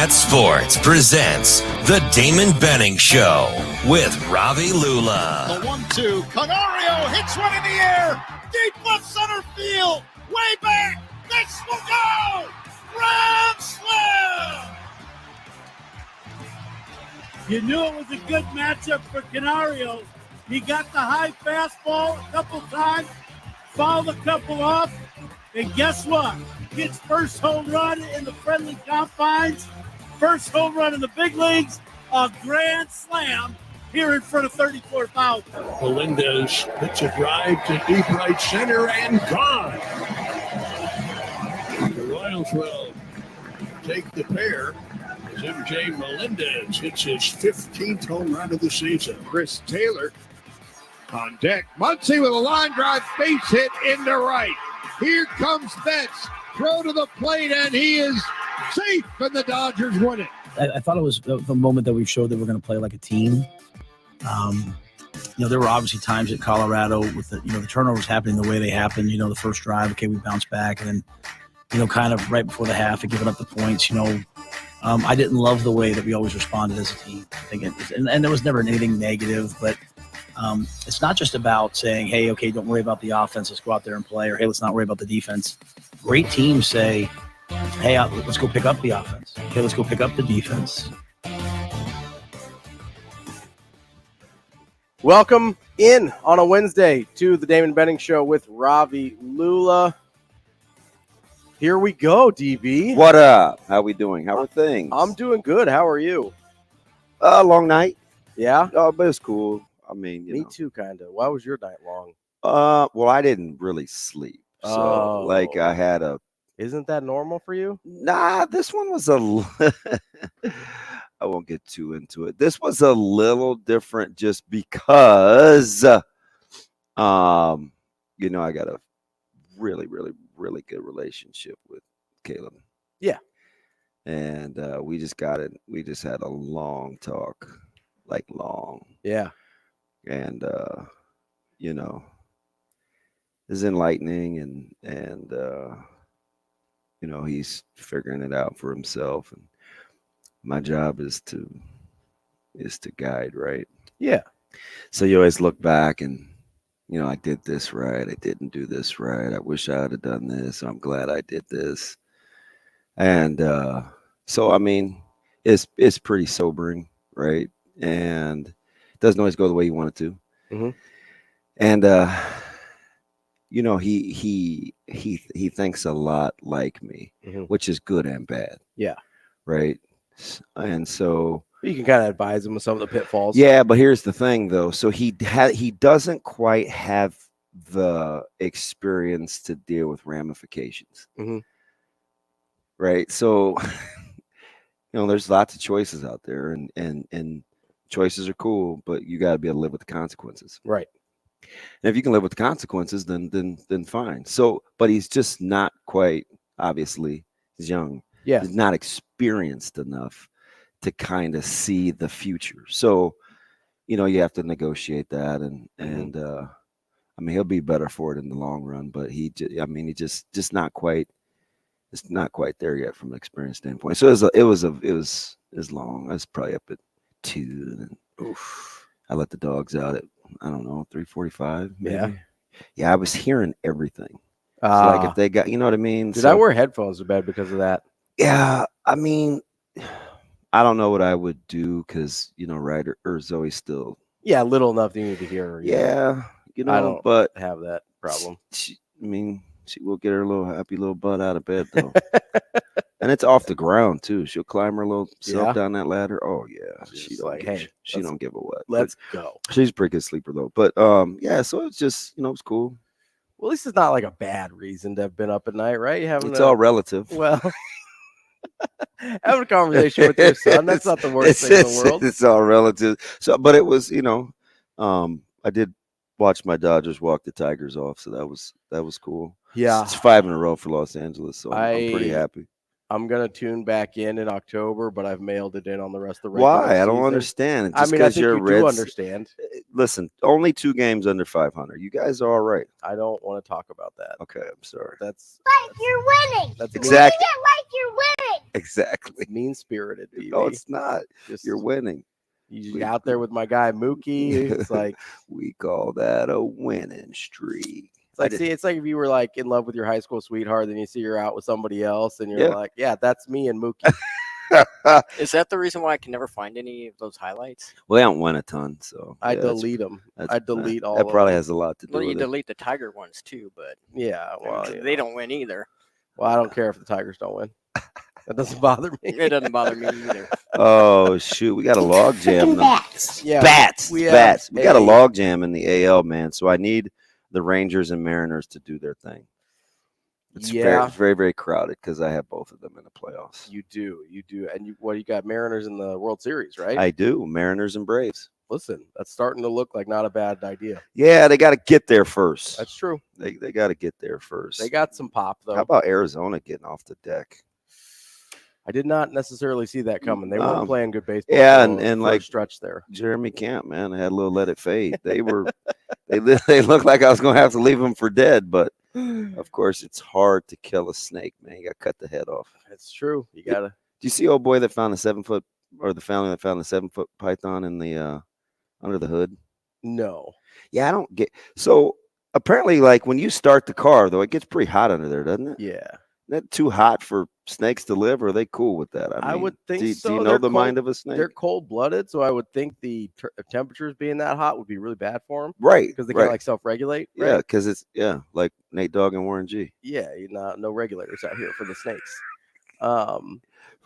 Hurrdat Sports presents The Damon Benning Show with Ravi Lulla. The 1-2, Canario hits one in the air, deep left center field, way back, this will go, grand slam! You knew it was a good matchup for Canario. He got the high fastball a couple times, fouled a couple off, and guess what? Gets first home run in the friendly confines, first home run in the big leagues, a grand slam here in front of 34,000. Melendez hits a drive to deep right center and gone. The Royals will take the pair as MJ Melendez hits his 15th home run of the season. Chris Taylor on deck. Muncy with a line drive, base hit into right. Here comes Betts. Throw to the plate, and he is safe, and the Dodgers win it. I thought it was the moment that we showed that we're going to play like a team. There were obviously times at Colorado with the turnovers happening the way they happened. The first drive, okay, we bounced back, and then, kind of right before the half and giving up the points. I didn't love the way that we always responded as a team. I think and there was never anything negative, but it's not just about saying, hey, okay, don't worry about the offense. Let's go out there and play, or hey, let's not worry about the defense. Great teams say, hey, let's go pick up the offense. Okay, let's go pick up the defense. Welcome in on a Wednesday to the Damon Benning Show with Ravi Lulla. Here we go, DB. What up? How we doing? How are things? I'm doing good. How are you? Long night. Yeah? Oh, but it's cool. I mean, Me too, kind of. Why was your night long? Well, I didn't really sleep. So, I had a... Isn't that normal for you? Nah, this one was I won't get too into it. This was a little different just because, I got a really, really, really good relationship with Caleb. Yeah. And we just got it. We just had a long talk, long. Yeah. And, it's enlightening and he's figuring it out for himself. And my job is to guide, right? Yeah. So you always look back and, I did this right. I didn't do this right. I wish I had done this. I'm glad I did this. And so, I mean, it's pretty sobering, right? And it doesn't always go the way you want it to. Mm-hmm. And, he thinks a lot like me, mm-hmm. which is good and bad. Yeah. Right. And so you can kind of advise him of some of the pitfalls. Yeah, but here's the thing, though. So he doesn't quite have the experience to deal with ramifications. Mm-hmm. Right. So, there's lots of choices out there, and choices are cool, but you got to be able to live with the consequences. Right. And if you can live with the consequences, then fine. So, but he's just not quite, obviously, he's young. Yeah. He's not experienced enough to kind of see the future. So, you have to negotiate that, and he'll be better for it in the long run, but he's just not quite, it's not quite there yet from an experience standpoint. So it was long. I was probably up at 2, and I let the dogs out at, I don't know, 3:45. Yeah. Yeah. I was hearing everything. So if they got, you know what I mean? Did I wear headphones to bed because of that? Yeah. I mean, I don't know what I would do because, Ryder or Zoe's still. Yeah. Little enough that you need to hear her. Yeah. I don't but have that problem. She will get her little happy little butt out of bed, though. And it's off the ground, too. She'll climb her little self down that ladder. Oh, yeah. She's like, hey, she don't give a what. Let's go. She's a pretty good sleeper, though. But, yeah, so it's just, it's cool. Well, at least it's not like a bad reason to have been up at night, right? It's all relative. Well, having a conversation with your son, that's not the worst thing in the world. It's all relative. So, but it was, I did watch my Dodgers walk the Tigers off, so that was cool. Yeah. It's 5 in a row for Los Angeles, so I'm pretty happy. I'm going to tune back in October, but I've mailed it in on the rest of the regular Why? I don't season. understand. I mean, I think you do understand. Listen, only 2 games under 500. You guys are all right. I don't want to talk about that. Okay, I'm sorry. That's you're winning. That's exactly. Like you're winning. Exactly. Mean-spirited, DB. No, it's not. You're winning. You out there with my guy Mookie. It's like we call that a winning streak. It's like if you were like in love with your high school sweetheart, then you see her out with somebody else, and you're like, yeah, that's me and Mookie. Is that the reason why I can never find any of those highlights? Well, I don't win a ton, so I delete them. I delete all. That of probably them. has a lot to do. Well, you with delete the Tiger ones too, but yeah, well, they don't win either. Well, I don't care if the Tigers don't win. That doesn't bother me. It doesn't bother me either. Oh shoot, we got a log jam. Bats. Yeah, bats. We got a log jam in the AL, man. So I need the Rangers and Mariners to do their thing. It's very, very crowded because I have both of them in the playoffs. You do, and you got Mariners in the World Series, right? I do. Mariners and Braves. Listen, that's starting to look like not a bad idea. Yeah, they got to get there first. That's true. They got to get there first. They got some pop though. How about Arizona getting off the deck? I did not necessarily see that coming. They weren't playing good baseball. Yeah, and like stretch there. Jeremy Camp, man, I had a little let it fade. They were, they looked like I was going to have to leave them for dead. But of course, it's hard to kill a snake, man. You got to cut the head off. That's true. You gotta. Do you see old boy that found the 7-foot, or the family that found the 7-foot python in the under the hood? No. Yeah, I don't get. So apparently, like when you start the car, though, it gets pretty hot under there, doesn't it? Yeah. Isn't that too hot for snakes to live, or are they cool with that? I would think so. Do you know the mind of a snake? They're cold-blooded, so I would think the temperatures being that hot would be really bad for them. Right. Because they can't like self-regulate. Right? Yeah, because it's like Nate Dogg and Warren G. Yeah, no regulators out here for the snakes.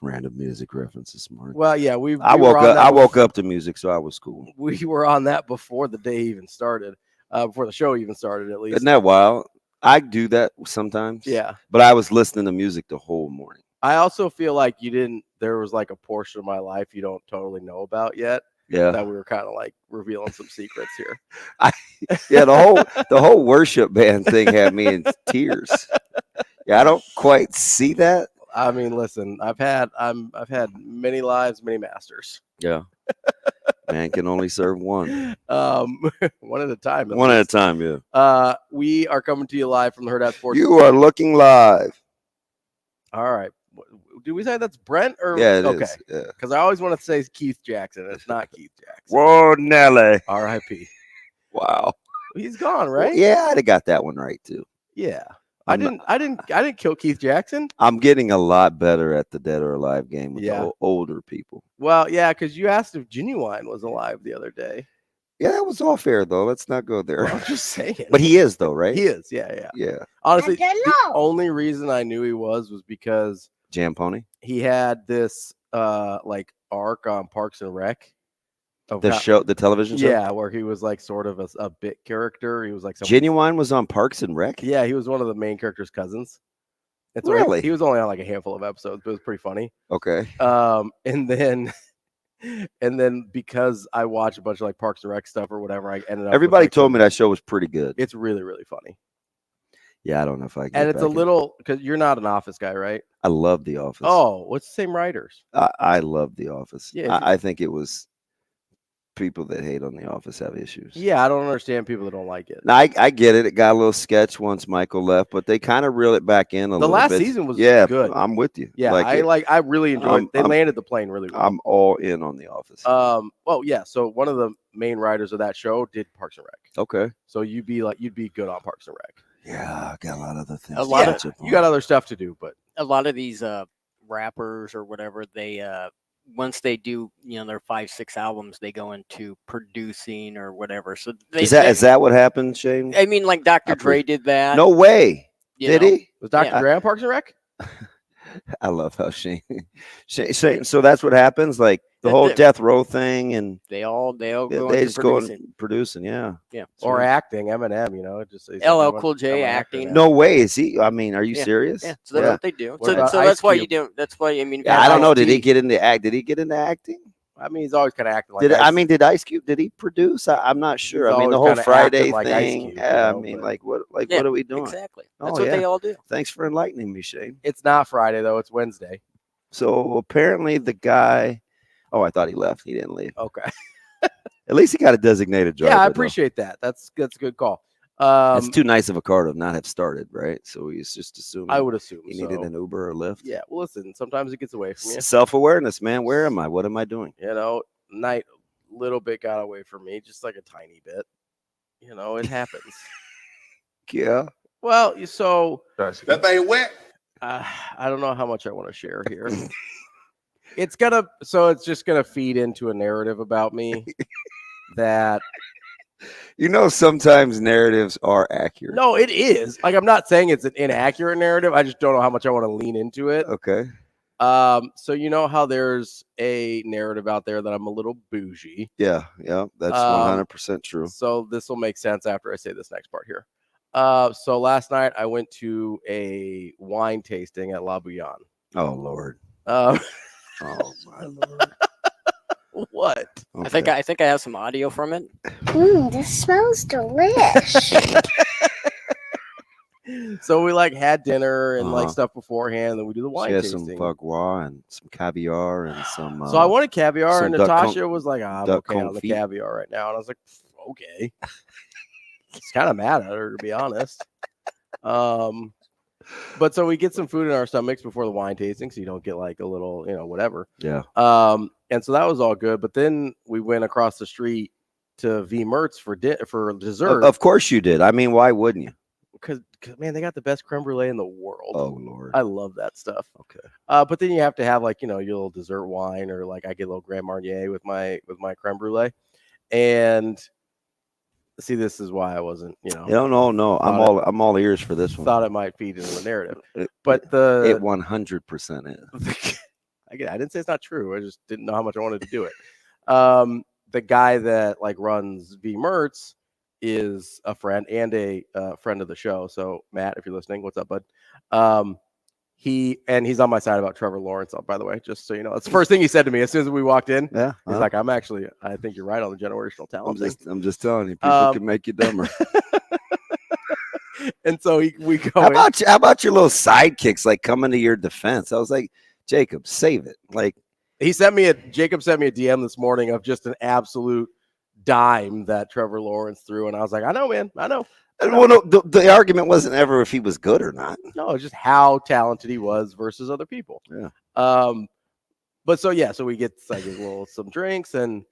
Random music reference this morning. Well, yeah, I woke up to music, so I was cool. We were on that before the day even started, before the show even started, at least. Isn't that wild? I do that sometimes. Yeah. But I was listening to music the whole morning. I also feel like there was like a portion of my life you don't totally know about yet. Yeah. That we were kind of like revealing some secrets here. The whole worship band thing had me in tears. Yeah, I don't quite see that. I mean, listen, I've had many lives, many masters. Yeah. Man can only serve one. One at a time. One at a time, yeah. We are coming to you live from the Hurrdat Sports. You are looking live. All right. Do we say that's Brent or yeah? It okay? Is, yeah. Because I always want to say Keith Jackson. It's not Keith Jackson. Whoa, Nelly. R.I.P. Wow. He's gone, right? Well, yeah, I'd have got that one right too. Yeah. I didn't kill Keith Jackson. I'm getting a lot better at the Dead or Alive game with the older people. Well, yeah, because you asked if Genuine was alive the other day. Yeah, that was all fair though. Let's not go there. Well, I'm just saying. But he is though, right? He is. Yeah. Honestly, the only reason I knew he was because Jam Pony. He had this like arc on Parks and Rec. The television show? Yeah, where he was like sort of a bit character. He was like Genuine was on Parks and Rec? Yeah, he was one of the main character's cousins. Really? He was only on like a handful of episodes, but it was pretty funny. Okay. And then because I watch a bunch of like Parks and Rec stuff or whatever, I ended up. Everybody told me that show was pretty good. It's really, really funny. Yeah, I don't know if I can. And it's a little because you're not an Office guy, right? I love The Office. Oh, what's the same writers? I love The Office. Yeah, I think it was people that hate on The Office have issues. Yeah, I don't understand people that don't like it. Now, I get it. It got a little sketch once Michael left, but they kind of reel it back in a little bit. The last season was good. I'm with you. Yeah, I really enjoyed it. They landed the plane really well. I'm all in on The Office. Well, yeah. So one of the main writers of that show did Parks and Rec. Okay. So you'd be good on Parks and Rec. Yeah, I got a lot of other things. You got other stuff to do, but a lot of these rappers or whatever, they once they do their 5-6 albums, they go into producing or whatever. So is that what happened, Shane? I mean, like Dr. Dre did that. No way. Did he? Was Dr. Dre on Parks and Rec? I love how Shane. So that's what happens, like the whole death row thing, and they all go just producing, yeah, or acting. Eminem, it just LL Cool J acting. No way is he? I mean, are you serious? Yeah, so that's what they do. So that's why you do. That's why I mean. I don't know. Did he get into act? Did he get into acting? I mean, he's always kind of acting like. Did Ice Cube? Did he produce? I'm not sure. He's I mean, the always whole kinda Friday acting like Ice thing. Cube, Yeah, you know, I mean, but- what Yeah, are we doing? Exactly. Oh, That's what yeah. they all do. Thanks for enlightening me, Shane. It's not Friday though; it's Wednesday. So apparently the guy. Oh, I thought he left. He didn't leave. Okay. At least he got a designated driver. Yeah, I though. appreciate that. That's a good call. It's too nice of a car to not have started, right? So he's just assuming. I would assume he needed so. an Uber or Lyft. Yeah. Well, listen. Sometimes it gets away from you. Self-awareness, man. Where am I? What am I doing? You know, night little bit got away from me, just like a tiny bit. You know, it happens. Yeah. Well, so That thing wet. I don't know how much I want to share here. It's just gonna feed into a narrative about me that Sometimes narratives are accurate. no, it is. Like, I'm not saying it's an inaccurate narrative. I just don't know how much I want to lean into it. Okay. So you know how there's a narrative out there that I'm a little bougie. Yeah. That's 100% true. So this will make sense after I say this next part here. So last night I went to a wine tasting at La Bouillon. Oh Lord. Oh my Lord. What? Okay. I think I have some audio from it. This smells delish. So we had dinner and Uh-huh. stuff beforehand, and we do the wine She has tasting. some foie gras and some caviar and some. So I wanted caviar, some and duck Natasha was like, "I'm duck okay on the confit. caviar right now," and I was like, "Okay." It's kind of mad at her, to be honest. But so we get some food in our stomachs before the wine tasting, so you don't get a little, whatever. Yeah. And so that was all good. But then we went across the street to V Mertz for dessert. Of course you did. I mean, why wouldn't you? Because man, they got the best creme brulee in the world. Oh Lord. I love that stuff. Okay. But then you have to have your little dessert wine, or I get a little Grand Marnier with my creme brulee. And see, this is why I wasn't, No. I'm all ears for this one. thought it might feed into the narrative. It But 100% is. I didn't say it's not true. I just didn't know how much I wanted to do it. The guy that runs V Mertz is a friend and a friend of the show. So Matt, if you're listening, what's up, bud? He's on my side about Trevor Lawrence, by the way, just so you know. That's the first thing he said to me as soon as we walked in. Yeah. He's like, I think you're right on the generational talent thing. I'm just telling you, people can make you dumber. And so we go. How about your little sidekicks coming to your defense? I was like, Jacob, save it. Jacob sent me a DM this morning of just an absolute dime that Trevor Lawrence threw, and I was like, I know, man, I know. Well, no, the argument wasn't ever if he was good or not. No, it's just how talented he was versus other people. Yeah. But so we get some drinks, and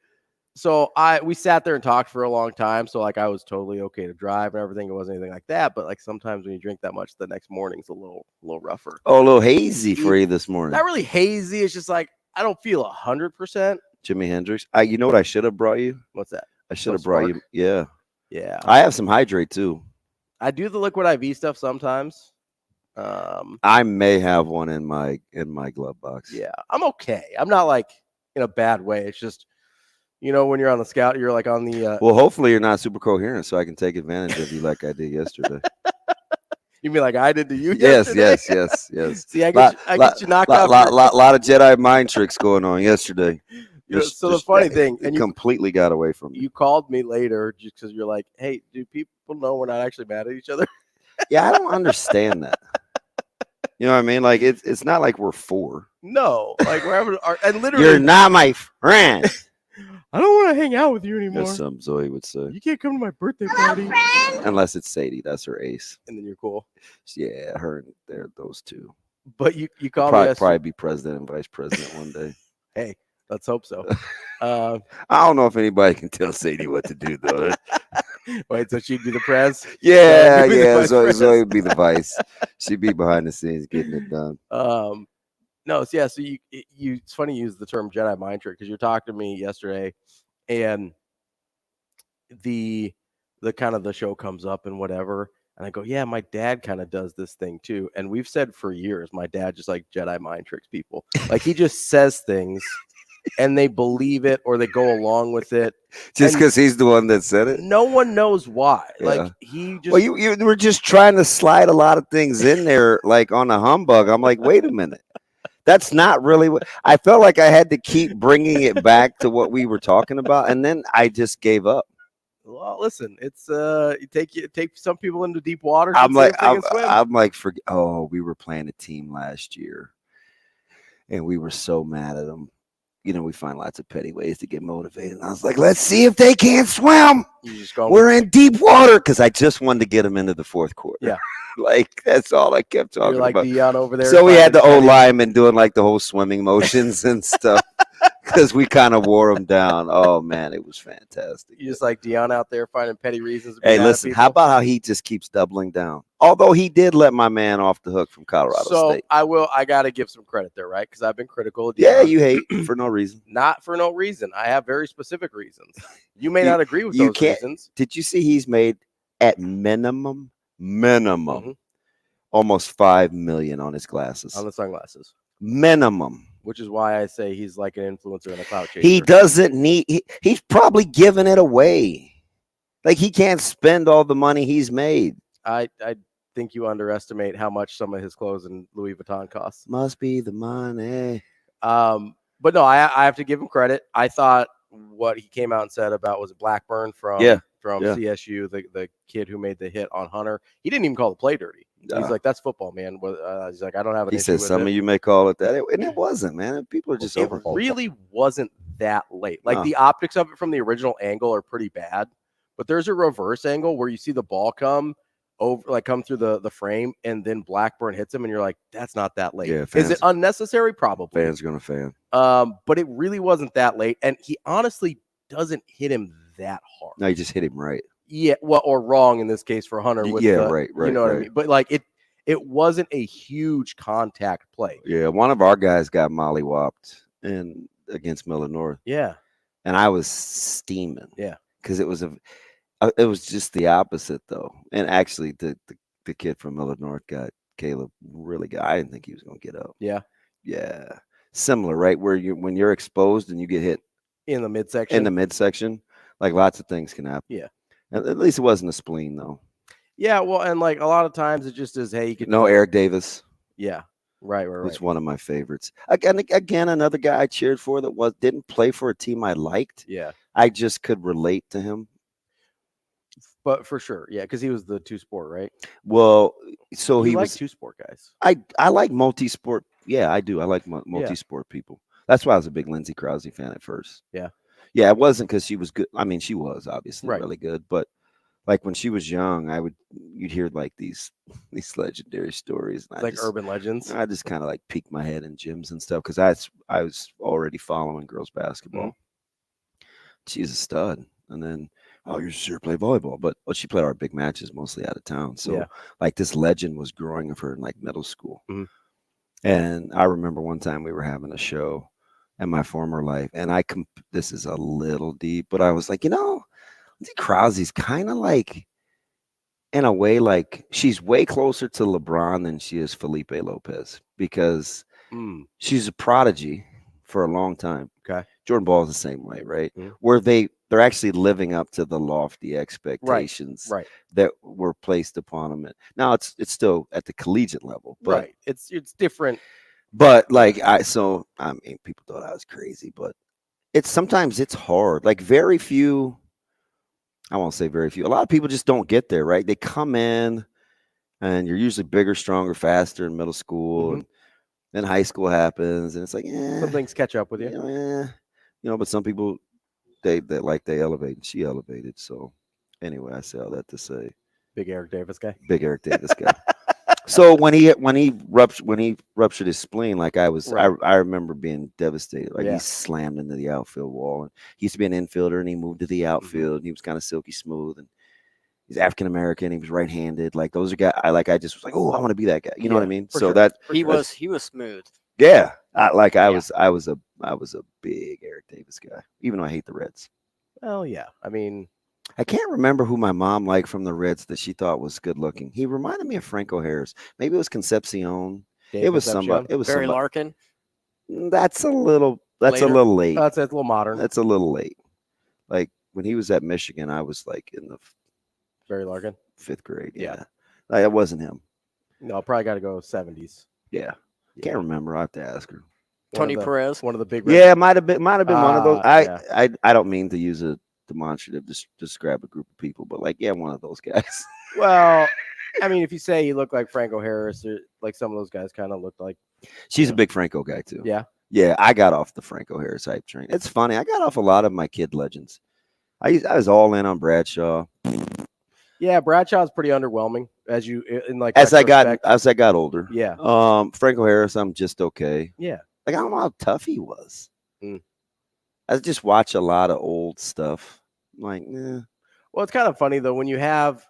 so we sat there and talked for a long time. So I was totally okay to drive and everything. It wasn't anything like that. But sometimes when you drink that much, the next morning's a little rougher. Oh, a little hazy for you this morning. Not really hazy. It's just I don't feel 100%. Jimi Hendrix. You know what I should have brought you? What's that? I should have brought you. Yeah. Yeah. I have some hydrate too. I do the liquid IV stuff sometimes. I may have one in my glove box. Yeah, I'm okay. I'm not in a bad way. It's just, when you're on the scout, you're on the. Well, hopefully you're not super coherent, so I can take advantage of you like I did yesterday. You mean like I did to you? Yes. See, I get you knocked out. Lot of Jedi mind tricks going on yesterday. So the funny thing, and you completely got away from me. You called me later just because you're like, "Hey, do people know we're not actually mad at each other?" Yeah, I don't understand that. You know what I mean? It's not like we're four. No, we're having and literally. You're not my friend. I don't want to hang out with you anymore. As some Zoe would say. You can't come to my birthday party. Unless it's Sadie, that's her ace. And then you're cool. Yeah, her and those two. But you called me. Probably be president and vice president one day. Hey, let's hope so. I don't know if anybody can tell Sadie what to do though. Wait, so she'd be the prez? Yeah. Zoe would be the vice. She'd be behind the scenes getting it done. No, so you it's funny you use the term Jedi mind trick because you're talking to me yesterday, and the kind of the show comes up and whatever, and I go, yeah, my dad kind of does this thing too, and we've said for years, my dad just Jedi mind tricks people, he just says things. And they believe it or they go along with it. Just because he's the one that said it? No one knows why. Yeah. He just. Well, you were just trying to slide a lot of things in there, on a humbug. I'm like, wait a minute. That's not really what I felt like. I had to keep bringing it back to what we were talking about, and then I just gave up. Well, listen, it's you take some people into deep waters. I'm and see like, if they can swim. I'm like, we were playing a team last year, and we were so mad at them. You know, we find lots of petty ways to get motivated. And I was like, let's see if they can't swim. We're in deep water, because I just wanted to get them into the fourth quarter. Yeah. Like, that's all I kept talking You're like about. Dion over there. So we had the old lineman doing like the whole swimming motions and stuff, because we kind of wore them down. Oh, man, it was fantastic. You just like Dion out there finding petty reasons. To be Hey, mad at listen, people. how about how he just keeps doubling down? Although he did let my man off the hook from Colorado State. I got to give some credit there, right? Because I've been critical of Yeah, Dion. you hate for no reason. Not for no reason. I have very specific reasons. You may not agree with those reasons. Did you see he's made at minimum almost $5 million on his glasses? On the sunglasses. Minimum. Which is why I say he's like an influencer and a clout chaser. He doesn't need he's probably giving it away. Like, he can't spend all the money he's made. I think you underestimate how much some of his clothes and Louis Vuitton costs. Must be the money. But no, I have to give him credit. I thought what he came out and said about was Blackburn from CSU, the kid who made the hit on Hunter. He didn't even call the play dirty. He's like, that's football, man. He's like, I don't have an issue He said with some it. of you may call it that, and it wasn't, man. People are just It over. really wasn't that late. Like, the optics of it from the original angle are pretty bad, but there's a reverse angle where you see the ball come through the frame, and then Blackburn hits him, and you're like, that's not that late. Yeah, is it unnecessary? Probably. Fans gonna fan. But it really wasn't that late, and he honestly doesn't hit him that hard. No, you just hit him right. Yeah, well, or wrong in this case for Hunter. With right. You know what I mean? But like, it wasn't a huge contact play. Yeah, one of our guys got mollywopped against Miller North. Yeah, and I was steaming. Yeah, because it was just the opposite though. And actually, the kid from Miller North got Caleb really good. I didn't think he was going to get up. Yeah, similar, right? Where when you're exposed and you get hit in the midsection. Like, lots of things can happen. Yeah, at least it wasn't a spleen though. Yeah, well, and like a lot of times it just is, hey, you could Eric Davis. Yeah, right. It's one of my favorites. Again, another guy I cheered for that didn't play for a team I liked. Yeah, I just could relate to him. But for sure, yeah, because he was the two-sport, right? Well, so he was two-sport guys. I like multi-sport. Yeah, I do. I like multi-sport people. That's why I was a big Lindsey Krause fan at first. Yeah, it wasn't because she was good. I mean, she was obviously really good, but like when she was young, you'd hear like these legendary stories, and urban legends. I just kind of like peeked my head in gyms and stuff because I was already following girls basketball. Mm-hmm. She's a stud, and then you sure play volleyball, but she played our big matches mostly out of town. So like this legend was growing of her in like middle school, and I remember one time we were having a show in my former life, and this is a little deep, but I was like, Lindsey Krause's kind of like, in a way, like she's way closer to LeBron than she is Felipe Lopez because she's a prodigy for a long time. Okay, Jordan Ball is the same way, right? Mm-hmm. Where they're actually living up to the lofty expectations that were placed upon them. Now it's still at the collegiate level, but it's different. But like people thought I was crazy, but sometimes it's hard. Like very few. I won't say very few. A lot of people just don't get there, right? They come in and you're usually bigger, stronger, faster in middle school. And then high school happens and it's like, some things catch up with you. But some people, they elevate, and she elevated. So anyway, I say all that to say. Big Eric Davis guy. So when he ruptured his spleen, like I remember being devastated. Like he slammed into the outfield wall. And he used to be an infielder, and he moved to the outfield. And he was kind of silky smooth, and he's African American. He was right-handed. Like those are guys. I just was like, oh, I want to be that guy. You know what I mean? So sure. He was smooth. Yeah, I was a big Eric Davis guy, even though I hate the Reds. Well, yeah. I mean, I can't remember who my mom liked from the Reds that she thought was good looking. He reminded me of Franco Harris. Maybe it was Concepcion. It was somebody. Barry Larkin. That's a little late. That's a little modern. That's a little late. Like when he was at Michigan, I was like in the Barry Larkin 5th grade. Yeah. Like, it wasn't him. No, probably got to go 70s. Yeah. Can't remember. I have to ask her. Tony Perez, one of the big. Yeah, might have been one of those. Yeah. I don't mean to use a demonstrative to describe a group of people, but like, yeah, one of those guys. Well, I mean, if you say he looked like Franco Harris, or like some of those guys kind of looked like. She's a big Franco guy too. Yeah. Yeah, I got off the Franco Harris hype train. It's funny. I got off a lot of my kid legends. I was all in on Bradshaw. Yeah, Bradshaw's pretty underwhelming as I got older. Yeah. Franco Harris, I'm just okay. Yeah. Like, I don't know how tough he was. I just watch a lot of old stuff. I'm like, nah. Well, it's kind of funny though when you have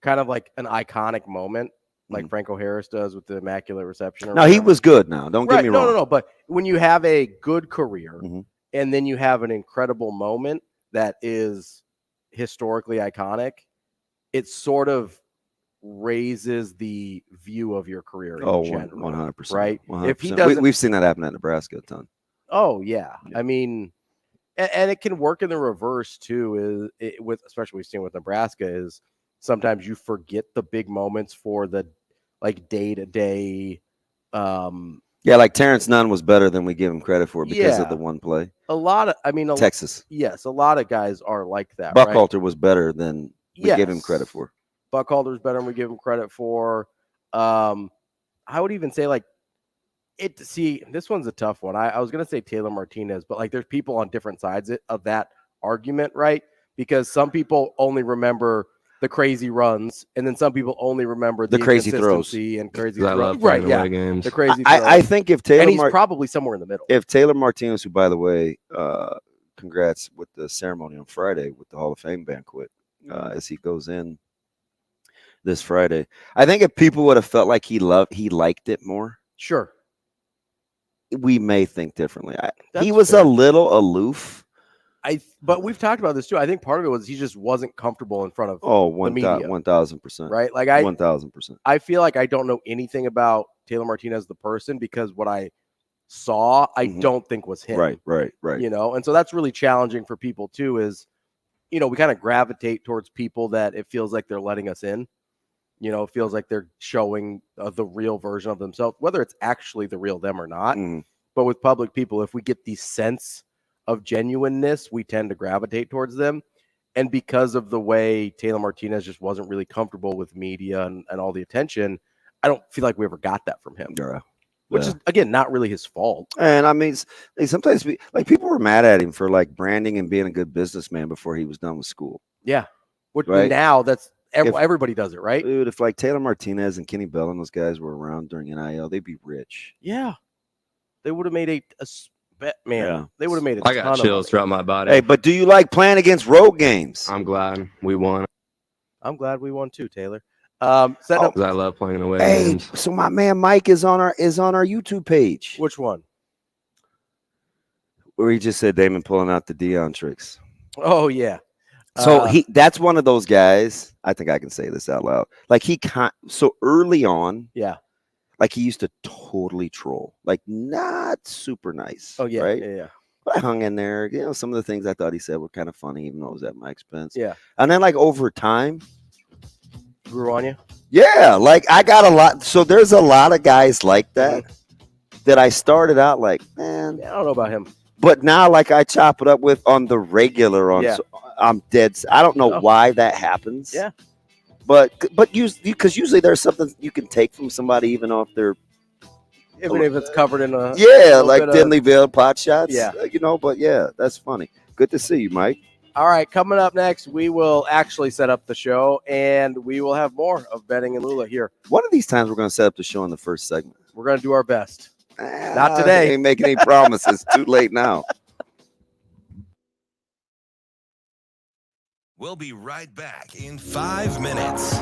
kind of like an iconic moment like Franco Harris does with the Immaculate Reception. No, he was good now. Don't get me wrong. No. But when you have a good career and then you have an incredible moment that is historically iconic, it sort of raises the view of your career in general. 100%. Right? 100%. If he doesn't, we've seen that happen at Nebraska a ton. Oh, yeah. I mean, and it can work in the reverse too, especially we've seen with Nebraska, is sometimes you forget the big moments for the like day-to-day. Yeah, like Terrence Nunn was better than we give him credit for because of the one play. Texas. Yes, a lot of guys are like that. Buckhalter was better than we give him credit for. Buckhalter is better than we give him credit for. I would even say this one's a tough one. I was going to say Taylor Martinez, but like there's people on different sides of that argument, right? Because some people only remember the crazy runs, and then some people only remember the crazy throws and crazy throws. Right? Yeah, games. The crazy. I think if Taylor, and he's probably somewhere in the middle. If Taylor Martinez, who by the way, congrats with the ceremony on Friday with the Hall of Fame banquet, as he goes in this Friday. I think if people would have felt like he liked it more, sure, we may think differently. He was a little aloof. But we've talked about this too. I think part of it was he just wasn't comfortable in front of the media. 1,000%. Right? Like 1,000%. I feel like I don't know anything about Taylor Martinez the person because what I saw, I don't think was him. Right. You know, and so that's really challenging for people too. Is we kind of gravitate towards people that it feels like they're letting us in. You know, it feels like they're showing the real version of themselves, whether it's actually the real them or not. But with public people, if we get the sense of genuineness, we tend to gravitate towards them. And because of the way Taylor Martinez just wasn't really comfortable with media and all the attention, I don't feel like we ever got that from him. Which is, again, not really his fault. And I mean, sometimes people were mad at him for like branding and being a good businessman before he was done with school. Yeah. Now that's everybody does it, right? Dude, if like Taylor Martinez and Kenny Bell and those guys were around during NIL, they'd be rich. Yeah. They would have made they would have made I got chills throughout my body. Hey, but do you like playing against road games? I'm glad we won. I'm glad we won too, Taylor. Because I love playing away games. So my man Mike is on our YouTube page. Which one? Where he just said Damon pulling out the Dion tricks. Oh yeah. So that's one of those guys. I think I can say this out loud. Like so early on. Yeah. Like he used to totally troll, like not super nice. Oh yeah, right? Yeah. But I hung in there. You know, some of the things I thought he said were kind of funny, even though it was at my expense. Yeah. And then like over time, grew on you. Yeah, like I got a lot. So there's a lot of guys like that that I started out like, man, I don't know about him. But now, like I chop it up with on the regular. So I'm dead. I don't know why that happens. Yeah. But because usually there's something you can take from somebody, even if they're if it's covered in a like thinly veiled pot shots. Yeah, But yeah, that's funny. Good to see you, Mike. All right, coming up next, we will actually set up the show, and we will have more of Benning and Lulla here. One of these times, we're going to set up the show in the first segment. We're going to do our best. Not today. I ain't making any promises. Too late now. We'll be right back in 5 minutes.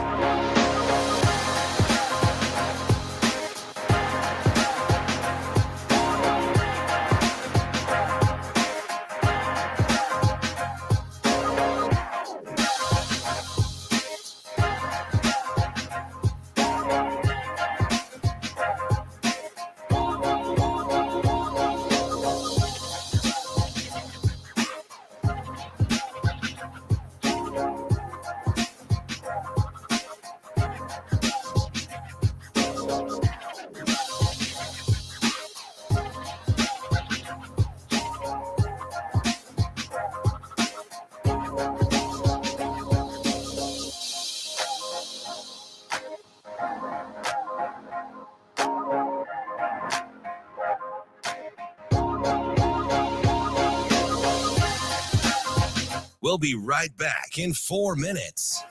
We'll be right back in 4 minutes.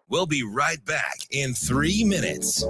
We'll be right back in 3 minutes.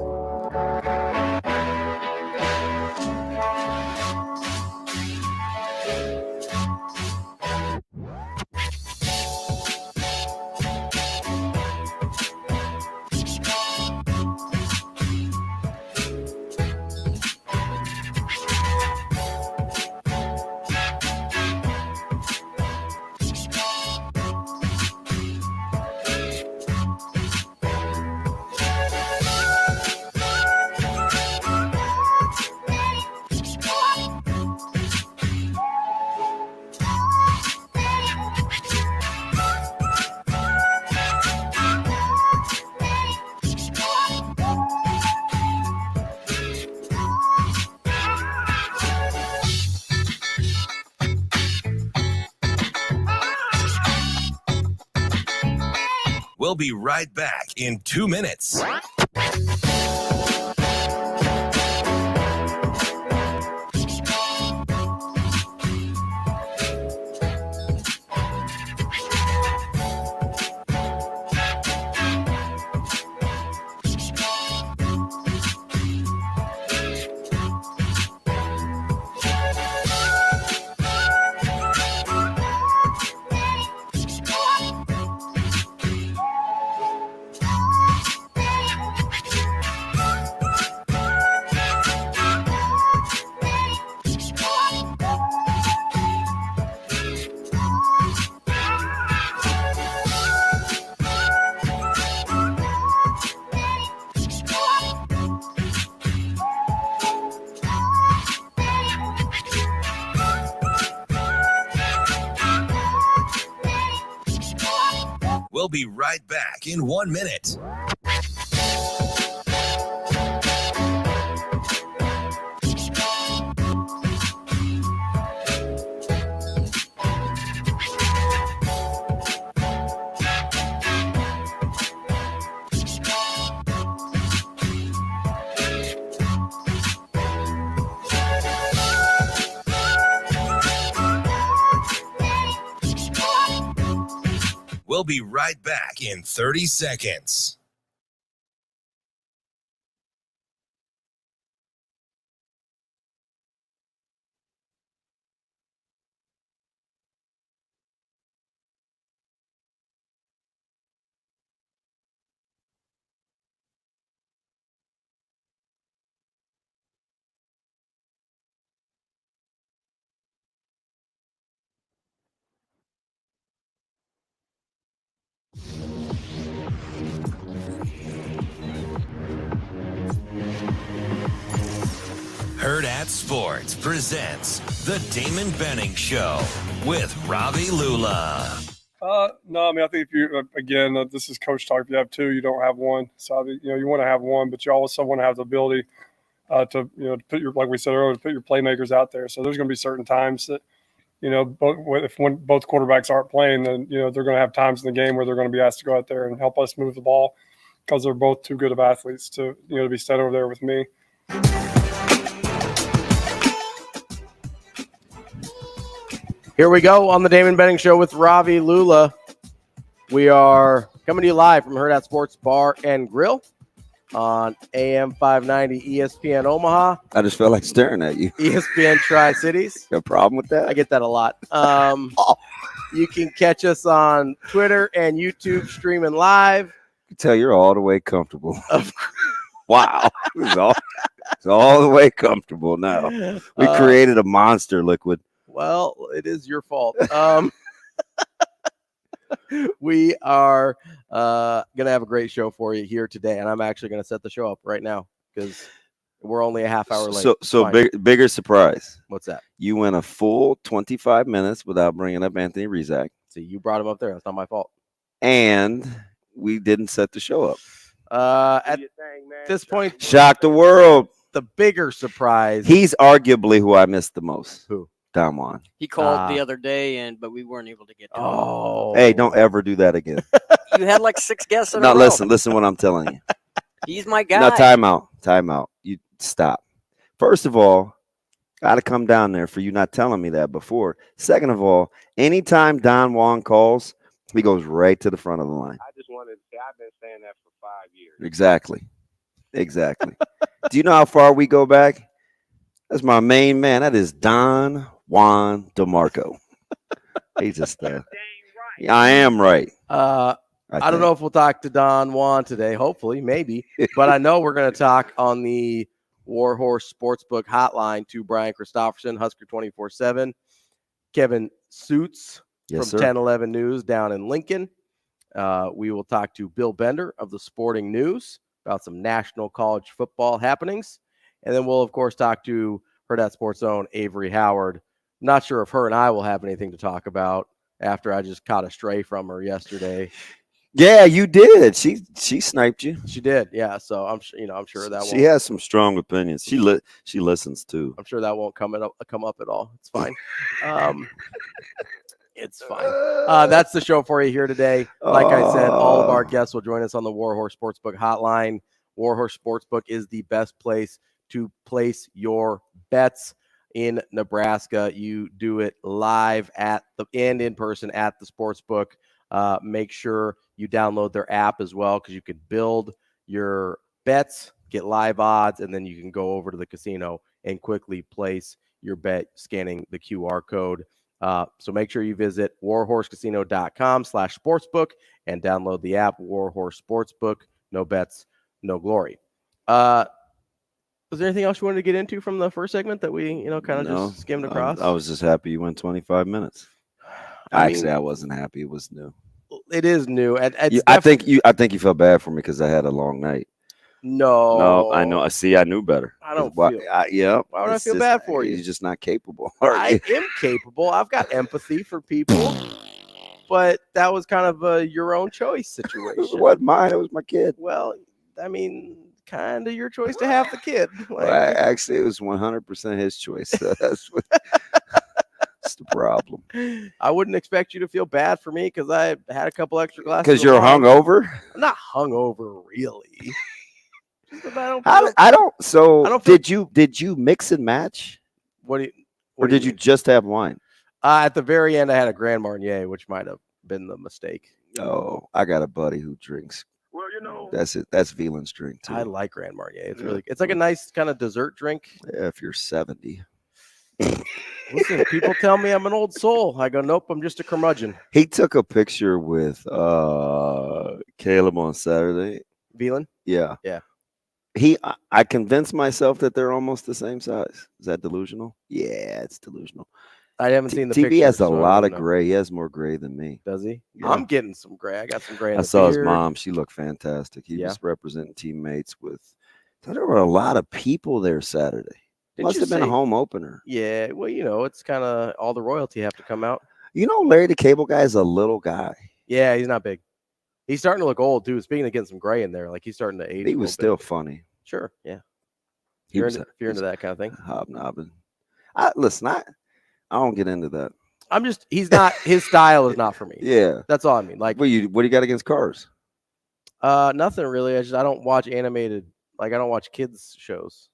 We'll be right back in 2 minutes. We'll be right back in 1 minute. We'll be right back in 30 seconds. Hurrdat Sports presents the Damon Benning Show with Ravi Lulla. No, I mean, I think if you, again, this is coach talk. If you have two, you don't have one. So, you want to have one, but you also want to have the ability to put your, like we said earlier, to put your playmakers out there. So there's going to be certain times that, if both quarterbacks aren't playing, then, they're going to have times in the game where they're going to be asked to go out there and help us move the ball because they're both too good of athletes to be set over there with me. Here we go on the Damon Benning Show with Ravi Lulla. We are coming to you live from Hurrdat Sports Bar and Grill on AM 590 ESPN Omaha. I just felt like staring at you. ESPN Tri-Cities. Got a problem with that? I get that a lot. You can catch us on Twitter and YouTube streaming live. can tell you're all the way comfortable. Wow. It's all the way comfortable now. We created a monster liquid. Well, it is your fault. We are going to have a great show for you here today, and I'm actually going to set the show up right now because we're only a half hour late. So bigger surprise. What's that? You went a full 25 minutes without bringing up Anthony Rizak. See, you brought him up there. That's not my fault. And we didn't set the show up. At this point, shock the world. The bigger surprise. He's arguably who I missed the most. Who? Don Juan. He called the other day, but we weren't able to get to him. Hey, don't ever do that again. You had like 6 guests in a No, row. listen what I'm telling you. He's my guy. No, time out. You stop. First of all, got to come down there for you not telling me that before. Second of all, anytime Don Juan calls, he goes right to the front of the line. I just wanted to say I've been saying that for 5 years. Exactly. Do you know how far we go back? That's my main man. That is Don Juan DeMarco. He's just there. Yeah, I am right. I don't know if we'll talk to Don Juan today. Hopefully, maybe. But I know we're going to talk on the Warhorse Sportsbook hotline to Brian Christopherson, Husker 24/7, Kevin Sjuts from 1011 News down in Lincoln. We will talk to Bill Bender of the Sporting News about some national college football happenings. And then we'll, of course, talk to Hurrdat Sports' own Avarie Howard. Not sure if her and I will have anything to talk about after I just caught a stray from her yesterday. Yeah, you did. She sniped you. She did. Yeah. So I'm sure that she has some strong opinions. She listens too. I'm sure that won't come up at all. It's fine. It's fine. That's the show for you here today. Like I said, all of our guests will join us on the Warhorse Sportsbook hotline. Warhorse Sportsbook is the best place to place your bets in Nebraska. You do it live and in person at the Sportsbook. Make sure you download their app as well because you can build your bets, get live odds, and then you can go over to the casino and quickly place your bet scanning the QR code. So make sure you visit warhorsecasino.com/sportsbook and download the app Warhorse Sportsbook. No bets, no glory. Was there anything else you wanted to get into from the first segment that we, kind of just skimmed across? I was just happy you went 25 minutes. Actually, I wasn't happy. It was new. It is new. I think you felt bad for me because I had a long night. No, I know. I knew better. I don't. Why would I feel bad for you? You're just not capable. I am capable. I've got empathy for people, but that was kind of your own choice situation. It wasn't mine. It was my kid. Well, I mean, kind of your choice to have the kid. Actually, it was 100% his choice. So that's the problem. I wouldn't expect you to feel bad for me because I had a couple extra glasses. Because you're hungover? I'm not hungover, really. Did you mix and match? Or did you just have wine? At the very end, I had a Grand Marnier, which might have been the mistake. Oh, I got a buddy who drinks. Well, that's it. That's Veland's drink too. I like Grand Marnier. It's it's like a nice kind of dessert drink. Yeah, if you're 70. Listen, people tell me I'm an old soul. I go, nope, I'm just a curmudgeon. He took a picture with Caleb on Saturday. Veland? Yeah. Yeah. I convinced myself that they're almost the same size. Is that delusional? Yeah, it's delusional. I haven't seen the TV picture. Has a lot of gray. He has more gray than me. Does he? Yeah. I'm getting some gray. I got some gray. I saw his mom. She looked fantastic. He was representing teammates with. There were a lot of people there Saturday. Must have been a home opener. Yeah. Well, it's kind of all the royalty have to come out. Larry the Cable Guy is a little guy. Yeah, he's not big. He's starting to look old too. Speaking of getting some gray in there, like he's starting to age. He was still funny. Sure. Yeah. If you're into that kind of thing. Hobnobbing. I don't get into that. He's not, his style is not for me. Yeah. That's all I mean. Like, what do you got against cars? Nothing really. I don't watch animated. Like, I don't watch kids shows.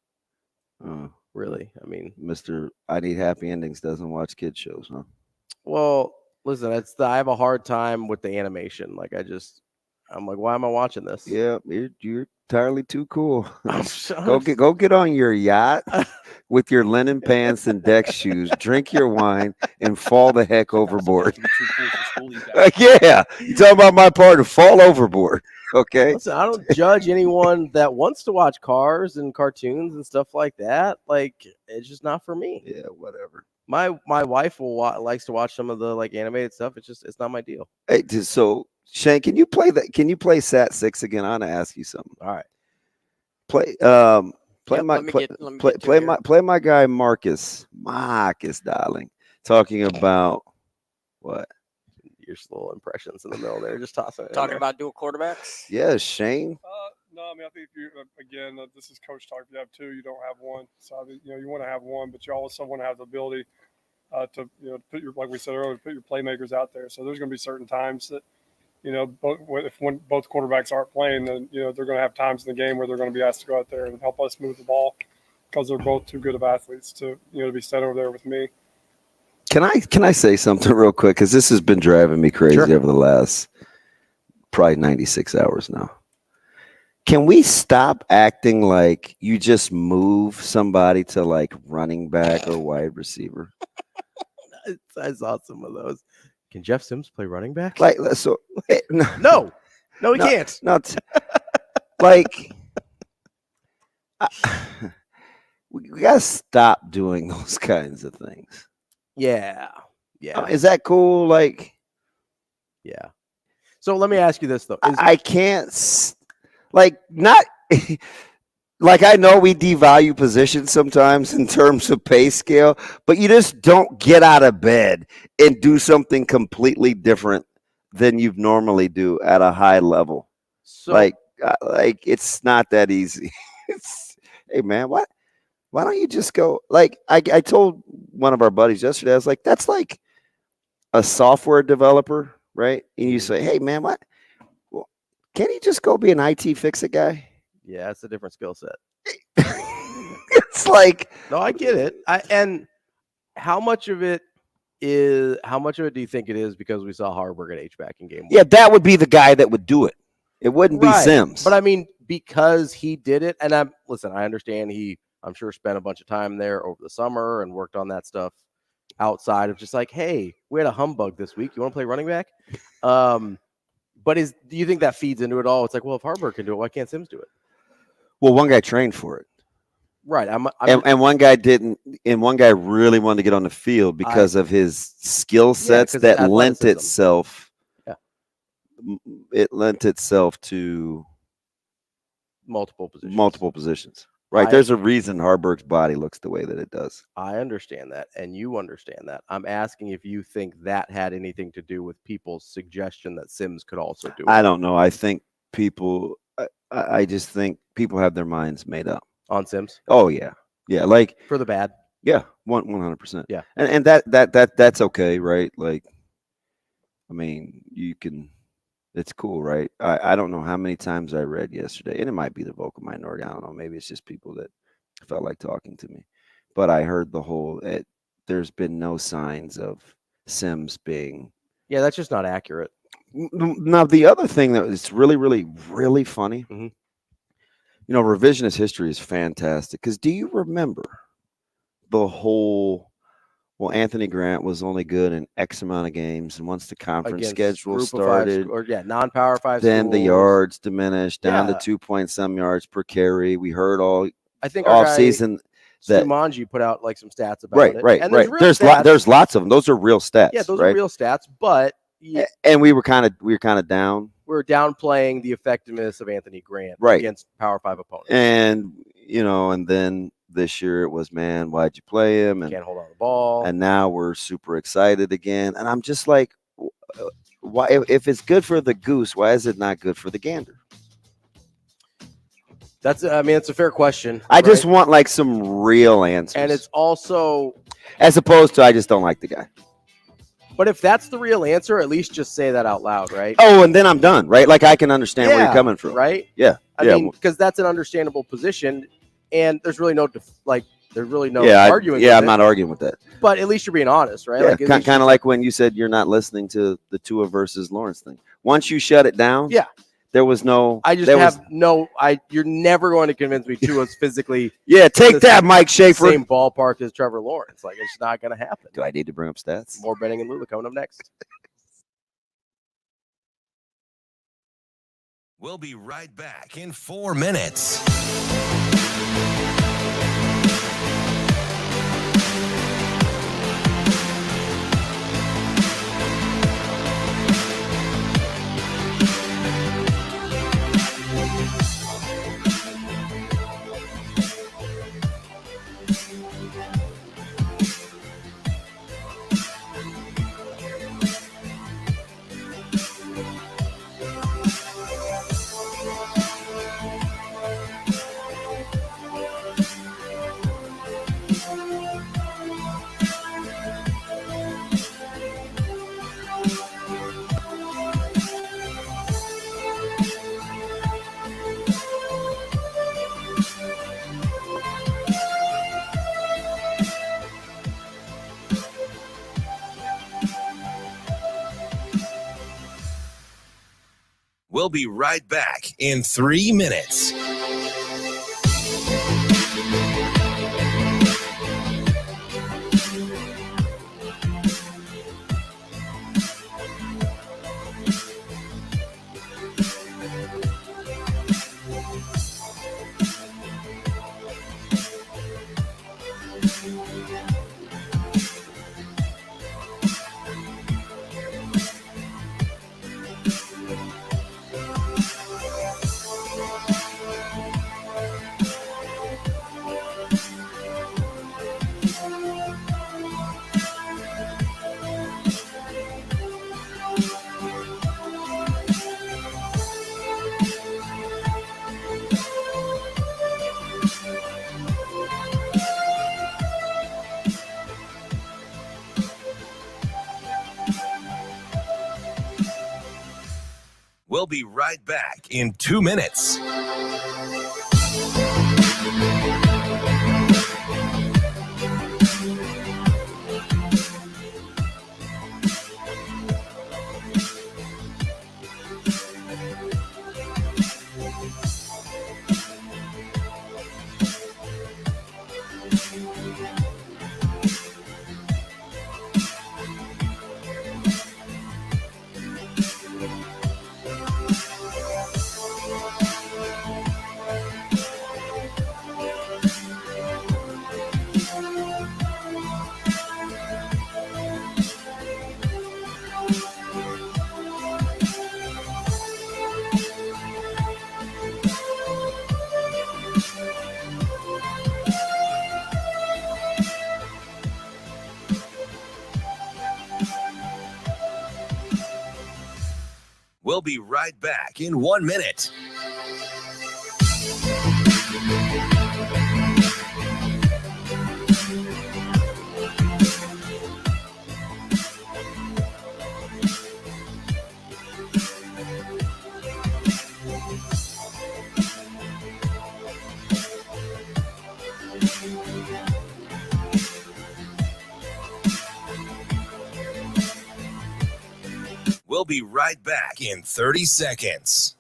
Really. I mean, Mr. I Need Happy Endings doesn't watch kids shows, huh? Well, listen, I have a hard time with the animation. Like, I'm like, why am I watching this? Yeah, you're entirely too cool. Go get on your yacht with your linen pants and deck shoes, drink your wine, and fall the heck overboard. Yeah, you talking about my part of fall overboard. Okay. Listen, I don't judge anyone that wants to watch cars and cartoons and stuff like that. Like, it's just not for me. Yeah, whatever. My wife likes to watch some of the like animated stuff. It's not my deal. Hey, so Shane, can you play that? Can you play Sat 6 again? I want to ask you something. All right. Play my guy Marcus, darling, talking about what? Your little impressions in the middle there, just tossing it. Talking about dual quarterbacks. Yeah, Shane. No, I mean, I think if you again, this is coach talk. If you have two, you don't have one. So you want to have one, but you also want to have the ability to put your, like we said earlier, put your playmakers out there. So there's going to be certain times that when both quarterbacks aren't playing, then they're going to have times in the game where they're going to be asked to go out there and help us move the ball because they're both too good of athletes to be set over there with me. Can I say something real quick? Because this has been driving me crazy over the last probably 96 hours now. Can we stop acting like you just move somebody to like running back or wide receiver? I saw some of those. Can Jeff Sims play running back? Like, so no, he can't. Not like we gotta stop doing those kinds of things. Yeah. Is that cool? Like, yeah. So let me ask you this though: I can't not. Like, I know we devalue positions sometimes in terms of pay scale, but you just don't get out of bed and do something completely different than you normally do at a high level. So, like it's not that easy. Hey, man, why don't you just go? Like, I told one of our buddies yesterday, I was like, that's like a software developer, right? And you say, hey, man, what? Well, can't he just go be an IT fix-it guy? Yeah, it's a different skill set. It's like, no, I get it. And how much of it do you think it is because we saw Harburg at H-back in game 1? Yeah, that would be the guy that would do it. It wouldn't be Sims. But I mean, because he did it, and I understand I'm sure spent a bunch of time there over the summer and worked on that stuff outside of just like, hey, we had a humbug this week. You want to play running back? But do you think that feeds into it all? It's like, well, if Harburg can do it, why can't Sims do it? Well, one guy trained for it. Right. And one guy didn't, and one guy really wanted to get on the field because of his skill sets that lent itself. Yeah. It lent itself to multiple positions. Right. There's a reason Harburg's body looks the way that it does. I understand that, and you understand that. I'm asking if you think that had anything to do with people's suggestion that Sims could also do it. I don't know. I think I just think people have their minds made up on Sims. Oh yeah, like for the bad. Yeah, 100%. Yeah, and that's okay, right? Like, I mean, you can. It's cool, right? I don't know how many times I read yesterday, and it might be the vocal minority. I don't know. Maybe it's just people that felt like talking to me, but I heard the whole. There's been no signs of Sims being. Yeah, that's just not accurate. Now, the other thing that is really, really, really funny, revisionist history is fantastic. Because do you remember the whole, Anthony Grant was only good in X amount of games. And once the conference schedule started, non-power 5 then schools, the yards diminished down to 2 point some yards per carry. We heard I think off season. That Sumanji put out like some stats about it. Right. And there's lots of them. Those are real stats. Yeah, those are real stats. But and we were kind of down. We were downplaying the effectiveness of Anthony Grant against Power 5 opponents. And and then this year it was, man, why'd you play him? And can't hold on the ball. And now we're super excited again. And I'm just like, why? If it's good for the goose, why is it not good for the gander? It's a fair question. I just want like some real answers. And it's also, as opposed to, I just don't like the guy. But if that's the real answer, at least just say that out loud, right? Oh, and then I'm done, right? Like, I can understand where you're coming from, right? Yeah, I mean, because that's an understandable position, and there's really no arguing. I'm not arguing with that. But at least you're being honest, right? Yeah, kind of like when you said you're not listening to the Tua versus Lawrence thing. Once you shut it down, there was no. You're never going to convince me Tua's physically. Yeah, take that, Mike Schaefer. Same ballpark as Trevor Lawrence. Like, it's not going to happen. Do I need to bring up stats? More Benning and Lulla coming up next. We'll be right back in 4 minutes. We'll be right back in 3 minutes. We'll be right back in 2 minutes. We'll be right back in 1 minute. We'll be right back in 30 seconds.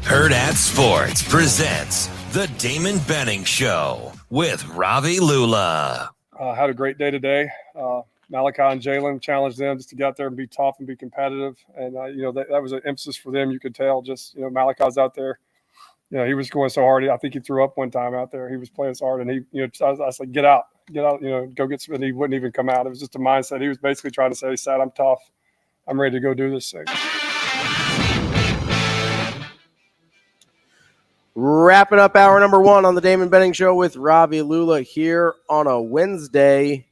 Hurrdat Sports presents the Damon Benning Show with Ravi Lulla. Had a great day today. Malachi and Jalen challenged them just to get out there and be tough and be competitive. And, that was an emphasis for them. You could tell just, Malachi's out there. He was going so hard. I think he threw up one time out there. He was playing so hard. And he, I said, get out, go get some. And he wouldn't even come out. It was just a mindset. He was basically trying to say, "Sad, I'm tough. I'm ready to go do this thing." Wrapping up hour number 1 on the Damon Benning Show with Ravi Lulla here on a Wednesday.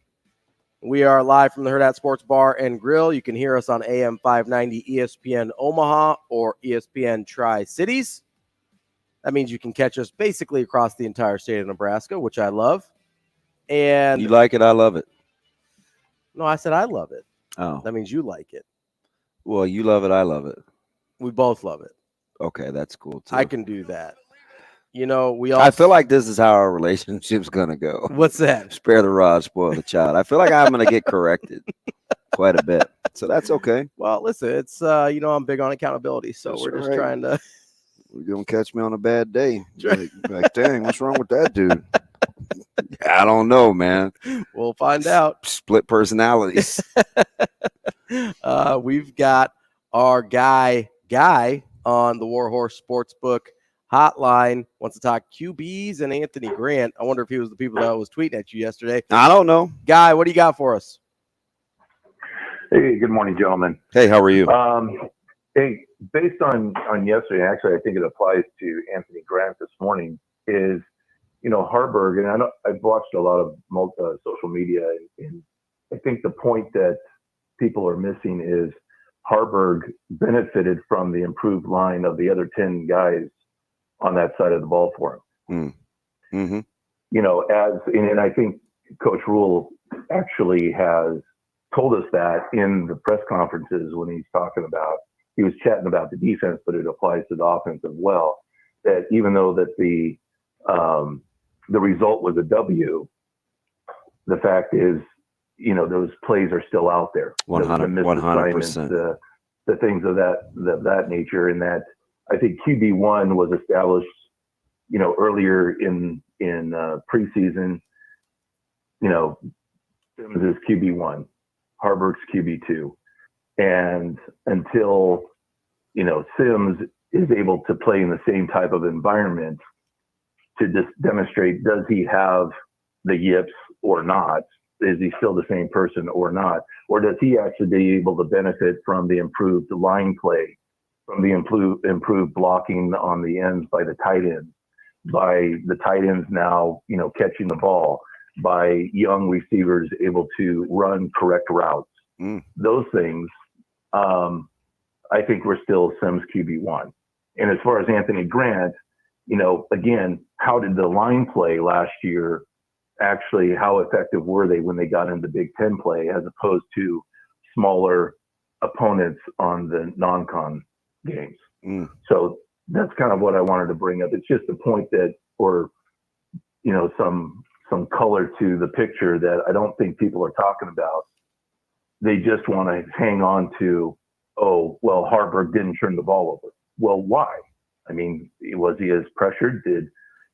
We are live from the Hurrdat Sports Bar and Grill. You can hear us on AM 590 ESPN Omaha or ESPN Tri-Cities. That means you can catch us basically across the entire state of Nebraska, which I love. And you like it, I love it. No, I said I love it. Oh. That means you like it. Well, you love it, I love it. We both love it. Okay, that's cool too. I can do that. You know, we all. I feel like this is how our relationship's gonna go. What's that? Spare the rod, spoil the child. I feel like I'm gonna get corrected quite a bit, so that's okay. Well, listen, it's I'm big on accountability, so That's we're just right. trying to. You're gonna catch me on a bad day. Like, dang, what's wrong with that dude? I don't know, man. We'll find out. Split personalities. We've got our guy on the Warhorse Sportsbook hotline. Wants to talk QBs and Anthony Grant. I wonder if he was the people that was tweeting at you yesterday. I don't know. Guy, what do you got for us? Hey, good morning, gentlemen. Hey, how are you? Hey, based on yesterday, actually, I think it applies to Anthony Grant this morning, is, Harburg, and I've watched a lot of social media, and I think the point that people are missing is Harburg benefited from the improved line of the other 10 guys on that side of the ball for him. Mm-hmm. And I think Coach Rule actually has told us that in the press conferences when he was chatting about the defense, but it applies to the offense as well, that even though that the result was a W, the fact is, those plays are still out there. 100%. The things of that nature, and that I think QB1 was established, earlier in preseason. Sims is QB1, Harburg's QB2, and until Sims is able to play in the same type of environment to just demonstrate, does he have the yips or not? Is he still the same person or not? Or does he actually be able to benefit from the improved line play, from the improved blocking on the ends by the tight ends, by the tight ends now, catching the ball, by young receivers able to run correct routes? Those things, I think we're still Sims QB1. And as far as Anthony Grant, again, how did the line play last year? Actually, how effective were they when they got into Big Ten play as opposed to smaller opponents on the non-con games? So that's kind of what I wanted to bring up. It's just a point that, or some color to the picture that I don't think people are talking about. They just want to hang on to, Harburg didn't turn the ball over. Well, why? I mean, was he as pressured?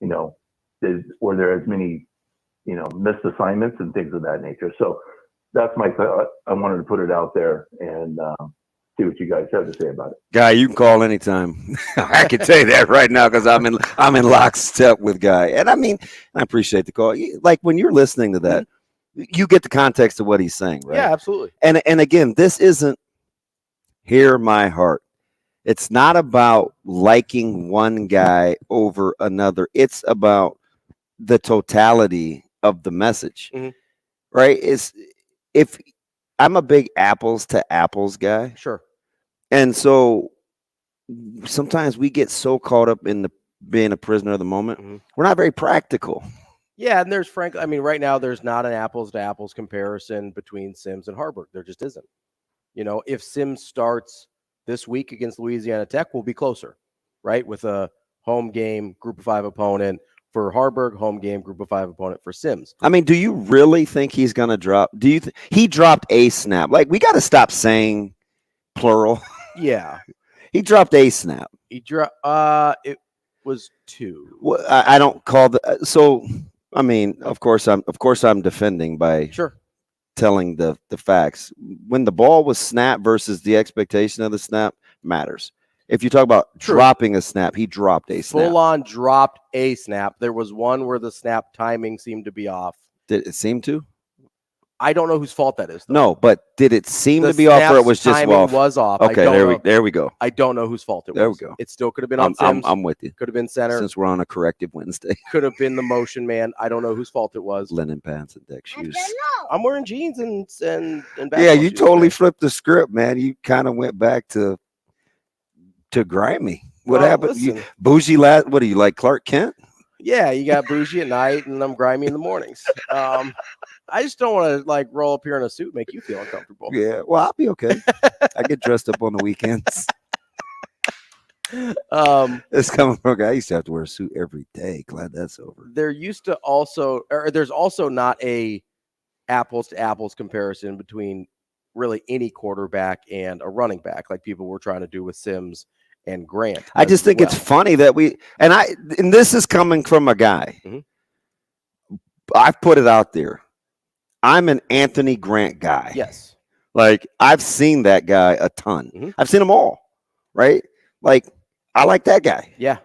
Were there as many missed assignments and things of that nature? So that's my thought. I wanted to put it out there and see what you guys have to say about it. Guy, you can call anytime. I can tell you that right now because I'm in lockstep with Guy. And I mean, I appreciate the call. Like when you're listening to that, you get the context of what he's saying, right? Yeah, absolutely. And again, this isn't hear my heart. It's not about liking one guy over another. It's about the totality of the message, right? If I'm a big apples to apples guy. Sure. And so sometimes we get so caught up in being a prisoner of the moment. We're not very practical. Yeah, and there's right now there's not an apples to apples comparison between Sims and Harburg. There just isn't. If Sims starts this week against Louisiana Tech, we'll be closer, right? With a home game, group of 5 opponent for Harburg, home game, group of 5 opponent for Sims. I mean, do you really think he's going to drop? Do you he dropped a snap? Like, we got to stop saying plural. Yeah. He dropped a snap. He dropped it was 2. Well, I don't call the so I mean, of course I'm defending by telling the facts. When the ball was snapped versus the expectation of the snap matters. If you talk about dropping a snap, he dropped a snap. Full on dropped a snap. There was one where the snap timing seemed to be off. Did it seem to? I don't know whose fault that is, though. No, but did it seem to be off, or it was just off? Was off. Okay, there we go. I don't know whose fault it was. There we go. It still could have been on Sims. I'm with you. Could have been center. Since we're on a corrective Wednesday. Could have been the motion man. I don't know whose fault it was. Linen pants and deck shoes. I'm wearing jeans and yeah, you shoes, totally flipped the script, man. You kind of went back to grimy. What happened? You, bougie lad? What are you, like Clark Kent? Yeah, you got bougie at night, and I'm grimy in the mornings. I just don't want to roll up here in a suit and make you feel uncomfortable. Yeah, well, I'll be okay. I get dressed up on the weekends. It's coming from a guy. I used to have to wear a suit every day. Glad that's over. There's also not a apples to apples comparison between really any quarterback and a running back like people were trying to do with Sims and Grant. I just think it's funny that and this is coming from a guy. Mm-hmm. I've put it out there. I'm an Anthony Grant guy. Yes. Like, I've seen that guy a ton. Mm-hmm. I've seen them all, right? Like, I like that guy. Yeah.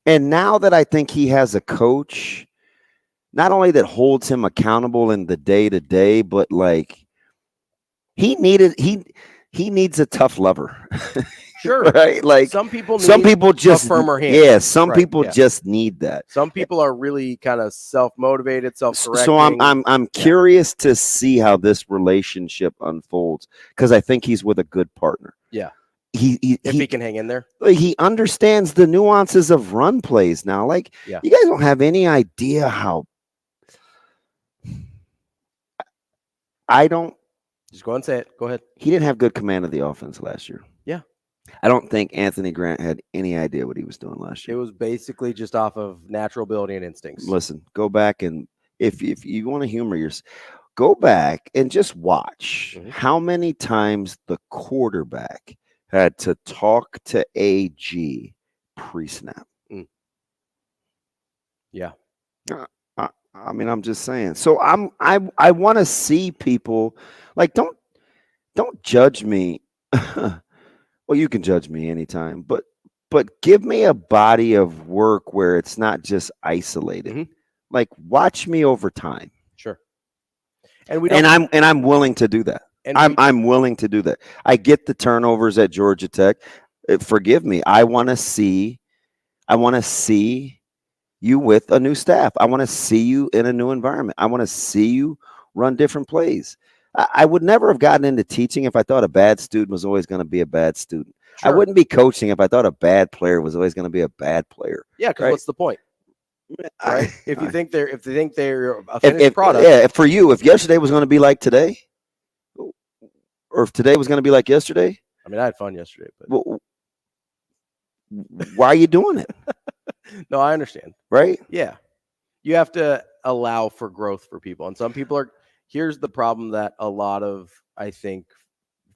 And now that I think he has a coach, not only that holds him accountable in the day-to-day, but, like, he needs a tough lover. Sure. Right? Like, some people just a firmer hand. Yeah, some people just need that. Some people are really kind of self-motivated, self-correcting. So I'm curious to see how this relationship unfolds, because I think he's with a good partner. Yeah. If he can hang in there. He understands the nuances of run plays now. Like, Yeah. You guys don't have any idea how I don't. Just go ahead and say it. Go ahead. He didn't have good command of the offense last year. Yeah. I don't think Anthony Grant had any idea what he was doing last year. It was basically just off of natural ability and instincts. Listen, go back and if you want to humor yourself, go back and just watch how many times the quarterback had to talk to AG pre-snap. Yeah. I mean, I'm just saying. So I want to see people, like, don't judge me. Well, you can judge me anytime, but give me a body of work where it's not just isolated. Mm-hmm. Like, watch me over time. Sure. And I'm willing to do that. I'm willing to do that. I get the turnovers at Georgia Tech. Forgive me. I want to see you with a new staff. I want to see you in a new environment. I want to see you run different plays. I would never have gotten into teaching if I thought a bad student was always going to be a bad student. Sure. I wouldn't be coaching if I thought a bad player was always going to be a bad player. Yeah, because what's the point? Right? If they think they're a finished product. Yeah, for you, if yesterday was going to be like today, or if today was going to be like yesterday. I mean, I had fun yesterday, but why are you doing it? No, I understand. Right? Yeah. You have to allow for growth for people. And some people are. Here's the problem that a lot of, I think,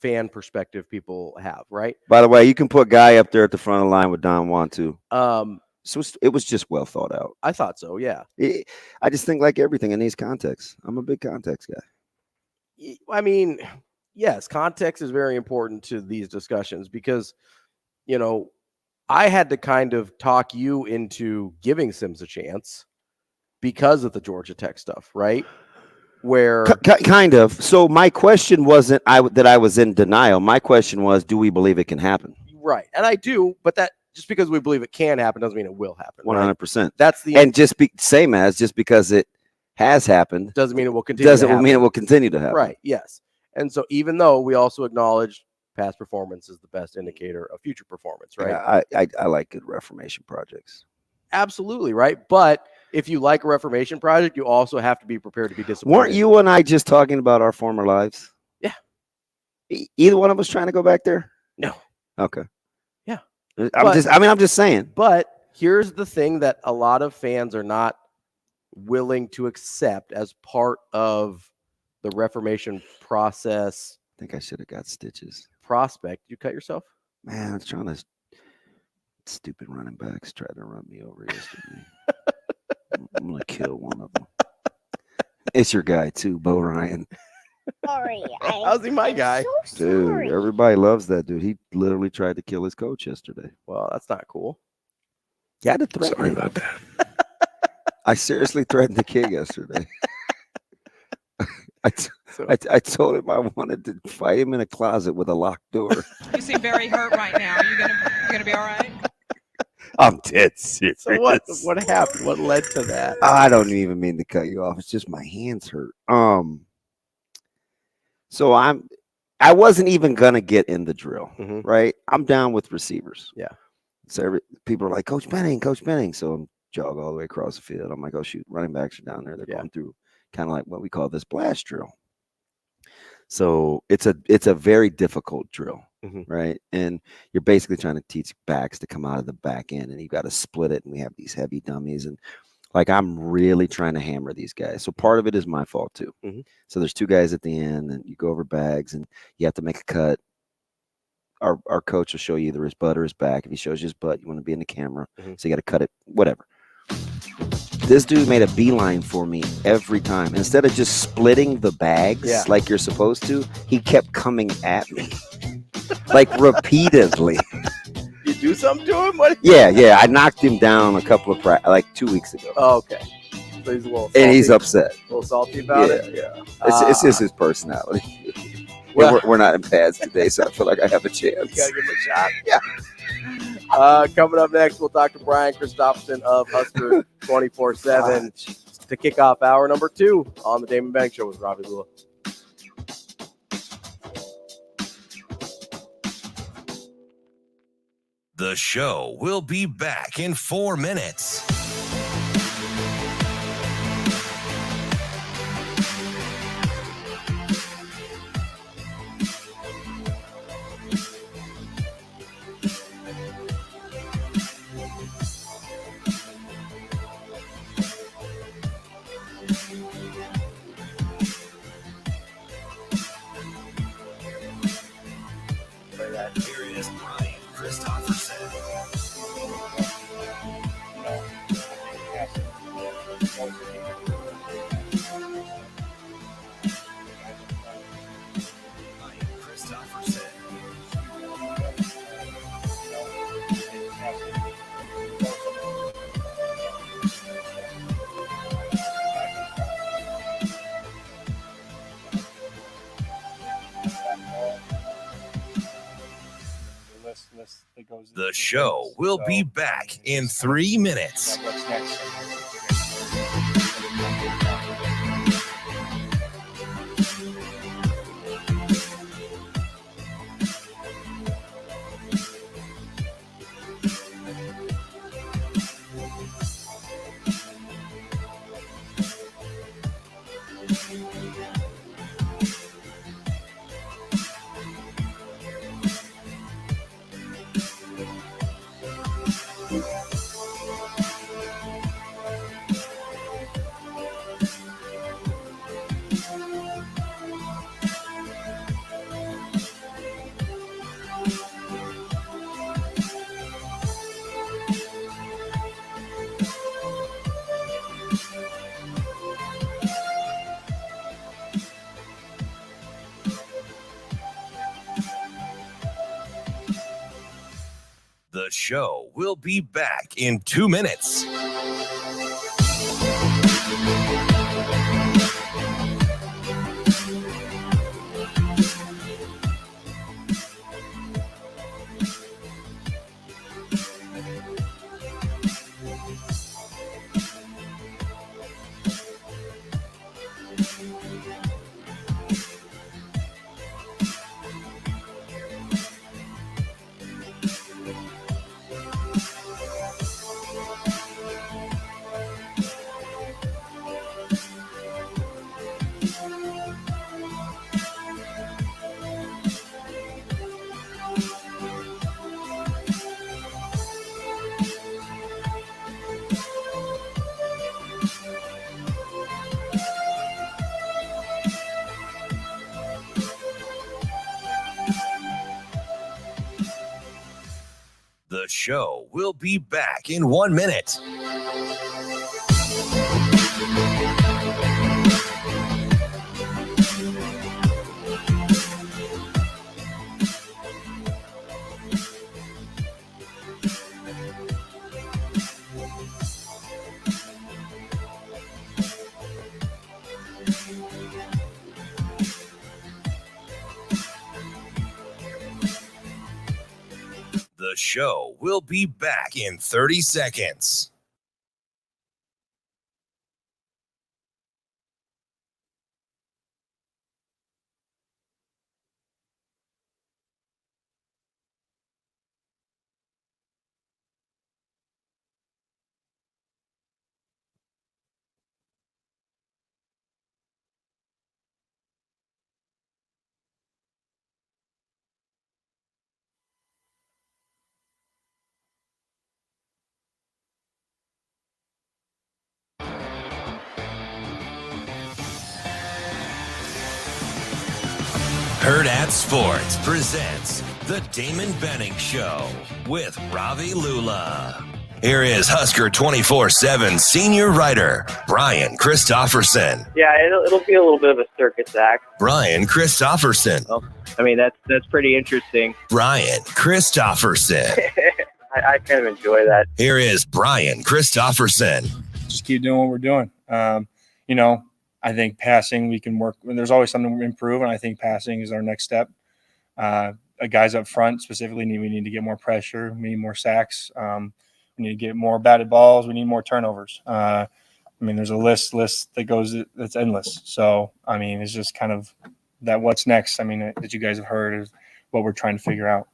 fan perspective people have, right? By the way, you can put Guy up there at the front of the line with Don Juan too. So it was just well thought out. I thought so, yeah. I just think, like everything in these contexts, I'm a big context guy. I mean, yes, context is very important to these discussions because, I had to kind of talk you into giving Sims a chance because of the Georgia Tech stuff, right? Where kind of. So my question wasn't that I was in denial. My question was, do we believe it can happen? Right. And I do, but that just because we believe it can happen doesn't mean it will happen. 100%. Right? That's the just because it has happened doesn't mean it will continue. Doesn't mean it will continue to happen. Right. Yes. And so even though we also acknowledge past performance is the best indicator of future performance, right? Yeah, I like good Reformation projects. Absolutely, right? But if you like a Reformation project, you also have to be prepared to be disappointed. Weren't you and I just talking about our former lives? Yeah. Either one of us trying to go back there? No. Okay. Yeah. I'm just saying. But here's the thing that a lot of fans are not willing to accept as part of the Reformation process. I think I should have got stitches. Prospect. You cut yourself? Man, I was trying to. Stupid running backs tried to run me over yesterday. I'm gonna kill one of them. It's your guy too, Bo Ryan. Sorry, how's he my guy? Dude, everybody loves that dude. He literally tried to kill his coach yesterday. Well, that's not cool. You had to threaten. Sorry about that. I seriously threatened the kid yesterday. I told him I wanted to fight him in a closet with a locked door. You seem very hurt right now. Are you gonna be all right? I'm dead serious. So what happened? What led to that? I don't even mean to cut you off. It's just my hands hurt. So I wasn't even gonna get in the drill, right? I'm down with receivers. Yeah. So people are like, Coach Benning. So I'm jog all the way across the field. I'm like, oh shoot, running backs are down there. They're going through kind of like what we call this blast drill. So it's a very difficult drill, Mhm. right? And you're basically trying to teach backs to come out of the back end, and you got to split it. And we have these heavy dummies, and like I'm really trying to hammer these guys. So part of it is my fault too. Mhm. So there's 2 guys at the end, and you go over bags, and you have to make a cut. Our coach will show you either his butt or his back. If he shows you his butt, you want to be in the camera, Mhm. so you got to cut it. Whatever. This dude made a beeline for me every time. Instead of just splitting the bags like you're supposed to, he kept coming at me, like repeatedly. You do something to him? What? Yeah. I knocked him down a couple of like 2 weeks ago. Oh, okay. So he's a little salty. And he's upset. A little salty about it? Yeah. It's just his personality. Well- We're not in pads today, so I feel like I have a chance. You gotta give him a shot. Yeah. Coming up next, we'll talk to Brian Christopherson of Husker 24/7 to kick off hour number 2 on the Damon Benning Show with Ravi Lulla. The show will be back in 4 minutes. Here is Brian Christopherson. The show will be back in 3 minutes. The show will be back in 2 minutes. The show will be back in 1 minute. The show will be back in 30 seconds. Hurrdat Sports presents the Damon Benning Show with Ravi Lulla. Here is Husker 24/7 senior writer Brian Christopherson. Yeah, it'll be a little bit of a circus act. Brian Christopherson. Well, I mean, that's pretty interesting. Brian Christopherson. I kind of enjoy that. Here is Brian Christopherson. Just keep doing what we're doing. You know, I think passing, we can work. There's always something to improve, and I think passing is our next step. Guys up front specifically, we need to get more pressure. We need more sacks. We need to get more batted balls. We need more turnovers. I mean, there's a list that goes that's endless. So, I mean, it's just kind of that what's next. I mean, that you guys have heard is what we're trying to figure out.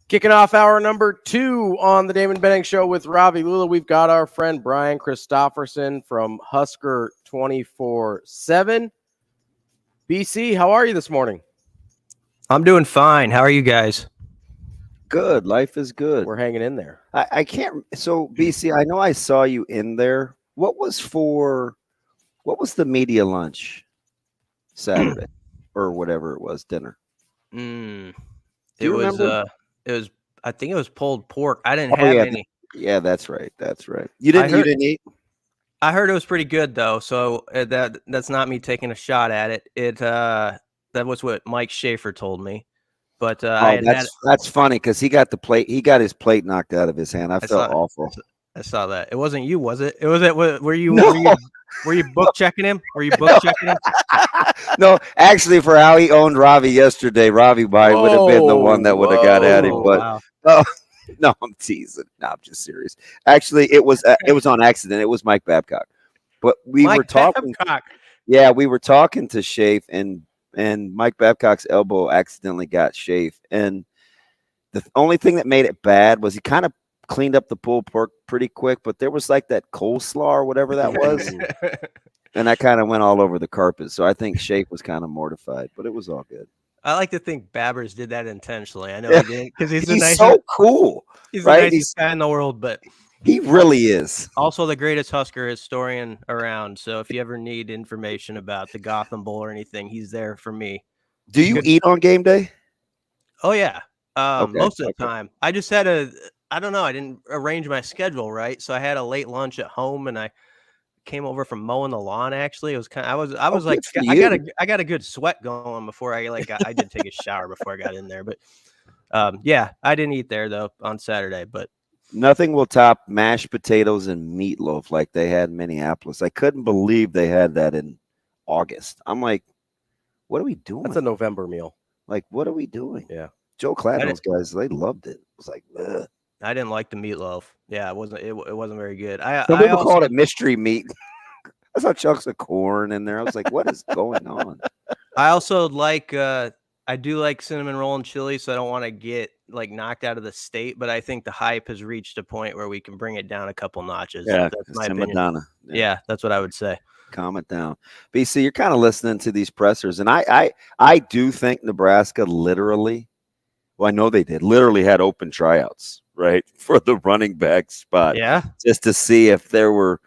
Kicking off hour number 2 on the Damon Benning Show with Ravi Lulla, we've got our friend Brian Christopherson from Husker 24/7. BC, how are you this morning? I'm doing fine. How are you guys? Good. Life is good. We're hanging in there. I can't. So, BC, I know I saw you in there. What was the media lunch Saturday or whatever it was, dinner? It was I think it was pulled pork. I didn't have any. Yeah, that's right. You didn't eat? I heard it was pretty good though. So that's not me taking a shot at it. That was what Mike Schaefer told me. But that's funny because he got his plate knocked out of his hand. I felt awful. I saw that. It wasn't you, was it? Were you book checking him? Were you book checking him? No, actually, for how he owned Ravi yesterday, Ravi would have been the one that would have got at him. But no, I'm teasing. No, I'm just serious. Actually, it was on accident. It was Mike Babcock. But we were talking. Yeah, we were talking to Shafe, and Mike Babcock's elbow accidentally got Shafe. And the only thing that made it bad was he kind of cleaned up the pulled pork pretty quick, but there was like that coleslaw or whatever that was. And that kind of went all over the carpet. So I think Shafe was kind of mortified, but it was all good. I like to think Babbers did that intentionally. I know he did because he's so cool. He's right? the nicest guy in the world, but he really is. Also the greatest Husker historian around. So if you ever need information about the Gotham Bowl or anything, he's there for me. Do you eat on game day? Oh yeah. Most of the time. I just had I don't know. I didn't arrange my schedule right. So I had a late lunch at home and I came over from mowing the lawn. Actually, it was kind of, I was like, I got a good sweat going before I did take a shower before I got in there. But yeah, I didn't eat there though on Saturday, but nothing will top mashed potatoes and meatloaf like they had in Minneapolis. I couldn't believe they had that in August. I'm like, what are we doing? That's a November meal. Like, what are we doing? Yeah. Joe Cladd, those guys, they loved it. It was like, ugh. I didn't like the meatloaf. Yeah, it wasn't very good. Some people called it mystery meat. I saw chunks of corn in there. I was like, what is going on? I also like I do like cinnamon roll and chili, so I don't want to get like knocked out of the state, but I think the hype has reached a point where we can bring it down a couple notches. Yeah, that's my opinion. opinion. Yeah, that's what I would say. Calm it down. BC, you're kind of listening to these pressers, and I do think Nebraska literally, well, I know they did, literally had open tryouts, right, for the running back spot. Yeah. Just to see if there were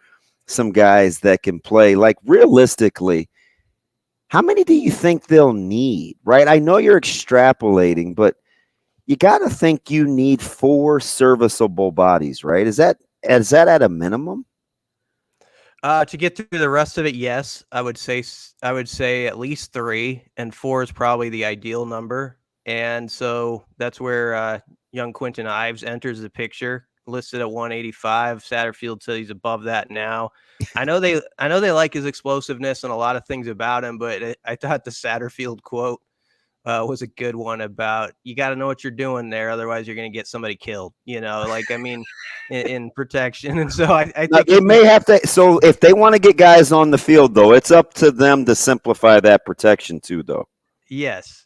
some guys that can play. Like, realistically, how many do you think they'll need, right? I know you're extrapolating, but you got to think you need 4 serviceable bodies, right? Is that at a minimum? To get through the rest of it, yes, I would say at least 3, and 4 is probably the ideal number. And so that's where young Quentin Ives enters the picture, listed at 185. Satterfield said he's above that now. I know they like his explosiveness and a lot of things about him, but I thought the Satterfield quote was a good one about you got to know what you're doing there, otherwise you're going to get somebody killed. You know, like I mean, in protection. And so I think it may have to. So if they want to get guys on the field, though, it's up to them to simplify that protection too, though. Yes.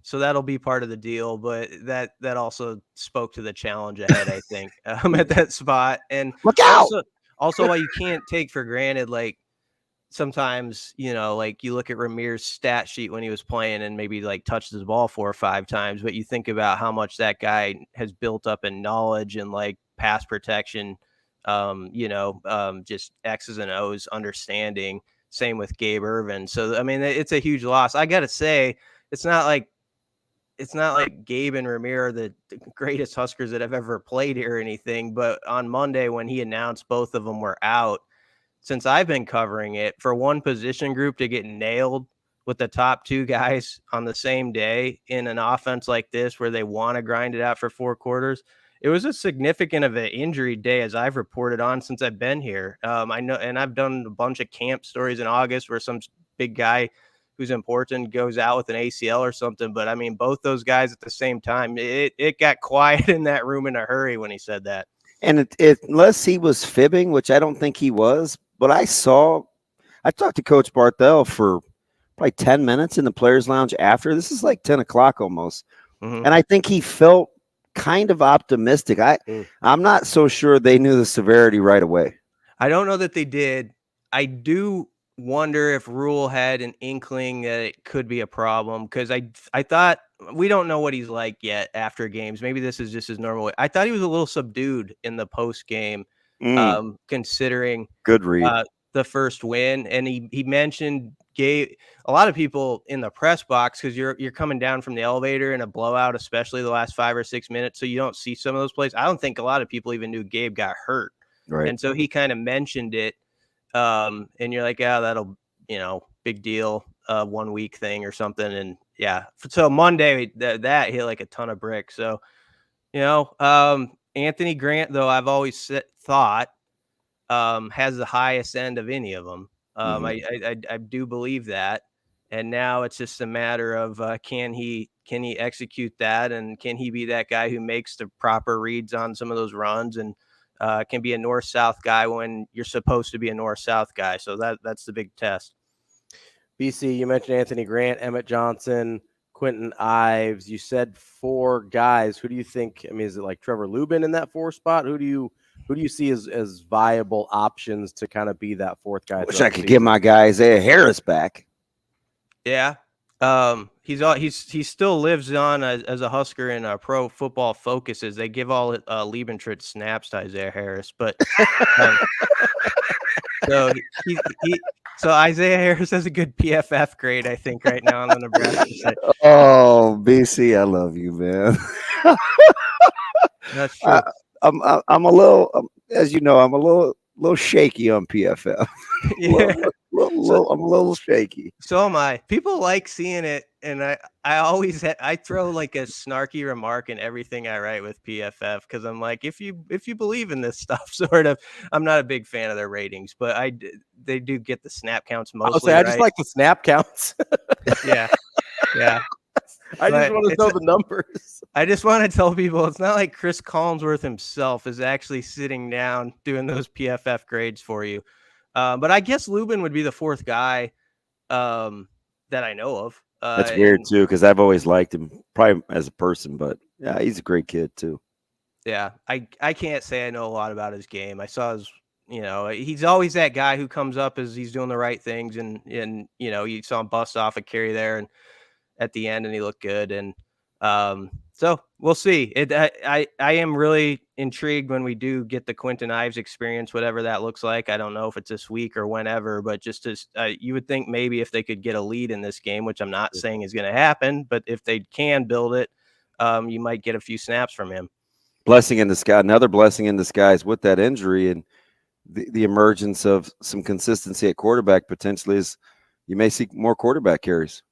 So that'll be part of the deal, but that also spoke to the challenge ahead, I think, at that spot. And look out. Also, while you can't take for granted, like sometimes, you know, like you look at Ramir's stat sheet when he was playing and maybe like touched the ball 4 or 5 times, but you think about how much that guy has built up in knowledge and like pass protection just X's and O's understanding. Same with Gabe Irvin. So, I mean, it's a huge loss. I got to say, it's not like Gabe and Ramir are the greatest Huskers that have ever played here or anything. But on Monday, when he announced both of them were out, since I've been covering it, for one position group to get nailed with the top two guys on the same day in an offense like this, where they want to grind it out for 4 quarters, it was a significant of an injury day, as I've reported on since I've been here. I know, and I've done a bunch of camp stories in August where some big guy who's important goes out with an ACL or something. But I mean, both those guys at the same time, it got quiet in that room in a hurry when he said that. And unless he was fibbing, which I don't think he was, but I talked to Coach Barthel for probably 10 minutes in the players' lounge after. This is like 10 o'clock almost. Mm-hmm. And I think he felt kind of optimistic. I'm not so sure they knew the severity right away. I don't know that they did. I do wonder if Rule had an inkling that it could be a problem, because I thought, we don't know what he's like yet after games. Maybe this is just his normal way. I thought he was a little subdued in the post game, considering good read the first win. And he mentioned a lot of people in the press box, because you're coming down from the elevator in a blowout, especially the last 5 or 6 minutes, so you don't see some of those plays. I don't think a lot of people even knew Gabe got hurt, right? And so he kind of mentioned it, and you're like, yeah, that'll, big deal, 1 week thing or something. And yeah, so Monday that hit like a ton of bricks. So Anthony Grant, though, I've always thought has the highest end of any of them. I do believe that, and now it's just a matter of can he execute that, and can he be that guy who makes the proper reads on some of those runs, and can be a north-south guy when you're supposed to be a north-south guy. So that's the big test. BC, you mentioned Anthony Grant, Emmett Johnson, Quentin Ives. You said 4 guys. Who do you think? I mean, is it like Trevor Lubin in that 4 spot? Who do you see as viable options to kind of be that 4th guy? Wish I could get my guy Isaiah Harris back. Yeah. He still lives on as a Husker in Pro Football Focuses. They give all Liebentritt snaps to Isaiah Harris, but so Isaiah Harris has a good PFF grade, I think, right now on the Nebraska side. Oh, BC, I love you, man. That's true. I'm a little, as you know, I'm a little shaky on PFF. Yeah. I'm a little shaky. So am I. People like seeing it, and I always I throw like a snarky remark in everything I write with PFF, because I'm like, if you believe in this stuff, sort of. I'm not a big fan of their ratings, but they do get the snap counts mostly. I just like the snap counts. Yeah. I just want to know the numbers. I just want to tell people it's not like Chris Collinsworth himself is actually sitting down doing those PFF grades for you. But I guess Lubin would be the 4th guy that I know of. That's weird too, because I've always liked him, probably as a person, but yeah, he's a great kid too. Yeah, I can't say I know a lot about his game. I saw his, he's always that guy who comes up as he's doing the right things, and you saw him bust off a carry there and at the end, and he looked good. And so we'll see. I am really intrigued when we do get the Quentin Ives experience, whatever that looks like. I don't know if it's this week or whenever, but just as you would think maybe if they could get a lead in this game, which I'm not saying is going to happen, but if they can build it, you might get a few snaps from him. Blessing in disguise, another blessing in disguise with that injury and the emergence of some consistency at quarterback potentially is you may see more quarterback carries.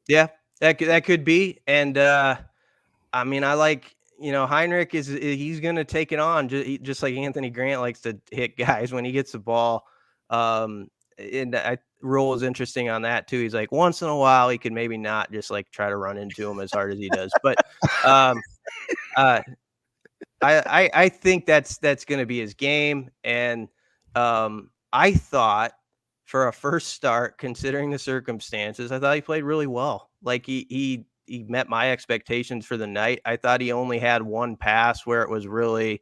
Yeah, that could be. And I mean, I like, Heinrich he's going to take it on just like Anthony Grant likes to hit guys when he gets the ball. And Rule is interesting on that too. He's like, once in a while he could maybe not just like try to run into him as hard as he does. But I think that's going to be his game. And I thought, for a first start, considering the circumstances, I thought he played really well. Like he met my expectations for the night. I thought he only had 1 pass where it was really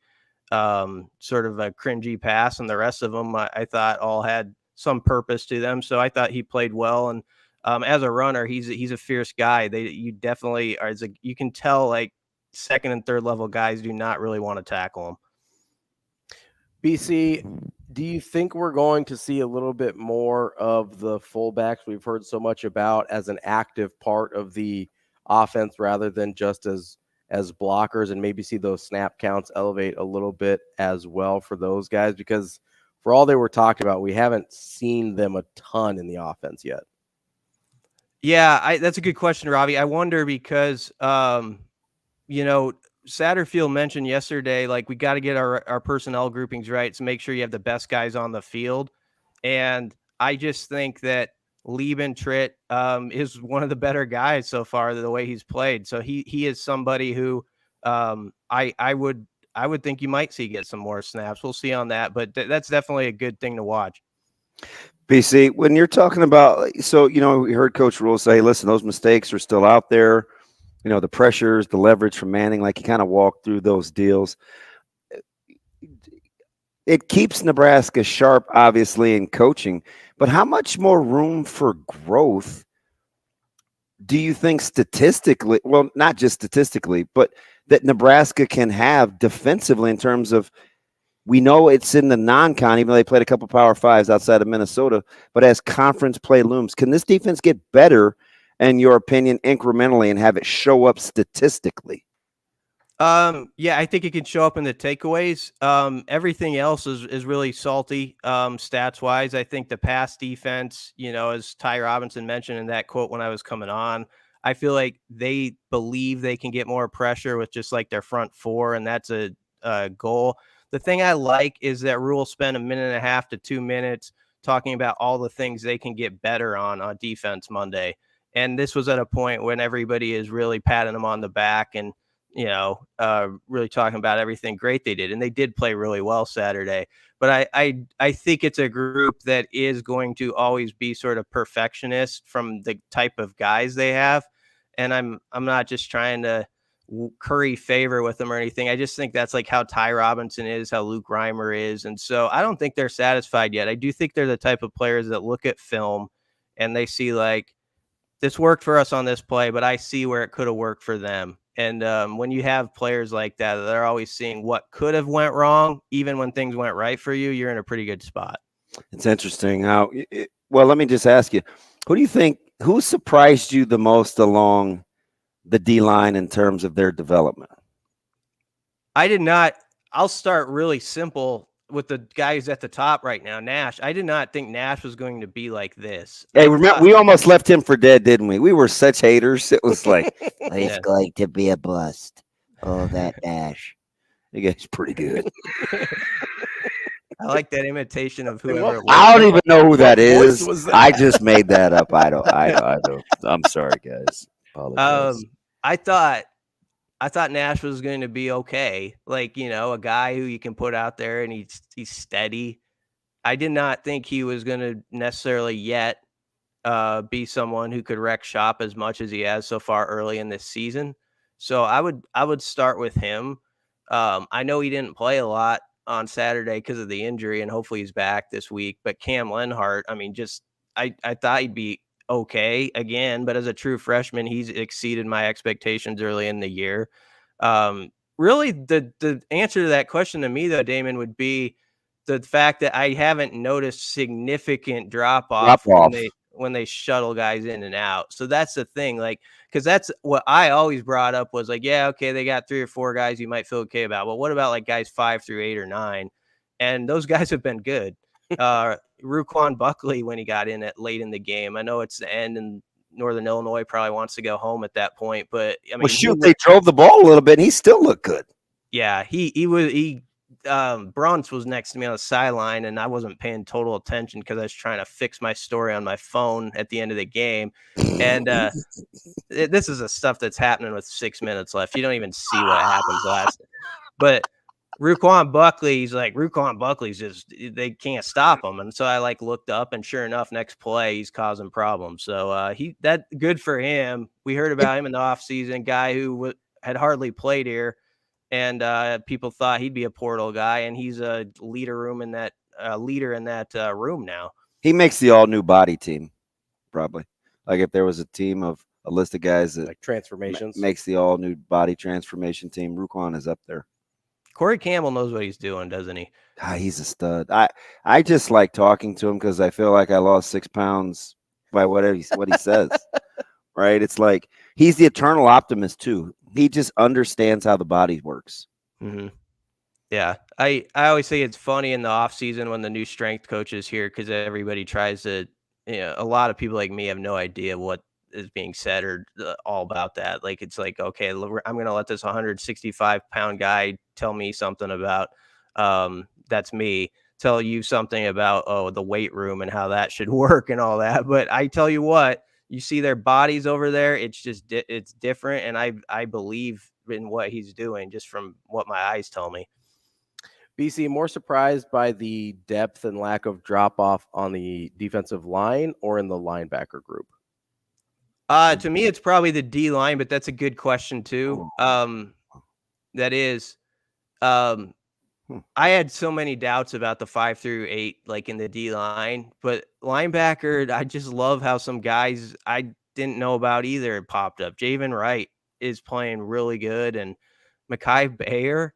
sort of a cringy pass, and the rest of them I thought all had some purpose to them. So I thought he played well. And as a runner, he's a fierce guy. You definitely are. You can tell like 2nd and 3rd level guys do not really want to tackle him. BC, do you think we're going to see a little bit more of the fullbacks we've heard so much about as an active part of the offense rather than just as blockers, and maybe see those snap counts elevate a little bit as well for those guys? Because for all they were talking about, we haven't seen them a ton in the offense yet. Yeah, that's a good question, Ravi. I wonder because, Satterfield mentioned yesterday, like, we got to get our personnel groupings right to make sure you have the best guys on the field. And I just think that Lieben Tritt is one of the better guys so far, the way he's played. So he is somebody who I would think you might see get some more snaps. We'll see on that, but that's definitely a good thing to watch. BC, when you're talking about, we heard Coach Rule say, listen, those mistakes are still out there. The pressures, the leverage from Manning, like he kind of walked through those deals. It keeps Nebraska sharp, obviously, in coaching, but how much more room for growth do you think statistically, well, not just statistically, but that Nebraska can have defensively in terms of, we know it's in the non-con, even though they played a couple Power Fives outside of Minnesota, but as conference play looms, can this defense get better, in your opinion, incrementally and have it show up statistically? Yeah, I think it can show up in the takeaways. Everything else is really salty, stats wise. I think the pass defense, as Ty Robinson mentioned in that quote when I was coming on, I feel like they believe they can get more pressure with just like their front four, and that's a goal. The thing I like is that Rule spent 1.5 to 2 minutes talking about all the things they can get better on defense Monday. And this was at a point when everybody is really patting them on the back and, really talking about everything great they did. And they did play really well Saturday. But I think it's a group that is going to always be sort of perfectionist from the type of guys they have. And I'm not just trying to curry favor with them or anything. I just think that's like how Ty Robinson is, how Luke Reimer is. And so I don't think they're satisfied yet. I do think they're the type of players that look at film and they see like, this worked for us on this play, but I see where it could have worked for them. And when you have players like that, they're always seeing what could have went wrong. Even when things went right for you, you're in a pretty good spot. It's interesting how, well, let me just ask you, who surprised you the most along the D-line in terms of their development? I did not. I'll start really simple with the guys at the top right now. Nash. I did not think Nash was going to be like this. Hey, remember, we almost left him for dead, didn't we? We were such haters. It was like, he's going to be a bust. Oh, that Nash. You guys pretty good. I like that imitation of whoever it was. I don't even know who that is. I just made that up. I don't. I'm sorry, guys. Apologize. I thought Nash was going to be okay. Like, a guy who you can put out there and he's steady. I did not think he was going to necessarily yet be someone who could wreck shop as much as he has so far early in this season. So I would start with him. I know he didn't play a lot on Saturday because of the injury, and hopefully he's back this week. But Cam Lenhart, I thought he'd be okay again, but as a true freshman, he's exceeded my expectations early in the year. Really, the answer to that question to me, though, Damon, would be the fact that I haven't noticed significant drop off when they shuttle guys in and out. So that's the thing, like, because that's what I always brought up was like, yeah, okay, they got 3 or 4 guys you might feel okay about. Well, what about like guys 5 through 8 or 9? And those guys have been good. Ruquan Buckley, when he got in at late in the game, I know it's the end and Northern Illinois probably wants to go home at that point, but I mean, they drove the ball a little bit and he still looked good. Yeah, Bruns was next to me on the sideline and I wasn't paying total attention because I was trying to fix my story on my phone at the end of the game. And this is the stuff that's happening with 6 minutes left. You don't even see what happens last. But Ruquan Buckley's just, they can't stop him. And so I looked up and sure enough, next play, he's causing problems. So that good for him. We heard about him in the offseason, guy who had hardly played here. And people thought he'd be a portal guy, and he's a leader in that room now. He makes the all new body team, probably. Like if there was a team of a list of guys that like transformations makes the all new body transformation team, Ruquan is up there. Corey Campbell knows what he's doing, doesn't he? He's a stud. I just like talking to him because I feel like I lost 6 pounds by what he says. Right? It's like he's the eternal optimist too. He just understands how the body works. Mm-hmm. Yeah, I always say it's funny in the off season when the new strength coach is here because everybody tries to. A lot of people like me have no idea what is being said or all about that. Like it's like, okay, I'm going to let this 165-pound guy tell me something about that's me. Tell you something about the weight room and how that should work and all that. But I tell you what, you see their bodies over there. It's just it's different, and I believe in what he's doing just from what my eyes tell me. BC, more surprised by the depth and lack of drop off on the defensive line or in the linebacker group? To me, it's probably the D line, but that's a good question too. That is, I had so many doubts about the 5 through 8, like in the D line, but linebacker, I just love how some guys I didn't know about either popped up. Javen Wright is playing really good, and Mekhi Bayer.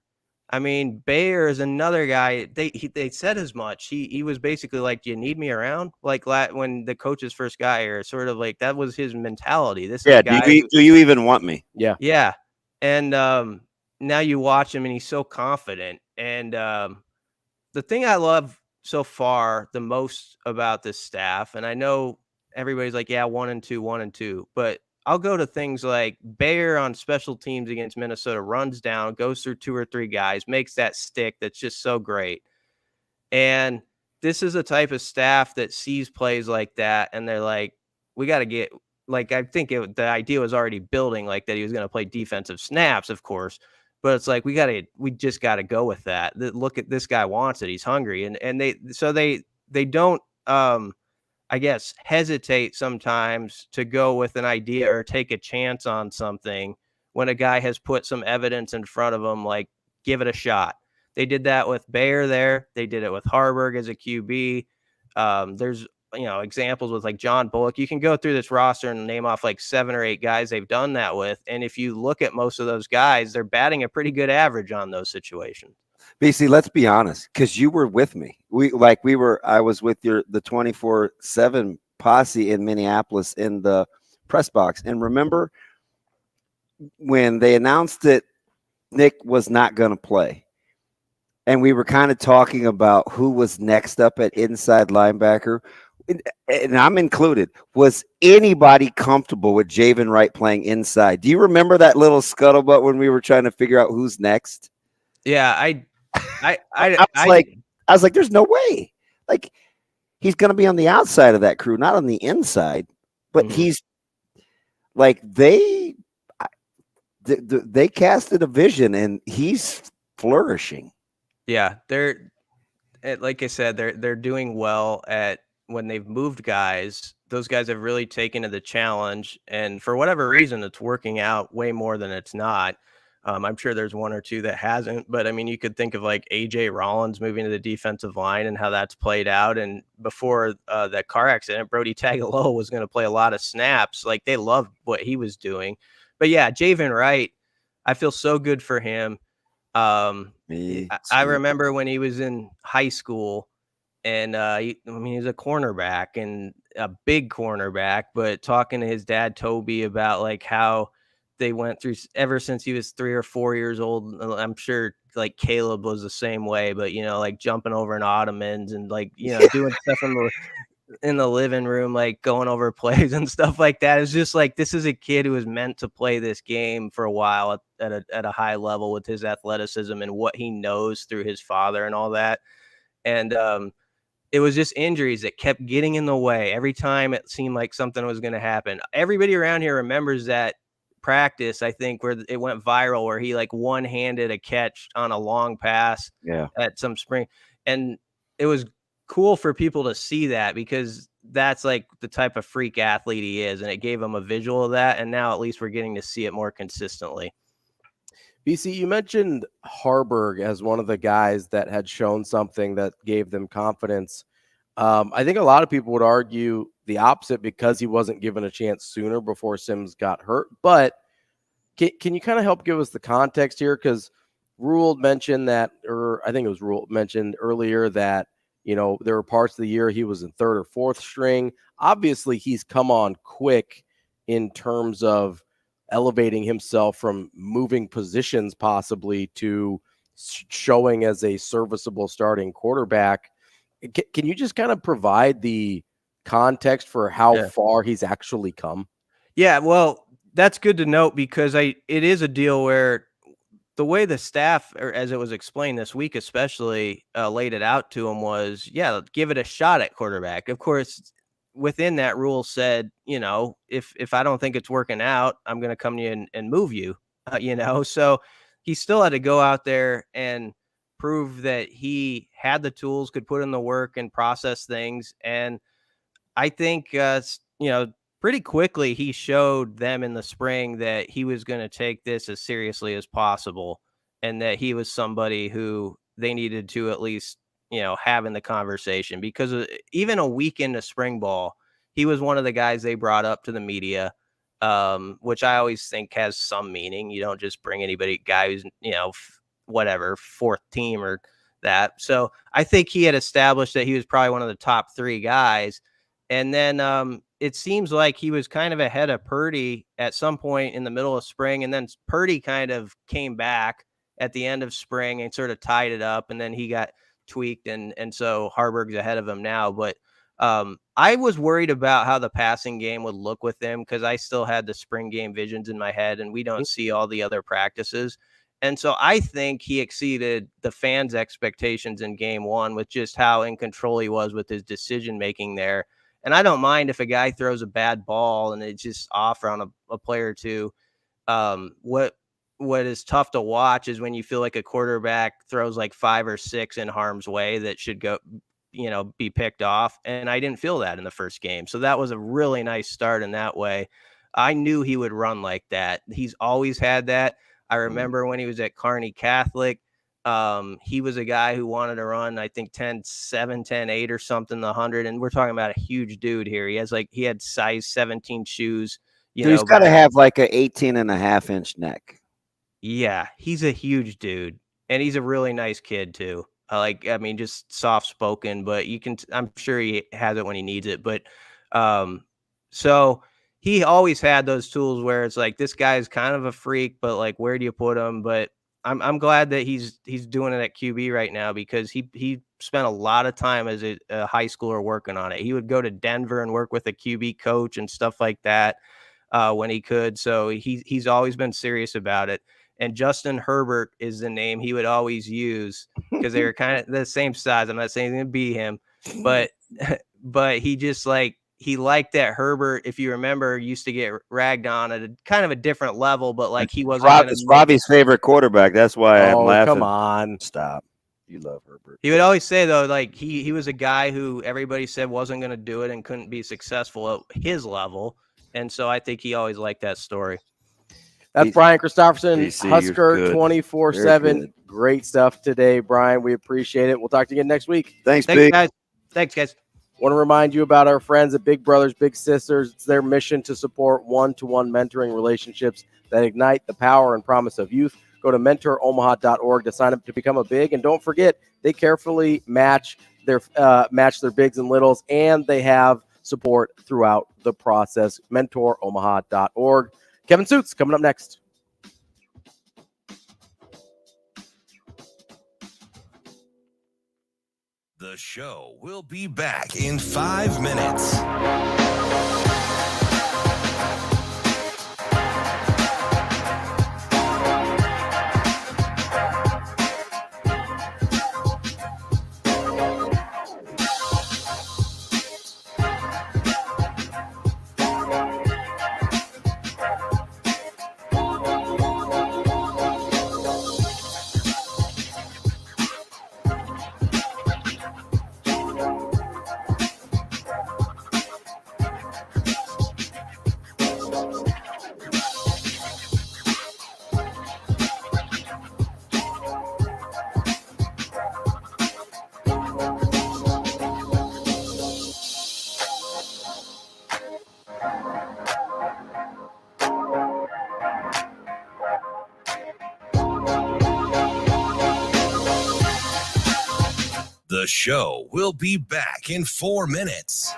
I mean, Bayer is another guy. They said as much. He was basically like, "Do you need me around?" Like when the coaches first got here, sort of like that was his mentality. This is a guy. Do you even want me? Yeah. And now you watch him, and he's so confident. And the thing I love so far the most about this staff, and I know everybody's like, "Yeah, 1 and 2, 1 and 2," but I'll go to things like Bayer on special teams against Minnesota, runs down, goes through 2 or 3 guys, makes that stick that's just so great. And this is a type of staff that sees plays like that, and they're like, we got to get, like, I think the idea was already building, like that he was going to play defensive snaps, of course, but it's like, we just got to go with that. Look at this guy wants it. He's hungry. And they don't, I guess, hesitate sometimes to go with an idea or take a chance on something when a guy has put some evidence in front of him, like give it a shot. They did that with Bayer there. They did it with Harburg as a QB. There's, examples with like John Bullock. You can go through this roster and name off like 7 or 8 guys they've done that with. And if you look at most of those guys, they're batting a pretty good average on those situations. BC, let's be honest, because you were with me. I was with the 24/7 posse in Minneapolis in the press box. And remember when they announced that Nick was not going to play, and we were kind of talking about who was next up at inside linebacker, and I'm included. Was anybody comfortable with Javen Wright playing inside? Do you remember that little scuttlebutt when we were trying to figure out who's next? Yeah, I was like, there's no way. Like, he's going to be on the outside of that crew, not on the inside. But he's like, they casted a vision, and he's flourishing. Yeah, they're, like I said, they're doing well at when they've moved guys. Those guys have really taken to the challenge, and for whatever reason, it's working out way more than it's not. I'm sure there's 1 or 2 that hasn't, but I mean, you could think of like AJ Rollins moving to the defensive line and how that's played out. And before that car accident, Brody Tagaloa was going to play a lot of snaps. Like, they loved what he was doing. But yeah, Javen Wright, I feel so good for him. I remember when he was in high school, and he's a cornerback and a big cornerback, but talking to his dad, Toby, about like how they went through ever since he was 3 or 4 years old. I'm sure like Caleb was the same way, but like jumping over in ottomans and like, doing stuff in the living room, like going over plays and stuff like that. It's just like, this is a kid who was meant to play this game for a while at a high level with his athleticism and what he knows through his father and all that. And it was just injuries that kept getting in the way. Every time it seemed like something was going to happen. Everybody around here remembers that practice, I think, where it went viral, where he like one-handed a catch on a long pass at some spring. And it was cool for people to see that, because that's like the type of freak athlete he is, and it gave him a visual of that. And now at least we're getting to see it more consistently. BC, you mentioned Harburg as one of the guys that had shown something that gave them confidence. I think a lot of people would argue the opposite, because he wasn't given a chance sooner before Sims got hurt. But can you kind of help give us the context here? Because Rule mentioned that, or I think it was Rule mentioned earlier that, there were parts of the year he was in third or fourth string. Obviously, he's come on quick in terms of elevating himself from moving positions possibly to showing as a serviceable starting quarterback. Can you just kind of provide the context for how far he's actually come? Yeah, well, that's good to note because it is a deal where the way the staff, or as it was explained this week, especially laid it out to him was, give it a shot at quarterback. Of course, within that rule said, if I don't think it's working out, I'm going to come to you and move you, so he still had to go out there and prove that he had the tools, could put in the work and process things. And I think, pretty quickly he showed them in the spring that he was going to take this as seriously as possible and that he was somebody who they needed to at least, have in the conversation, because even a week into spring ball, he was one of the guys they brought up to the media, which I always think has some meaning. You don't just bring guy who's, whatever, fourth team or that. So I think he had established that he was probably one of the top 3 guys. And then it seems like he was kind of ahead of Purdy at some point in the middle of spring. And then Purdy kind of came back at the end of spring and sort of tied it up. And then he got tweaked. And so Harburg's ahead of him now. But I was worried about how the passing game would look with him because I still had the spring game visions in my head and we don't see all the other practices. And so I think he exceeded the fans' expectations in game 1 with just how in control he was with his decision making there. And I don't mind if a guy throws a bad ball and it's just off on a player or two. What is tough to watch is when you feel like a quarterback throws like 5 or 6 in harm's way that should go, be picked off. And I didn't feel that in the first game. So that was a really nice start in that way. I knew he would run like that. He's always had that. I remember when he was at Kearney Catholic, he was a guy who wanted to run, I think 10-7, 10-8 or something, the 100. And we're talking about a huge dude here. He had size 17 shoes. He's got to have like a 18.5-inch neck. Yeah, he's a huge dude. And he's a really nice kid too. Just soft spoken, but I'm sure he has it when he needs it. But, so he always had those tools where it's like, this guy's kind of a freak, but like, where do you put him? But I'm glad that he's doing it at QB right now because he spent a lot of time as a high schooler working on it. He would go to Denver and work with a QB coach and stuff like that when he could. So he's always been serious about it. And Justin Herbert is the name he would always use because they were kind of the same size. I'm not saying it's going to be him, but he just he liked that Herbert, if you remember, used to get ragged on at a kind of a different level, but like he wasn't. It's Robbie's favorite quarterback. That's why I'm laughing. Come on. Stop. You love Herbert. He would always say, though, like he was a guy who everybody said wasn't going to do it and couldn't be successful at his level. And so I think he always liked that story. That's Brian Christopherson, Husker 24/7. Great stuff today, Brian. We appreciate it. We'll talk to you again next week. Thanks Big. Guys. Thanks, guys. Want to remind you about our friends at Big Brothers Big Sisters. It's their mission to support one-to-one mentoring relationships that ignite the power and promise of youth. Go to mentoromaha.org to sign up to become a big. And don't forget, they carefully match their bigs and littles, and they have support throughout the process. mentoromaha.org. Kevin Sjuts coming up next. The show will be back in 5 minutes. The show will be back in 4 minutes.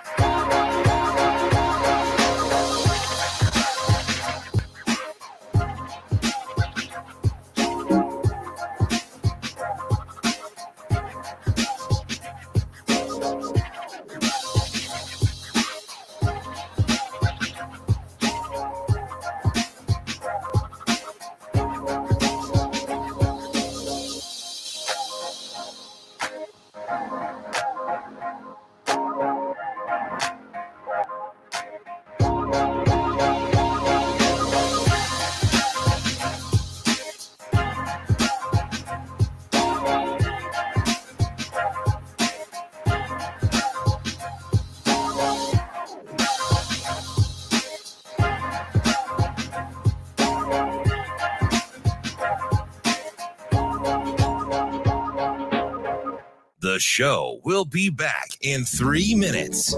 The show will be back in 3 minutes.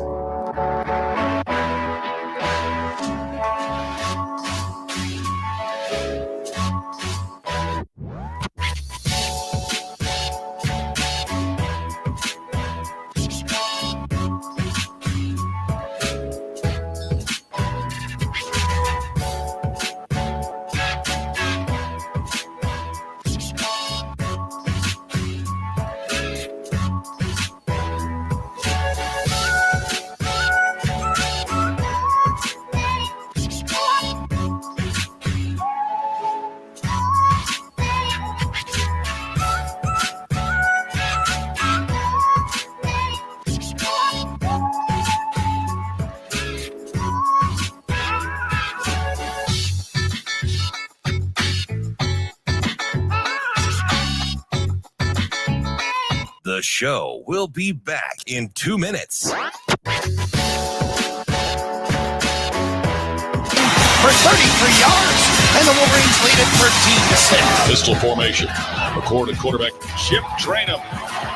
The show will be back in 2 minutes. For 33 yards, and the Wolverines lead it 13-6. Pistol formation. McCord at quarterback. Chip Trainum.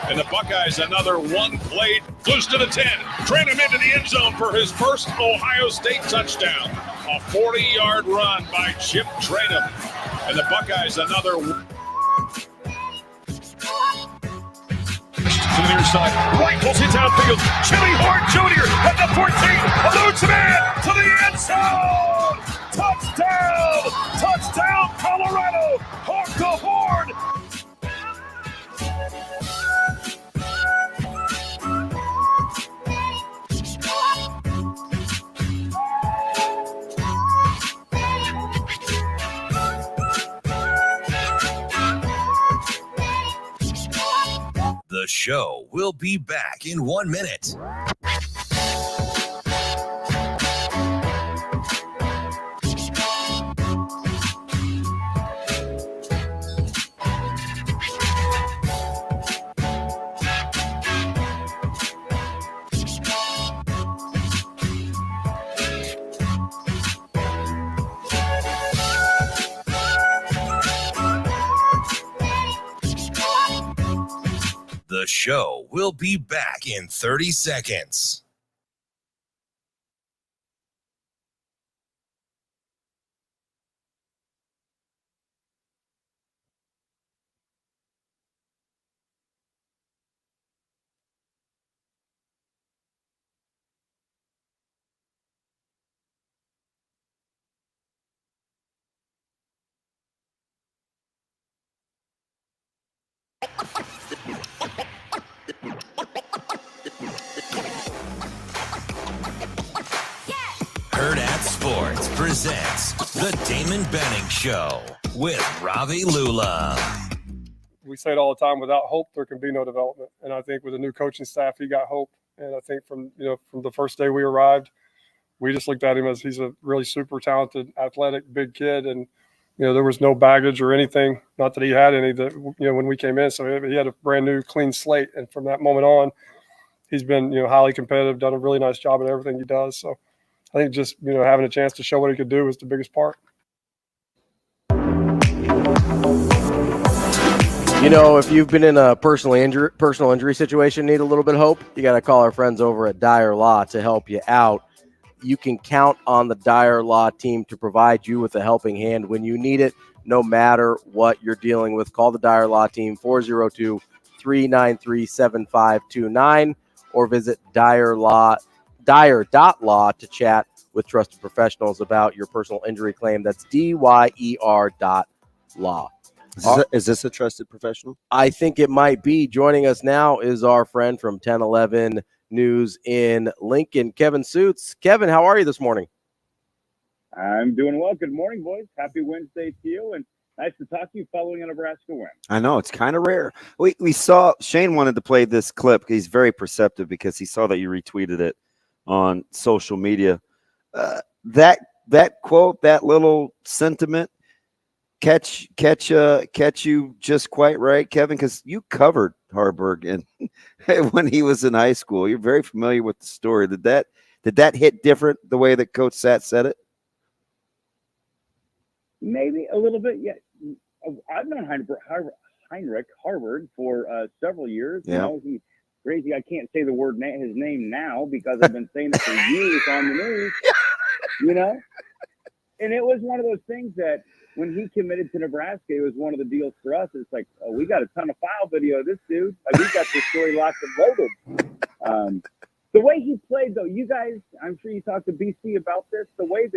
And the Buckeyes, another one played. Loose to the 10. Trainum into the end zone for his first Ohio State touchdown. A 40-yard run by Chip Trainum. And the Buckeyes, another to the near side, rifles it downfield. Jimmy Horn Jr. at the 14, eludes man to the end zone. Touchdown! Touchdown, Colorado! Horn to Horn! The show will be back in 1 minute. The show will be back in 30 seconds. Hurrdat Sports presents the Damon Benning Show with Ravi Lulla. We say it all the time, without hope, there can be no development. And I think with the new coaching staff, he got hope. And I think from the first day we arrived, we just looked at him as he's a really super talented, athletic, big kid. And, there was no baggage or anything, not that he had any that, when we came in. So he had a brand new clean slate. And from that moment on, he's been, highly competitive, done a really nice job at everything he does. So I think just, having a chance to show what he could do was the biggest part. If you've been in a personal injury situation, need a little bit of hope, you got to call our friends over at Dyer Law to help you out. You can count on the Dyer Law team to provide you with a helping hand when you need it, no matter what you're dealing with. Call the Dyer Law team, 888-393-7529 or visit Dyer.law to chat with trusted professionals about your personal injury claim. That's DYER.law. Is this a trusted professional? I think it might be. Joining us now is our friend from 1011 News in Lincoln, Kevin Sjuts. Kevin, how are you this morning? I'm doing well. Good morning, boys. Happy Wednesday to you, and nice to talk to you following a Nebraska win. I know, it's kind of rare. We saw Shane wanted to play this clip. He's very perceptive because he saw that you retweeted it on social media. That quote, that little sentiment, catch you just quite right, Kevin, because you covered Harburg and when he was in high school. You're very familiar with the story. Did that hit different the way that Coach Sat said it? Maybe a little bit, yeah. I've known Heinrich Harburg for several years. Yeah. You know, he's crazy. I can't say the word his name now because I've been saying it for years on the news. You know, and it was one of those things that when he committed to Nebraska, it was one of the deals for us. It's like, oh, we got a ton of file video of this dude. Like, we got this story locked and loaded. The way he played, though, you guys, I'm sure you talked to BC about this. The way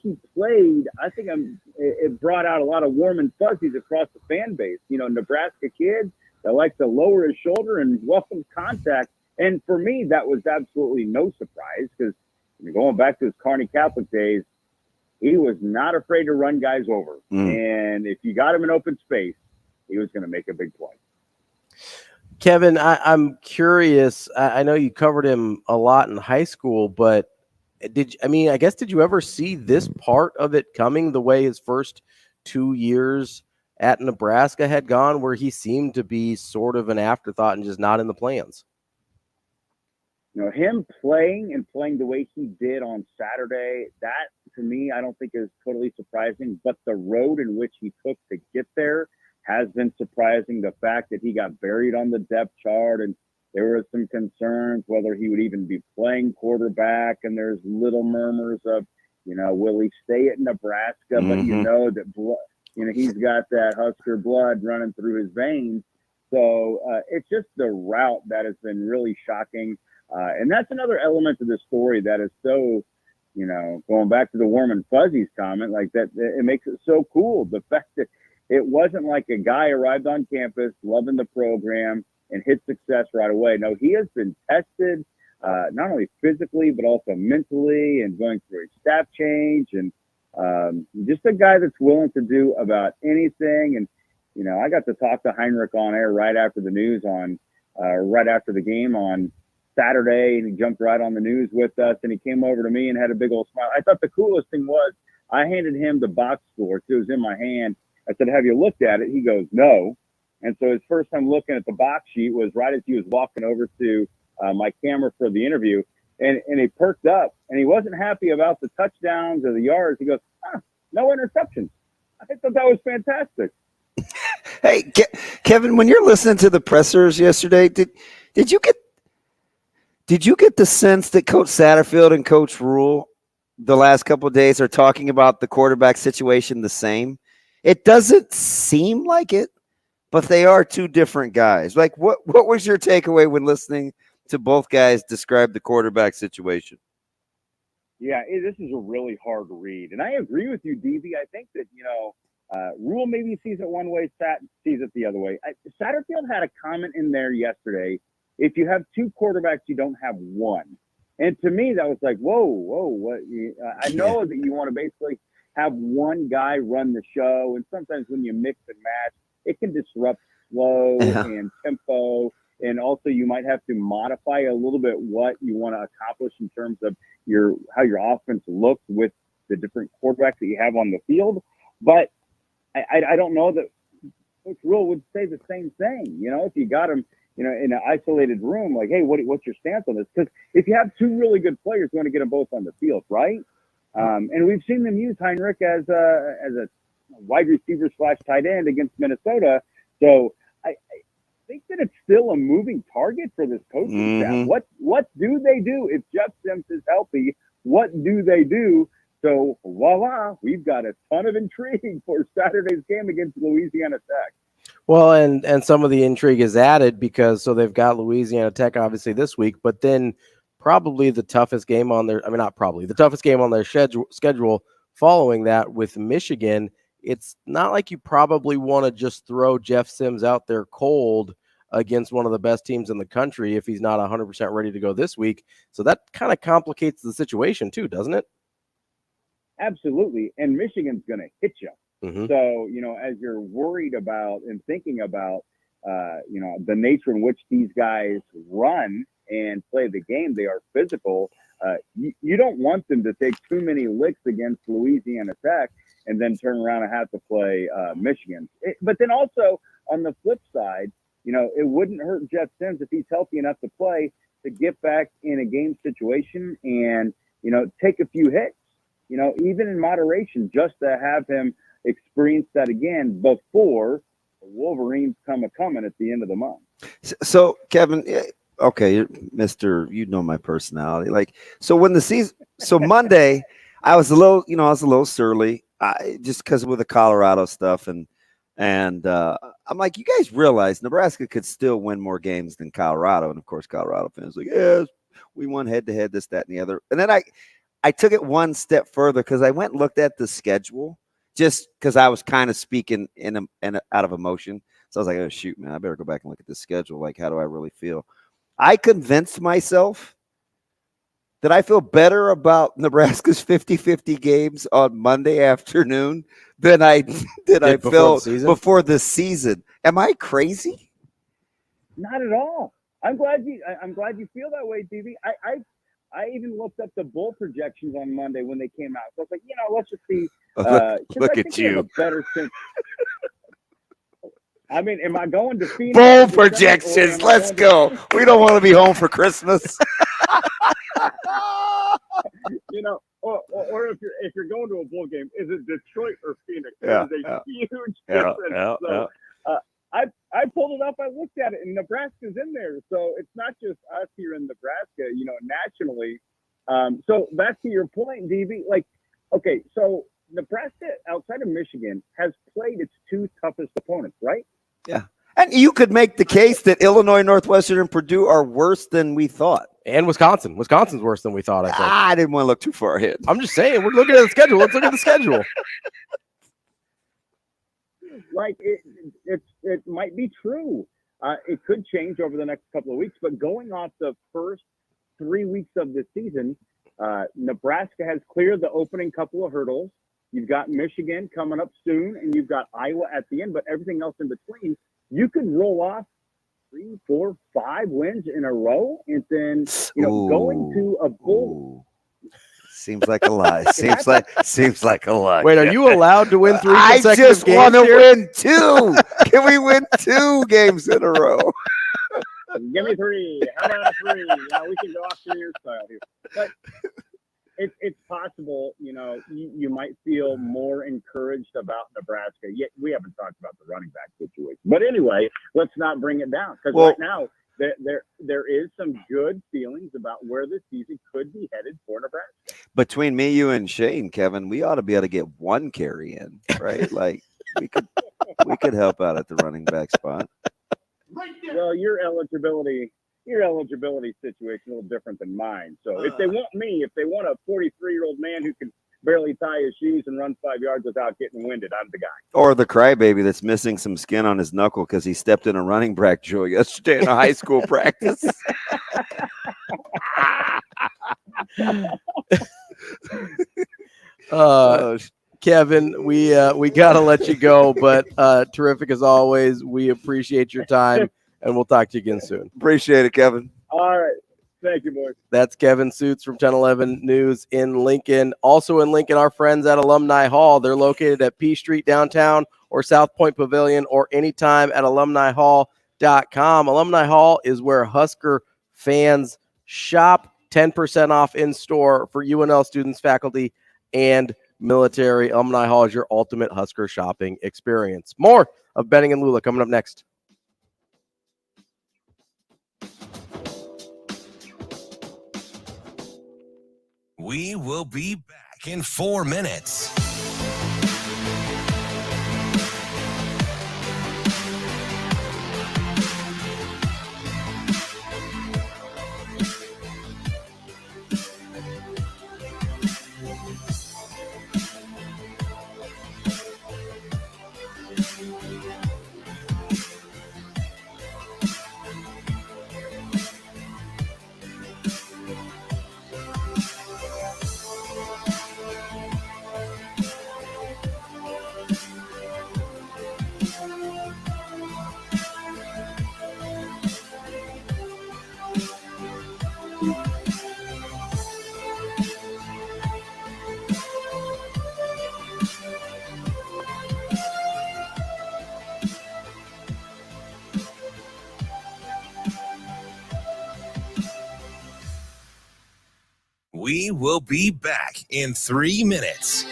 he played, I think it brought out a lot of warm and fuzzies across the fan base. You know, Nebraska kid that likes to lower his shoulder and welcome contact. And for me, that was absolutely no surprise because going back to his Kearney Catholic days, he was not afraid to run guys over. And if you got him in open space, he was going to make a big play. Kevin, I'm curious. I know you covered him a lot in high school, but did you ever see this part of it coming the way his first 2 years at Nebraska had gone, where he seemed to be sort of an afterthought and just not in the plans? You know, him playing the way he did on Saturday, that to me, I don't think is totally surprising, but the road in which he took to get there has been surprising. The fact that he got buried on the depth chart and there were some concerns whether he would even be playing quarterback, and there's little murmurs of, you know, will he stay at Nebraska? But you know that he's got that Husker blood running through his veins. So it's just the route that has been really shocking. And that's another element of this story that is so, you know, going back to the warm and fuzzies comment, like that, it makes it so cool. The fact that it wasn't like a guy arrived on campus, loving the program, and hit success right away. No, he has been tested, not only physically, but also mentally, and going through a staff change, and just a guy that's willing to do about anything. And, you know, I got to talk to Heinrich on air right after the news right after the game on Saturday, and he jumped right on the news with us, and he came over to me and had a big old smile. I thought the coolest thing was I handed him the box score. It was in my hand. I said, have you looked at it? He goes, no. And so his first time looking at the box sheet was right as he was walking over to my camera for the interview. And he perked up, and he wasn't happy about the touchdowns or the yards. He goes, no interceptions. I thought that was fantastic. Hey, Kevin, when you're listening to the pressers yesterday, did you get the sense that Coach Satterfield and Coach Rule the last couple of days are talking about the quarterback situation the same? It doesn't seem like it, but they are two different guys. Like, what was your takeaway when listening to both guys describe the quarterback situation? Yeah, this is a really hard read. And I agree with you, DB. I think that, you know, Rule maybe sees it one way, Sat sees it the other way. Satterfield had a comment in there yesterday. If you have two quarterbacks, you don't have one. And to me, that was like, whoa, what? I know that you want to basically have one guy run the show. And sometimes when you mix and match, it can disrupt flow and tempo. And also you might have to modify a little bit what you want to accomplish in terms of how your offense looks with the different quarterbacks that you have on the field. But I don't know that Coach Rule would say the same thing. You know, if you got him, you know, in an isolated room, like, hey, what's your stance on this? Because if you have two really good players, you want to get them both on the field, right? And we've seen them use Heinrich as a wide receiver / tight end against Minnesota. So I think that it's still a moving target for this coaching staff. What do they do if Jeff Sims is healthy? What do they do? So voila, we've got a ton of intrigue for Saturday's game against Louisiana Tech. Well, and some of the intrigue is added because they've got Louisiana Tech obviously this week, but then probably the toughest game on their the toughest game on their schedule following that with Michigan. It's not like you probably want to just throw Jeff Sims out there cold against one of the best teams in the country if he's not 100% ready to go this week. So that kind of complicates the situation too, doesn't it? Absolutely. And Michigan's going to hit you. Mm-hmm. So, as you're worried about and thinking about, the nature in which these guys run and play the game, they are physical. You don't want them to take too many licks against Louisiana Tech and then turn around and have to play Michigan. But then also on the flip side, it wouldn't hurt Jeff Sims if he's healthy enough to play to get back in a game situation and, take a few hits, even in moderation, just to have him experience that again before the Wolverines come a-coming at the end of the month. So Kevin, okay, you know my personality. So when the season, Monday, I was a little surly, just because with the Colorado stuff, and I'm like, you guys realize Nebraska could still win more games than Colorado, and of course, Colorado fans like, yes, we won head to head, this, that, and the other, and then I took it one step further because I went and looked at the schedule, just because I was kind of speaking out of emotion. So I was like, oh shoot, man, I better go back and look at the schedule. Like, how do I really feel? I convinced myself that I feel better about Nebraska's 50-50 games on Monday afternoon than I felt before the season. Am I crazy? Not at all. I'm glad you feel that way, DB. I even looked up the bowl projections on Monday when they came out. So I was like, let's just see. Look at you. Better sense. I mean, am I going to Phoenix? Bowl projections. Let's go. We don't want to be home for Christmas. Or if you're going to a bowl game, is it Detroit or Phoenix? Yeah, There's a huge difference. I pulled it up. I looked at it, and Nebraska's in there. So it's not just us here in Nebraska, nationally. So back to your point, DB. Okay, so Nebraska, outside of Michigan, has played its two toughest opponents, right? Yeah. And you could make the case that Illinois, Northwestern, and Purdue are worse than we thought. And Wisconsin. Wisconsin's worse than we thought, I think. I didn't want to look too far ahead. I'm just saying, we're looking at the schedule. Let's look at the schedule. It might be true. It could change over the next couple of weeks, but going off the first 3 weeks of the season, Nebraska has cleared the opening couple of hurdles. You've got Michigan coming up soon, and you've got Iowa at the end, but everything else in between, you could roll off 3, 4, 5 wins in a row, and then going to a bowl. Seems like a lie. Seems like a lie. Wait, are you allowed to win 3 consecutive games? I just want to win 2. Can we win 2 games in a row? Give me 3. How about 3? We can go Australian style here. But it's possible, you might feel more encouraged about Nebraska. Yet we haven't talked about the running back situation. But anyway, let's not bring it down, because right now there is some good feelings about where the season could be headed for Nebraska. Between me, you, and Shane, Kevin, we ought to be able to get 1 carry in, right? Like we could help out at the running back spot. Well, your eligibility situation a little different than mine. So if they want a 43-year-old man who can barely tie his shoes and run 5 yards without getting winded, I'm the guy. Or the crybaby that's missing some skin on his knuckle because he stepped in a running back drill yesterday in a high school practice. Kevin, we got to let you go, but terrific as always. We appreciate your time, and we'll talk to you again soon. Appreciate it, Kevin. All right. Thank you, boys. That's Kevin Sjuts from 1011 News in Lincoln. Also in Lincoln, our friends at Alumni Hall. They're located at P Street downtown or South Point Pavilion, or anytime at alumnihall.com. Alumni Hall is where Husker fans shop. 10% off in store for UNL students, faculty, and military. Alumni Hall is your ultimate Husker shopping experience. More of Benning and Lulla coming up next. We will be back in 4 minutes. We will be back in 3 minutes.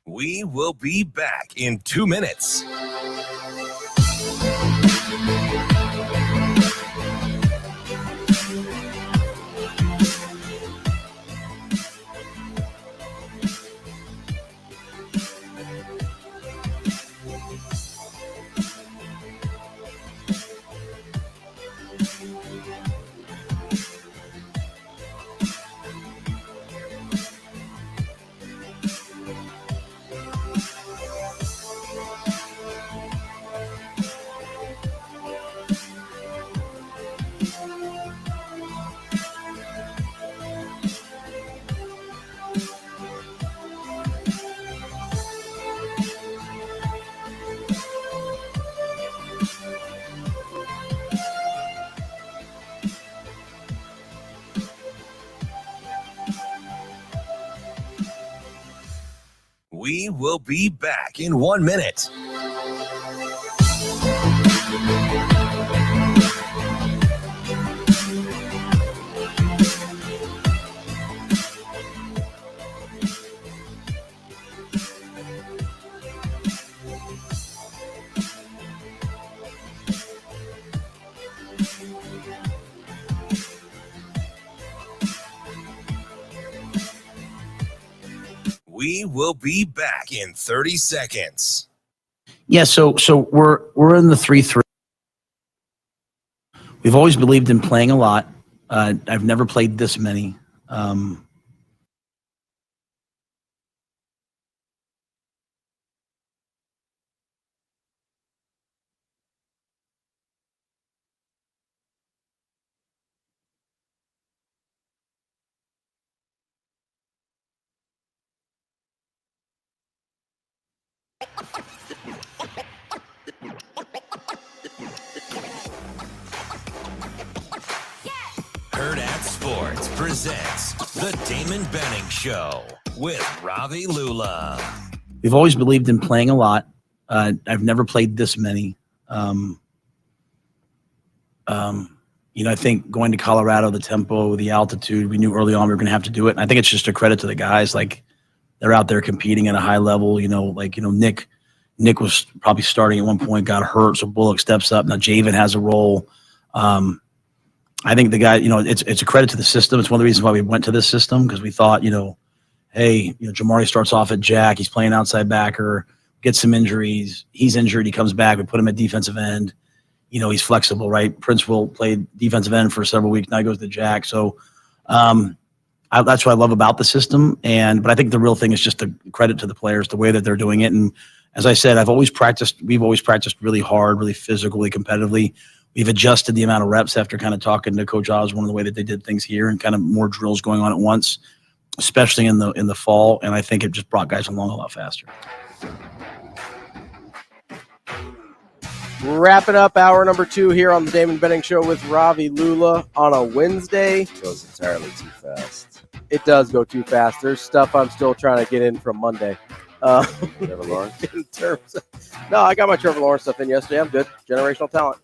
We will be back in 2 minutes. We will be back in 1 minute. We will be back in 30 seconds. Yeah, so we're in the 3-3. We've always believed in playing a lot. I've never played this many. Hurrdat Sports presents the Damon Benning Show with Ravi Lulla. We've always believed in playing a lot. I've never played this many. I think going to Colorado, the tempo, the altitude, we knew early on we were going to have to do it. And I think it's just a credit to the guys. Like, they're out there competing at a high level. Nick was probably starting at one point, got hurt, so Bullock steps up. Now Javen has a role. I think the guy, it's a credit to the system. It's one of the reasons why we went to this system, because we thought, hey, Jamari starts off at jack. He's playing outside backer, gets some injuries. He's injured. He comes back. We put him at defensive end. He's flexible, right? Prince will play defensive end for several weeks. Now he goes to jack. So that's what I love about the system. But I think the real thing is just a credit to the players, the way that they're doing it. And as I said, we've always practiced really hard, really physically, competitively. We've adjusted the amount of reps after kind of talking to Coach Osborne, the way that they did things here, and kind of more drills going on at once, especially in the fall. And I think it just brought guys along a lot faster. Wrapping up hour number 2 here on the Damon Benning Show with Ravi Lulla on a Wednesday. It goes entirely too fast. It does go too fast. There's stuff I'm still trying to get in from Monday. Trevor Lawrence? In terms of, no, I got my Trevor Lawrence stuff in yesterday. I'm good. Generational talent.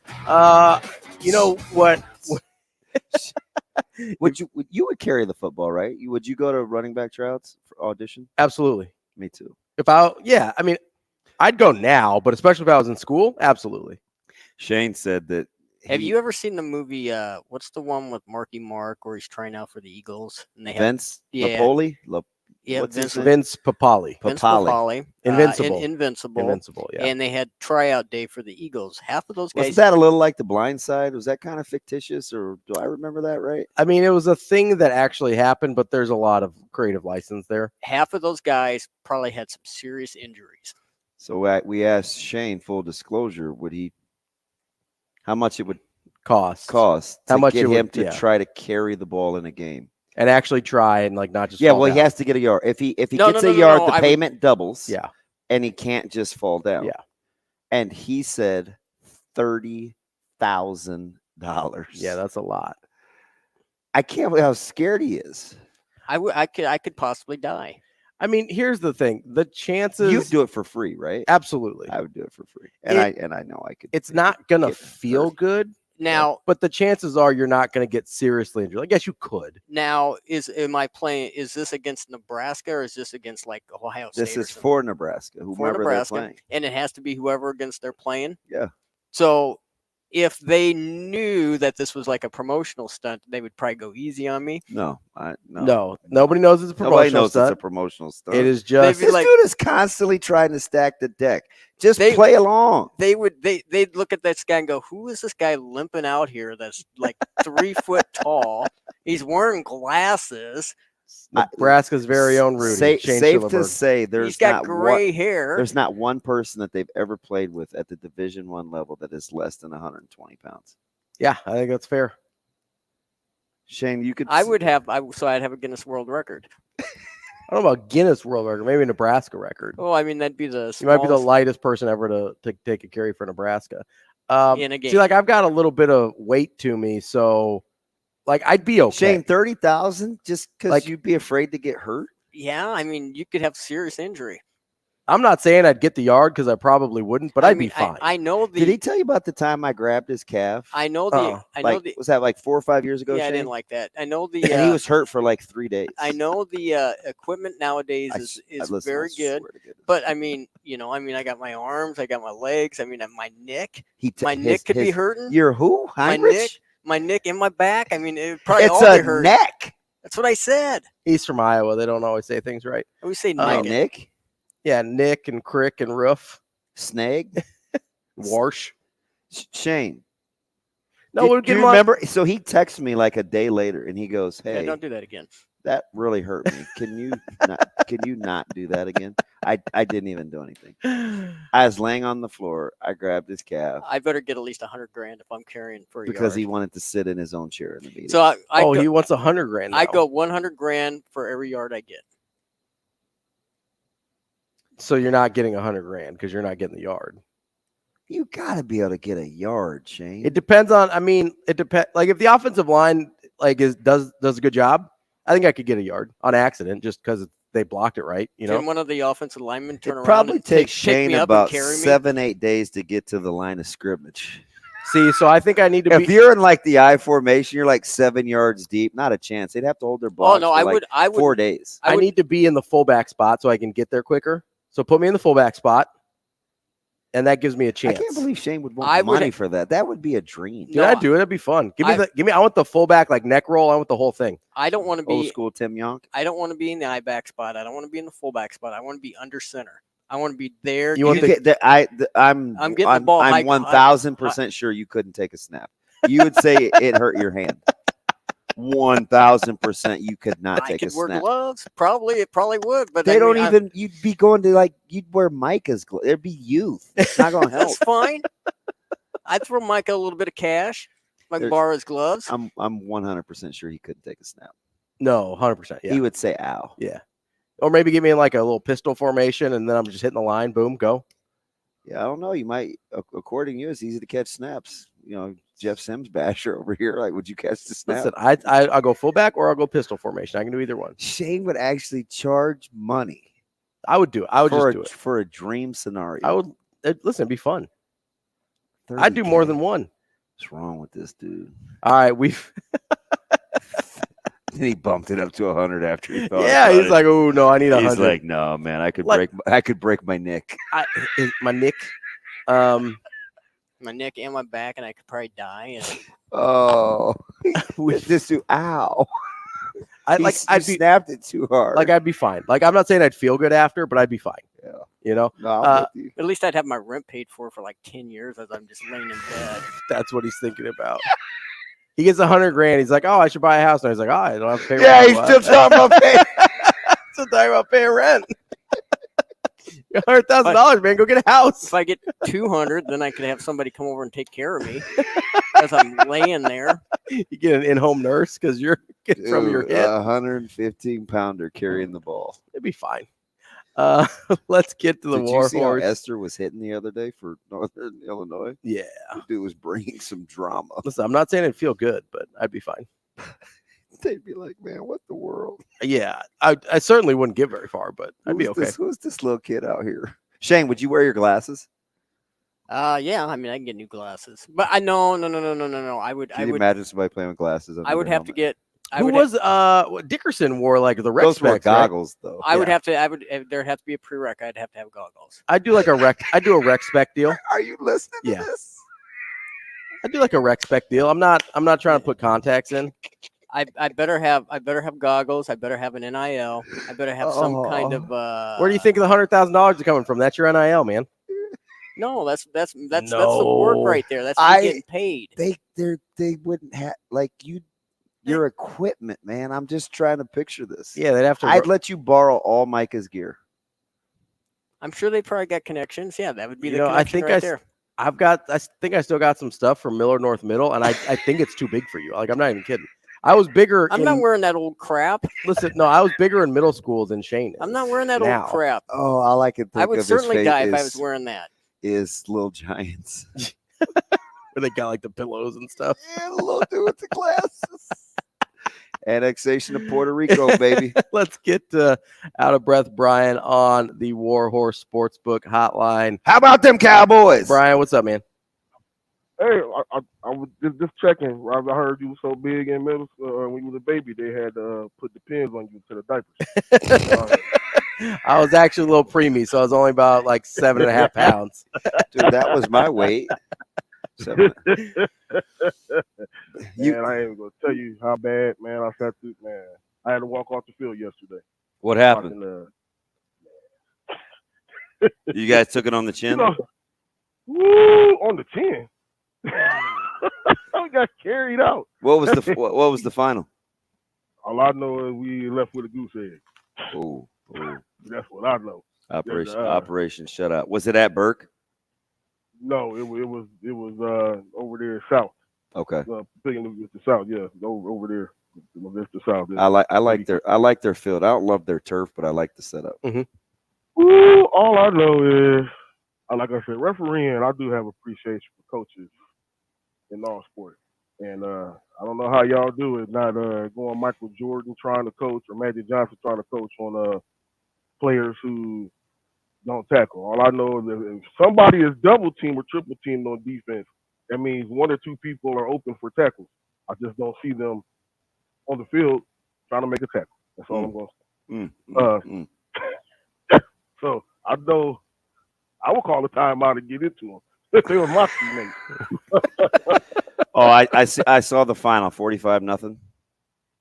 You know what? You would carry the football, right? Would you go to running back tryouts for audition? Absolutely. Me too. I'd go now, but especially if I was in school, absolutely. Shane said that. Have you ever seen the movie? What's the one with Marky Mark where he's trying out for the Eagles? And they Vince have, Napoli? Yeah, What's his name? Vince Papale. Vince Papale. Papale, Invincible. Invincible, yeah. and they had tryout day for the Eagles. Half of those guys. Wasn't that a little like The Blind Side? Was that kind of fictitious, or do I remember that right? I mean, it was a thing that actually happened, but there's a lot of creative license there. Half of those guys probably had some serious injuries. So we asked Shane, full disclosure, how much it would cost to get him to try to carry the ball in a game and actually try and like not just fall down. He has to get a yard. If he gets a yard, the payment doubles. Yeah, and he can't just fall down. Yeah, and he said $30,000. Yeah, that's a lot. I can't believe how scared he is. I could possibly die. I mean, here's the thing: the chances you do it for free, right? Absolutely, I would do it for free, and I know I could. It's not gonna feel good now, but the chances are you're not gonna get seriously injured. I guess you could. Now, is this against Nebraska or is this against like Ohio State? This is for Nebraska, whoever they're playing, and it has to be whoever against they're playing. Yeah. So if they knew that this was like a promotional stunt, they would probably go easy on me. No. Nobody knows it's a promotional Nobody knows stunt. it's a promotional stunt. It is just this dude is constantly trying to stack the deck. Just play along. They'd look at this guy and go, "Who is this guy limping out here? That's like 3 foot tall. He's wearing glasses." Nebraska's very own Rudy. Safe to say, he's got gray hair. There's not one person that they've ever played with at the Division I level that is less than 120 pounds. Yeah, I think that's fair. Shane, you could. I'd have a Guinness World Record. I don't know about Guinness World Record, maybe a Nebraska record. Oh, I mean that'd be the. You might be the lightest person ever to take a carry for Nebraska. In a game. See, like I've got a little bit of weight to me, so like I'd be okay. Shane, 30,000 just because you'd be afraid to get hurt? Yeah, I mean you could have serious injury. I'm not saying I'd get the yard because I probably wouldn't, but I'd be fine. I know the. Did he tell you about the time I grabbed his calf? I know the. Was that like 4 or 5 years ago? Yeah, Shane? I didn't like that. I know the. And he was hurt for like 3 days. I know the equipment nowadays is very good, but I mean, I got my arms, I got my legs, I mean, my neck. My neck could be hurting. You're who? Heinrich? My neck and my back. I mean, it probably it's all a be hurt. neck. That's what I said. He's from Iowa. They don't always say things right. We say Nick. Yeah, Nick and Crick and Roof. Snag. Warsh. Shane. No, do you remember? So he texted me like a day later and he goes, "Hey, don't do that again. That really hurt me. Can you not do that again?" I didn't even do anything. I was laying on the floor. I grabbed his calf. I better get at least $100,000 if I'm carrying for a because yard. he wanted to sit in his own chair in the meeting. So he wants $100,000. I go $100,000 for every yard I get. So you're not getting $100,000 because you're not getting the yard. You got to be able to get a yard, Shane. It depends on. I mean, it depends. Like if the offensive line does a good job, I think I could get a yard on accident just because they blocked it right. Can one of the offensive linemen turn around? Probably takes Shane about 7-8 days to get to the line of scrimmage. See, so I think I need to. If you're in like the I formation, you're like 7 yards deep. Not a chance. They'd have to hold their blocks. I would. 4 days. I need to be in the fullback spot so I can get there quicker. So put me in the fullback spot, and that gives me a chance. I can't believe Shane would want money for that. That would be a dream. Dude, I'd do it. It'd be fun. Give me. I want the fullback like neck roll. I want the whole thing. I don't want to be old school Tim Yonk. I don't want to be in the I back spot. I don't want to be in the fullback spot. I want to be under center. I want to be there. I'm getting the ball. I'm 1,000% sure you couldn't take a snap. You would say it hurt your hand. 1,000% you could not take a snap. I could wear gloves. It probably would, but they don't even. You'd be going to you'd wear Micah's gloves. There'd be youth. It's not going to help. That's fine. I'd throw Micah a little bit of cash. I can borrow his gloves. I'm 100% sure he couldn't take a snap. No, 100%. Yeah, he would say "ow." Yeah, or maybe give me like a little pistol formation, and then I'm just hitting the line. Boom, go. Yeah, I don't know. You might, according to you, it's easy to catch snaps. Jeff Sims basher over here. Like, would you catch the snap? Listen, I'll go fullback or I'll go pistol formation. I can do either one. Shane would actually charge money. I would do it. I would just do it for a dream scenario. I would listen. It'd be fun. I'd do more than one. What's wrong with this dude? All right, we've. He bumped it up to 100 after he thought. Yeah, he's like, "Oh no, I need 100." He's like, "No, man, I could break my neck." My neck. My neck and my back, and I could probably die. And oh, with this dude, ow! I'd snapped it too hard. Like I'd be fine. Like I'm not saying I'd feel good after, but I'd be fine. Yeah. You know. No, I'm with you. At least I'd have my rent paid for like 10 years as I'm just laying in bed. That's what he's thinking about. He gets $100,000. He's like, "Oh, I should buy a house." And he's like, "Oh, I don't have to pay rent." Yeah, he's still talking about paying. Still talking about paying rent. $100,000, man. Go get a house. If I get 200, then I could have somebody come over and take care of me as I'm laying there. You get an in-home nurse because you're getting from your hip. 115-pounder carrying the ball. It'd be fine. Let's get to the Did war you see horse. how Esther was hitting the other day for Northern Illinois? Yeah. The dude was bringing some drama. Listen, I'm not saying it'd feel good, but I'd be fine. They'd be like, man, what the world? Yeah, I certainly wouldn't get very far, but I'd be okay. Who's this little kid out here? Shane, would you wear your glasses? Yeah, I mean, I can get new glasses, but I no. I would. Can you imagine somebody playing with glasses? I would have to get. Dickerson wore like the rec Those were specs, goggles, right? though. I would have to. There'd have to be a prereq. I'd have to have goggles. I do like a rec. I do a rec spec deal. Are you listening to this? I do like a rec spec deal. I'm not trying to put contacts in. I better have goggles. I better have an NIL. I better have some kind of. Where do you think the $100,000 is coming from? That's your NIL, man. No, that's the work right there. That's me getting paid. They wouldn't have like you. Your equipment, man. I'm just trying to picture this. Yeah, they'd have to. I'd let you borrow all Micah's gear. I'm sure they probably got connections. Yeah, that would be the I connection think right there. I think I still got some stuff from Miller North Middle, and I think it's too big for you. Like I'm not even kidding. I was bigger. I'm not wearing that old crap. Listen, no, I was bigger in middle school than Shane is. I'm not wearing that old crap. Oh, all I could think I would of certainly his die fate if I was wearing that. Is Little Giants. Where they got like the pillows and stuff. Yeah, the little dude with the glasses. Annexation of Puerto Rico, baby. Let's get out of breath Brian on the War Horse Sportsbook hotline. How about them Cowboys? Brian, what's up, man? Hey, I was just checking. I heard you were so big in middle school. When you was a baby, they had to put the pins on you to the diapers. I was actually a little preemie, so I was only about like 7.5 pounds. Dude, that was my weight. Man, I ain't gonna tell you how bad, man. I sat through, man. I had to walk off the field yesterday. What happened? You guys took it on the chin? On the chin. I got carried out. What was the final? All I know is we left with a goose egg. Oh. That's what I know. Operation Shutout. Was it at Burke? No, it was over there south. Okay. Thinking it's the south, yeah, over there. It's the south. I like their field. I don't love their turf, but I like the setup. Mm-hmm. Ooh, all I know is, like I said, refereeing. I do have appreciation for coaches in all sports, and I don't know how y'all do it. Not going Michael Jordan trying to coach or Magic Johnson trying to coach on players who don't tackle. All I know is that if somebody is double team or triple teamed on defense, that means one or two people are open for tackles. I just don't see them on the field trying to make a tackle. That's all I'm going to say. So I know I will call a timeout and get into them. They were my teammates. I saw the final, 45-0.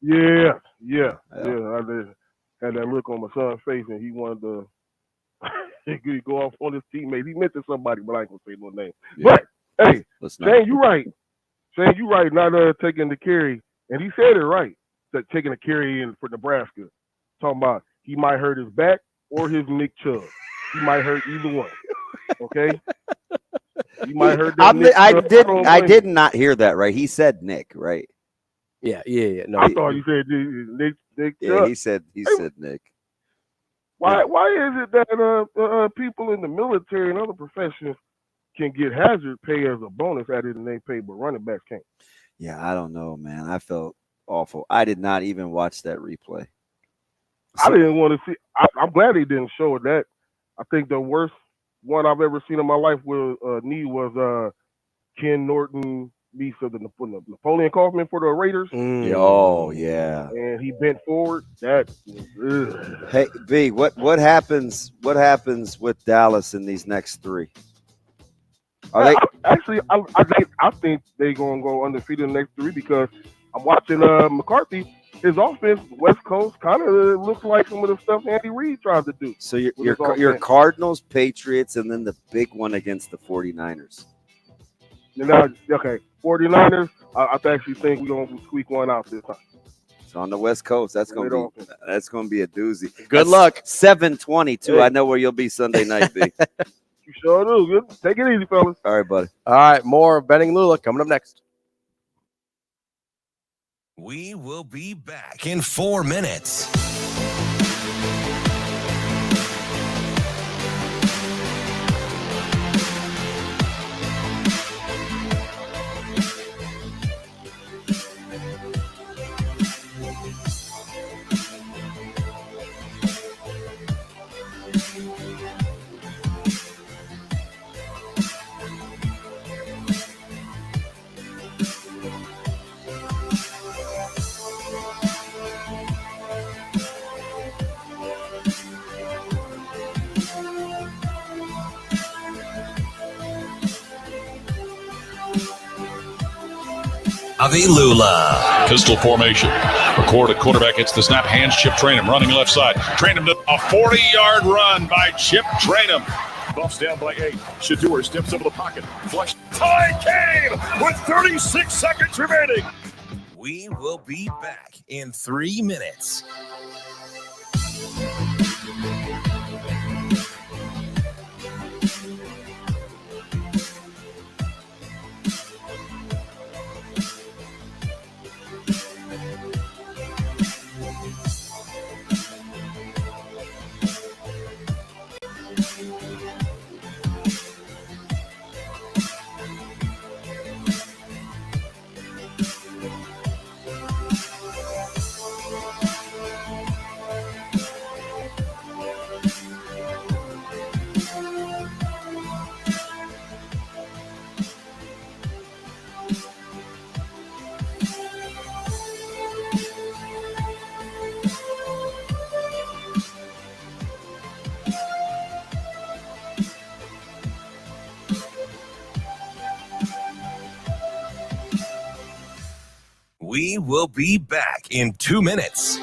Yeah. I did. Had that look on my son's face, and he wanted to go off on his teammates. He mentioned somebody, but I ain't gonna say no name. Yeah. But hey, Shane, you right. Not taking the carry, and he said it right. That taking a carry in for Nebraska. Talking about he might hurt his back or his Nick Chubb. He might hurt either one. Okay. He might hurt. I did not hear that right. He said Nick, right? Yeah. No, I thought you said Nick. Yeah, he said Nick. Why is it that people in the military and other professions can get hazard pay as a bonus at it and they pay, but running backs can't? Yeah, I don't know, man. I felt awful. I did not even watch that replay. I didn't want to see. I'm glad they didn't show that. I think the worst one I've ever seen in my life with knee was Ken Norton. Of the Napoleon Kaufman for the Raiders. Oh yeah, and he bent forward. That hey B, what happens? What happens with Dallas in these next three? I think they're gonna go undefeated in the next three because I'm watching McCarthy. his offense, West Coast, kind of looks like some of the stuff Andy Reid tried to do. So your Cardinals, Patriots, and then the big one against the 49ers. Now, okay, 49ers, I actually think we're going to squeak one out this time. It's on the West Coast. That's going to be a doozy. Good luck. 7:22. Hey. I know where you'll be Sunday night, B. You sure do. Good. Take it easy, fellas. All right, buddy. All right, more Benning Lulla coming up next. We will be back in 4 minutes. Ravi Lulla. Pistol formation. Record a quarterback hits the snap. Hands Chip Trainum running left side. Trainum to a 40-yard run by Chip Trainum. Buffs down by 8. Shador steps over the pocket. Flush. Tie came with 36 seconds remaining. We will be back in 3 minutes. We will be back in 2 minutes.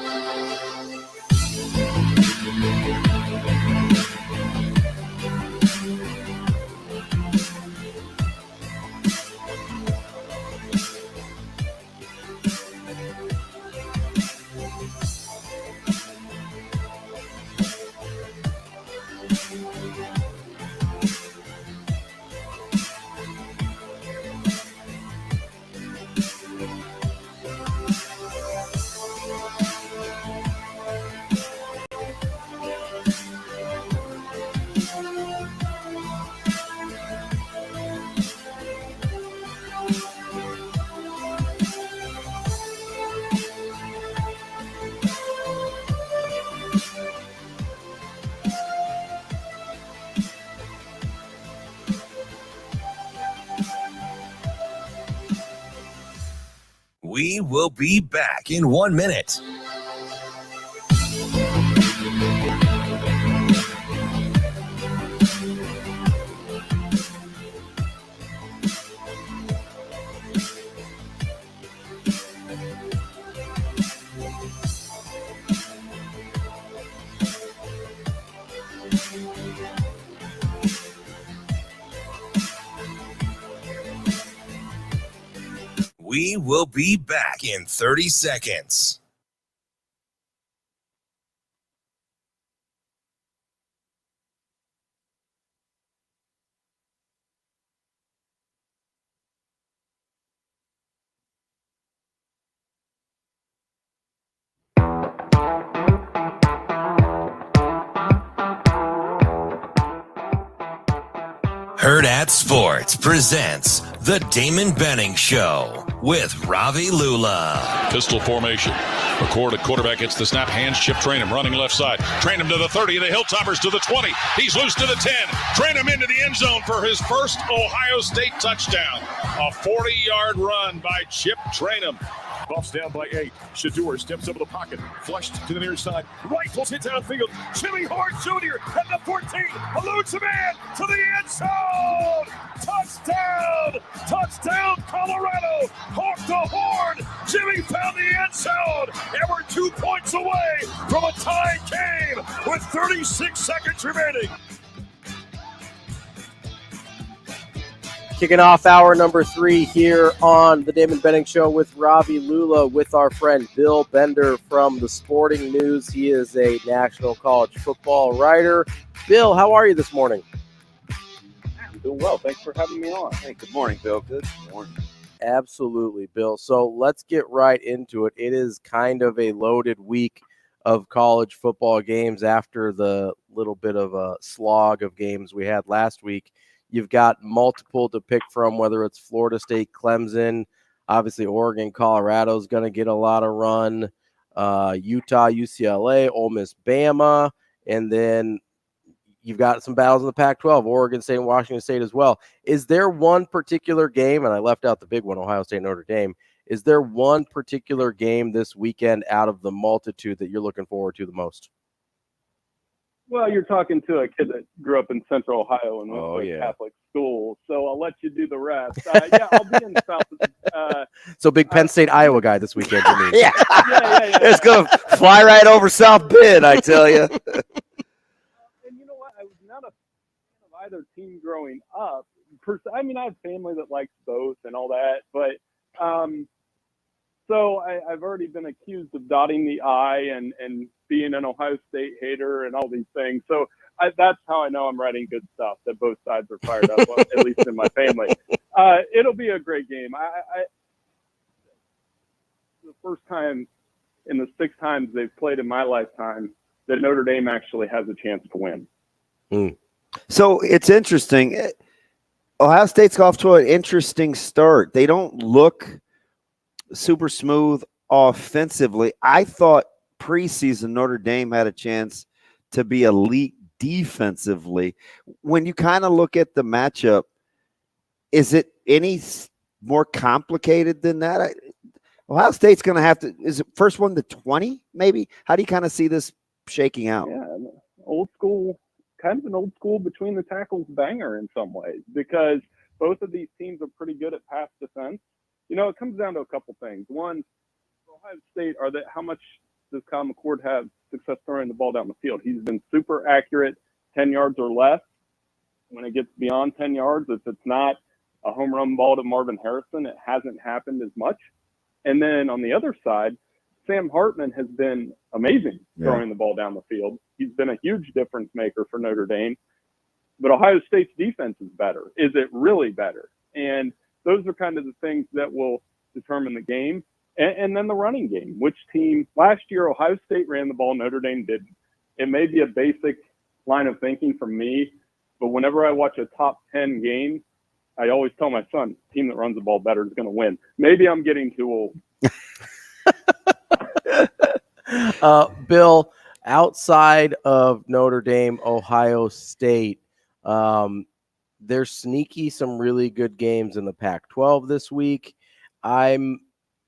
We will be back in 1 minute. We will be back in 30 seconds. Hurrdat Sports presents The Damon Benning Show with Ravi Lulla. Pistol formation. Record a quarterback hits the snap. Hands Chip Trainum running left side. Trainum to the 30. The Hilltoppers to the 20. He's loose to the 10. Trainum into the end zone for his first Ohio State touchdown. A 40-yard run by Chip Trainum. Buffs down by 8. Shador steps over the pocket. Flushed to the near side. Rifles hit downfield. Jimmy Hart Jr. at the 14. Eludes a man to the end zone. Touchdown! Touchdown, Colorado! Hawk the horn! Jimmy found the end zone! And we're 2 points away from a tie game with 36 seconds remaining. Kicking off hour number 3 here on the Damon Benning Show with Ravi Lulla, with our friend Bill Bender from the Sporting News. He is a national college football writer. Bill, how are you this morning? I'm doing well. Thanks for having me on. Hey, good morning, Bill. Good morning. Absolutely, Bill. So let's get right into it. It is kind of a loaded week of college football games after the little bit of a slog of games we had last week. You've got multiple to pick from, whether it's Florida State, Clemson, obviously Oregon, Colorado is going to get a lot of run, Utah, UCLA, Ole Miss, Bama, and then you've got some battles in the Pac-12, Oregon State and Washington State as well. Is there one particular game, and I left out the big one, Ohio State, Notre Dame, is there one particular game this weekend out of the multitude that you're looking forward to the most? Well, you're talking to a kid that grew up in Central Ohio and went to a Catholic school, so I'll let you do the rest. Yeah, I'll be in South. So big Penn State, Iowa guy this weekend. You mean? Yeah. It's going to fly right over South Bend, I tell you. And you know what? I was not a fan of either team growing up. I mean, I have family that likes both and all that, but so I've already been accused of dotting the I and being an Ohio State hater and all these things. So that's how I know I'm writing good stuff, that both sides are fired up, at least in my family. It'll be a great game. The first time in the 6 times they've played in my lifetime that Notre Dame actually has a chance to win. So it's interesting. Ohio State's off to an interesting start. They don't look super smooth offensively. I thought preseason Notre Dame had a chance to be elite defensively. When you kind of look at the matchup, is it any more complicated than that? Ohio State's going to have to, is it first one to 20 maybe? How do you kind of see this shaking out? Yeah, old school, kind of an old school between the tackles banger in some ways, because both of these teams are pretty good at pass defense. You know, it comes down to a couple things. One, Ohio State, how much does Kyle McCord have success throwing the ball down the field? He's been super accurate, 10 yards or less. When it gets beyond 10 yards, if it's not a home run ball to Marvin Harrison, it hasn't happened as much. And then on the other side, Sam Hartman has been amazing throwing the ball down the field. He's been a huge difference maker for Notre Dame. But Ohio State's defense is better. Is it really better? And those are kind of the things that will determine the game. And then the running game. Which team? Last year, Ohio State ran the ball, Notre Dame didn't. It may be a basic line of thinking from me, but whenever I watch a top 10 game, I always tell my son, the team that runs the ball better is going to win. Maybe I'm getting too old. Bill, outside of Notre Dame, Ohio State, there's sneaky some really good games in the Pac-12 this week. I'm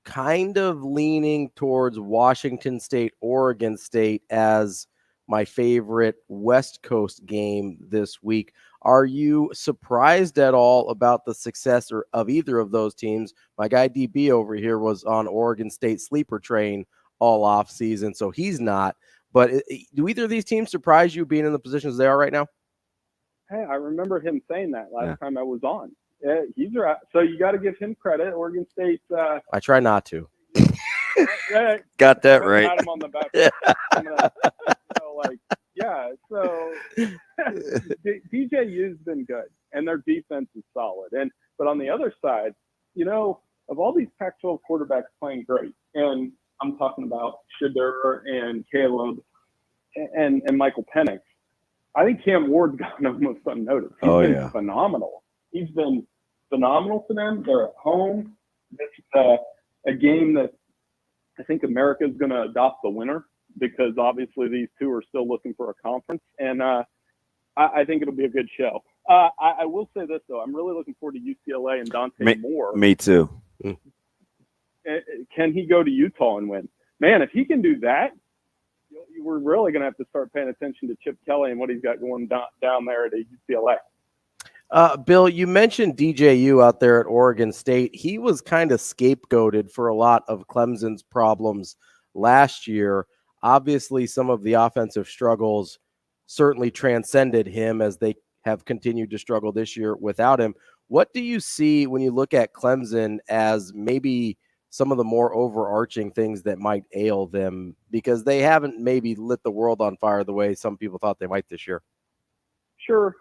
kind of leaning towards Washington State, Oregon State as my favorite West Coast game this week. Are you surprised at all about the success of either of those teams? My guy DB over here was on Oregon State sleeper train all off season, so he's not. But do either of these teams surprise you being in the positions they are right now? Hey, I remember him saying that last time I was on. Yeah, he's right. So you got to give him credit. Oregon State. I try not to. Got that right. Pat him on the back. So DJU's been good, and their defense is solid. But on the other side, you know, of all these Pac-12 quarterbacks playing great, and I'm talking about Shedeur and Caleb and Michael Penix, I think Cam Ward's gone almost unnoticed. He's been phenomenal. He's been phenomenal for them. They're at home. This is a game that I think America is going to adopt the winner, because obviously these two are still looking for a conference. And I think it'll be a good show. I will say this, though. I'm really looking forward to UCLA and Dante Moore. Me too. Can he go to Utah and win? Man, if he can do that, we're really going to have to start paying attention to Chip Kelly and what he's got going down there at UCLA. Bill, you mentioned DJU out there at Oregon State. He was kind of scapegoated for a lot of Clemson's problems last year. Obviously, some of the offensive struggles certainly transcended him as they have continued to struggle this year without him. What do you see when you look at Clemson as maybe some of the more overarching things that might ail them? Because they haven't maybe lit the world on fire the way some people thought they might this year. Sure.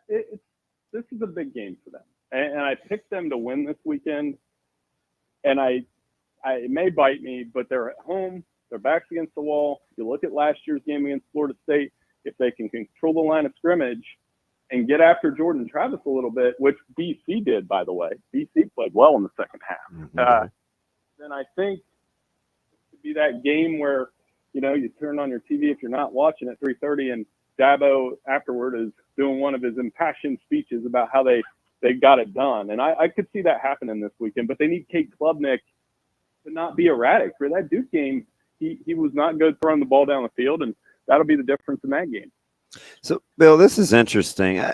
This is a big game for them. And I picked them to win this weekend. And it may bite me, but they're at home. Their backs against the wall. You look at last year's game against Florida State, if they can control the line of scrimmage and get after Jordan Travis a little bit, which BC did, by the way. BC played well in the second half. Then I think it could be that game where, you turn on your TV if you're not watching at 3:30 and Dabo afterward is doing one of his impassioned speeches about how they got it done. And I could see that happening this weekend, but they need Kate Klubnik to not be erratic. For that Duke game, he was not good throwing the ball down the field, and that'll be the difference in that game. So, Bill, this is interesting.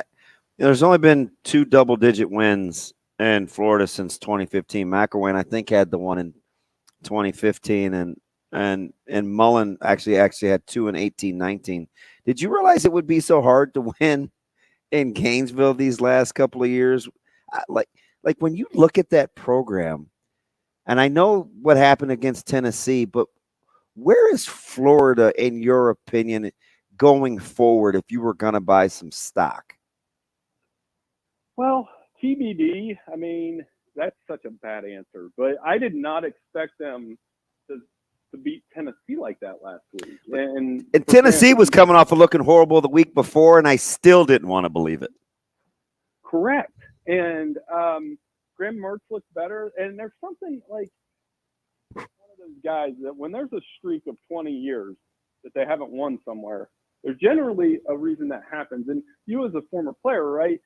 There's only been 2 double-digit wins in Florida since 2015. McElwain, I think, had the one in 2015, and Mullen actually had 2 in 18-19. Did you realize it would be so hard to win in Gainesville these last couple of years? Like when you look at that program, and I know what happened against Tennessee, but where is Florida, in your opinion, going forward if you were going to buy some stock? Well, TBD. I mean, that's such a bad answer, but I did not expect them to beat Tennessee like that last week. And Tennessee was coming off of looking horrible the week before, and I still didn't want to believe it. Correct. And Graham Mertz looks better. And there's something like one of those guys that when there's a streak of 20 years that they haven't won somewhere, there's generally a reason that happens. And you as a former player, right,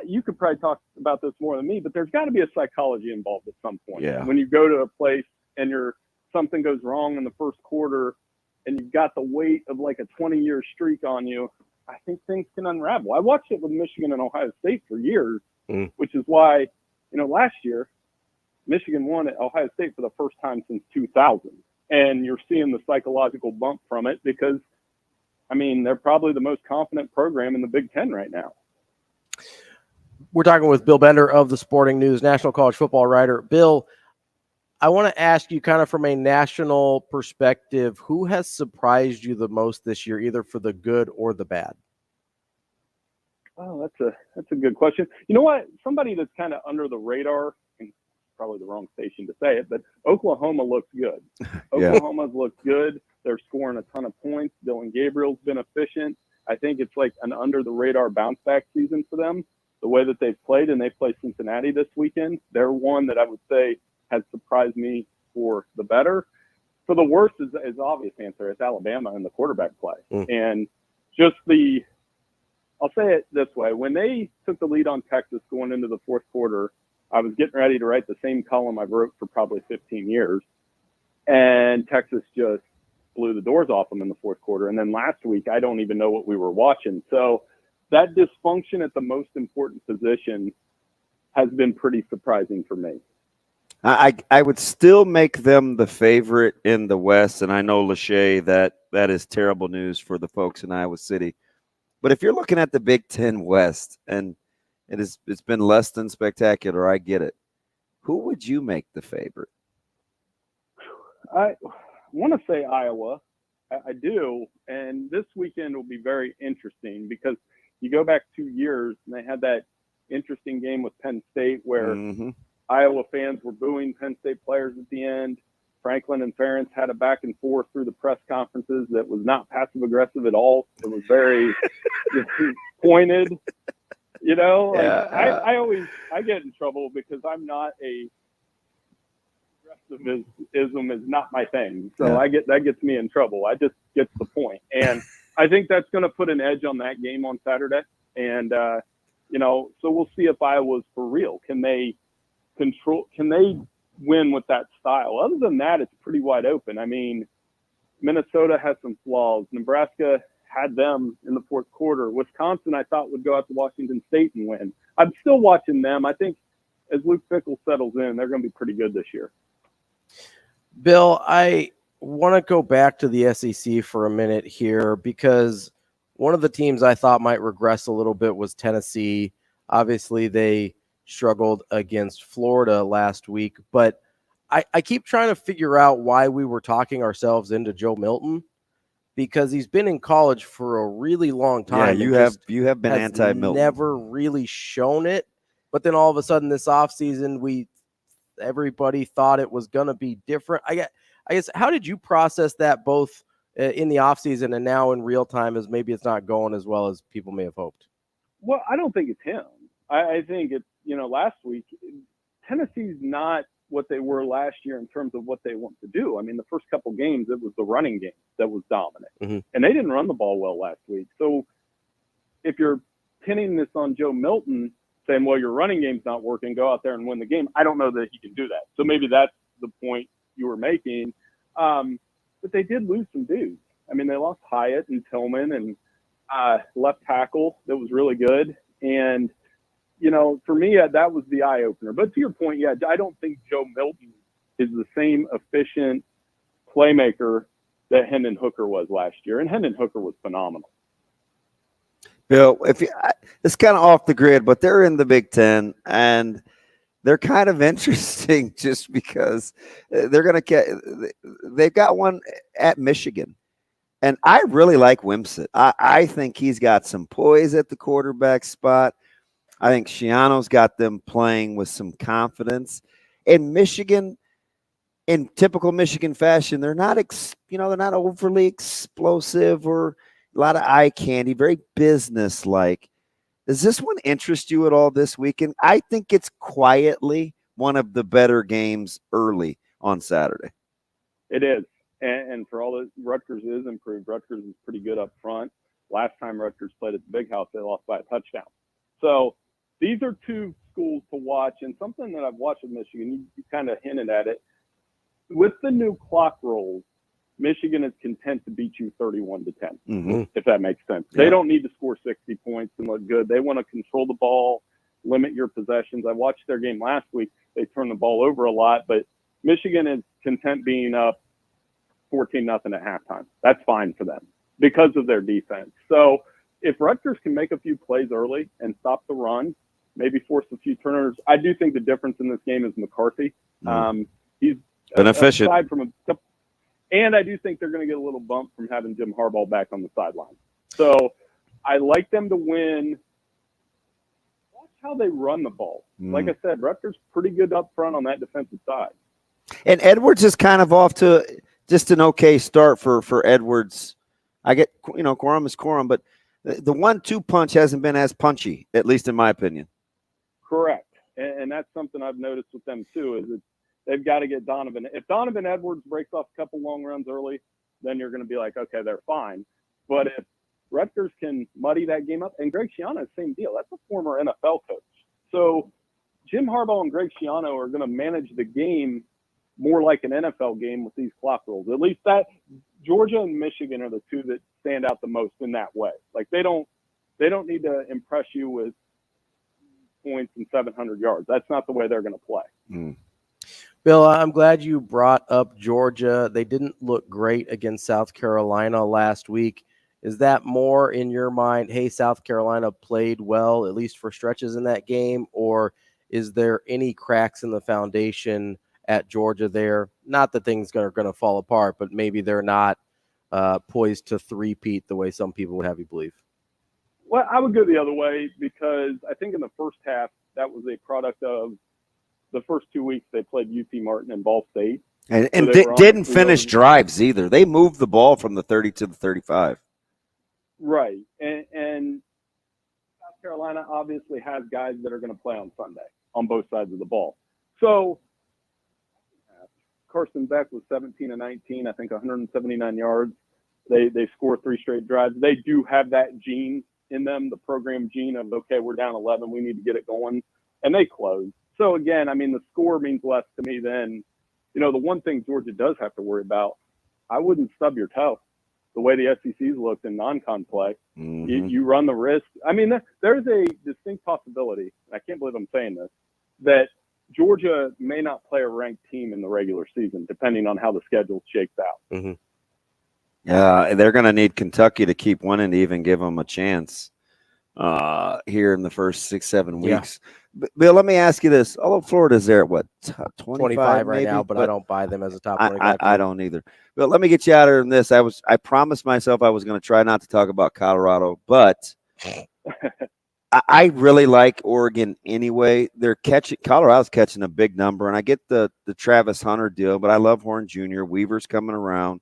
you could probably talk about this more than me, but there's got to be a psychology involved at some point. Yeah. When you go to a place and something goes wrong in the first quarter and you've got the weight of like a 20-year streak on you, I think things can unravel. I watched it with Michigan and Ohio State for years, which is why, last year, Michigan won at Ohio State for the first time since 2000. And you're seeing the psychological bump from it because, they're probably the most confident program in the Big Ten right now. We're talking with Bill Bender of the Sporting News, national college football writer. Bill, I want to ask you kind of from a national perspective, who has surprised you the most this year, either for the good or the bad? Oh, that's a good question. You know what? Somebody that's kind of under the radar, and probably the wrong station to say it, but Oklahoma looks good. Oklahoma's looked good. They're scoring a ton of points. Dylan Gabriel's been efficient. I think it's like an under the radar bounce back season for them, the way that they've played, and they play Cincinnati this weekend. They're one that I would say has surprised me for the better. For the worst is obvious answer. It's Alabama and the quarterback play. And just I'll say it this way. When they took the lead on Texas going into the fourth quarter, I was getting ready to write the same column I've wrote for probably 15 years. And Texas just blew the doors off them in the fourth quarter. And then last week, I don't even know what we were watching. So that dysfunction at the most important position has been pretty surprising for me. I would still make them the favorite in the West, and I know, Lachey, that is terrible news for the folks in Iowa City. But if you're looking at the Big Ten West, and it's been less than spectacular, I get it. Who would you make the favorite? I want to say Iowa. I do, and this weekend will be very interesting because you go back 2 years, and they had that interesting game with Penn State where Iowa fans were booing Penn State players at the end. Franklin and Ferentz had a back and forth through the press conferences that was not passive aggressive at all. It was very pointed, I get in trouble because I'm not aggressivism is not my thing. So that gets me in trouble. I just get to the point. And I think that's going to put an edge on that game on Saturday. And, so we'll see if Iowa's for real. Can they win with that style? Other than that, it's pretty wide open. Minnesota has some flaws. Nebraska had them in the fourth quarter. Wisconsin, I thought, would go out to Washington State and win. I'm still watching them. I think as Luke Fickell settles in, they're going to be pretty good this year. Bill, I want to go back to the SEC for a minute here because one of the teams I thought might regress a little bit was Tennessee. Obviously, they struggled against Florida last week, but I keep trying to figure out why we were talking ourselves into Joe Milton, because he's been in college for a really long time. Yeah, you have been anti-Milton. Never really shown it, but then all of a sudden this offseason, everybody thought it was going to be different. I guess how did you process that both in the offseason and now in real time, as maybe it's not going as well as people may have hoped? Well, I don't think it's him. I think it's, last week, Tennessee's not what they were last year in terms of what they want to do. I mean, the first couple games, it was the running game that was dominant. Mm-hmm. And they didn't run the ball well last week. So if you're pinning this on Joe Milton, saying, well, your running game's not working, go out there and win the game, I don't know that he can do that. So maybe that's the point you were making. But they did lose some dudes. I mean, they lost Hyatt and Tillman and left tackle that was really good. And, for me, that was the eye-opener. But to your point, I don't think Joe Milton is the same efficient playmaker that Hendon Hooker was last year. And Hendon Hooker was phenomenal. Bill, it's kind of off the grid, but they're in the Big Ten, and they're kind of interesting just because they've got one at Michigan. And I really like Wimsatt. I think he's got some poise at the quarterback spot. I think Schiano's got them playing with some confidence. In Michigan, in typical Michigan fashion, they're not overly explosive or a lot of eye candy, very business-like. Does this one interest you at all this weekend? I think it's quietly one of the better games early on Saturday. It is. And for all that, Rutgers is improved. Rutgers is pretty good up front. Last time Rutgers played at the Big House, they lost by a touchdown. So these are two schools to watch. And something that I've watched with Michigan, you kind of hinted at it. With the new clock rules, Michigan is content to beat you 31-10, if that makes sense. Yeah. They don't need to score 60 points and look good. They want to control the ball, limit your possessions. I watched their game last week. They turned the ball over a lot, but Michigan is content being up 14-0 at halftime. That's fine for them because of their defense. So if Rutgers can make a few plays early and stop the run, maybe force a few turnovers, I do think the difference in this game is McCarthy. He's been efficient. Aside from and I do think they're going to get a little bump from having Jim Harbaugh back on the sideline. So I like them to win. Watch how they run the ball. Like I said, Rutgers pretty good up front on that defensive side. And Edwards is kind of off to just an okay start for Edwards. I get, quorum is quorum, but the 1-2 punch hasn't been as punchy, at least in my opinion. Correct. And that's something I've noticed with them too, is they've got to get Donovan. If Donovan Edwards breaks off a couple long runs early, then you're going to be like, okay, they're fine. But if Rutgers can muddy that game up, and Greg Schiano, same deal. That's a former NFL coach. So Jim Harbaugh and Greg Schiano are going to manage the game more like an NFL game with these clock rules. At least that Georgia and Michigan are the two that stand out the most in that way. Like they don't need to impress you with points and 700 yards. That's not the way they're going to play. Bill, I'm glad you brought up Georgia. They didn't look great against South Carolina last week. Is that more in your mind, hey, South Carolina played well, at least for stretches in that game, or is there any cracks in the foundation at Georgia there? Not that things are going to fall apart, but maybe they're not poised to three-peat the way some people would have you believe. Well, I would go the other way because I think in the first half, that was a product of the first 2 weeks they played UT Martin and Ball State. And didn't finish drives either. They moved the ball from the 30 to the 35. Right. And South Carolina obviously has guys that are going to play on Sunday on both sides of the ball. So Carson Beck was 17 of 19, I think 179 yards. They scored 3 straight drives. They do have that gene in them, the program gene of, okay, we're down 11, we need to get it going. And they closed. So, again, I mean, the score means less to me than, the one thing Georgia does have to worry about, I wouldn't stub your toe. the way the SEC's looked in non-con play, Mm-hmm. you run the risk. I mean, there's a distinct possibility, and I can't believe I'm saying this, that Georgia may not play a ranked team in the regular season, depending on how the schedule shakes out. Mm-hmm. Yeah, they're going to need Kentucky to keep winning to even give them a chance here in the first 6-7 weeks. Bill, let me ask you this. Although Florida's there at what, 25 right maybe? now, but I don't buy them as a top 25 I don't either. But let me get you out of this. I promised myself I was going to try not to talk about Colorado, but I really like Oregon anyway. Colorado's catching a big number, and I get the Travis Hunter deal, but I love Horn Jr. Weaver's coming around.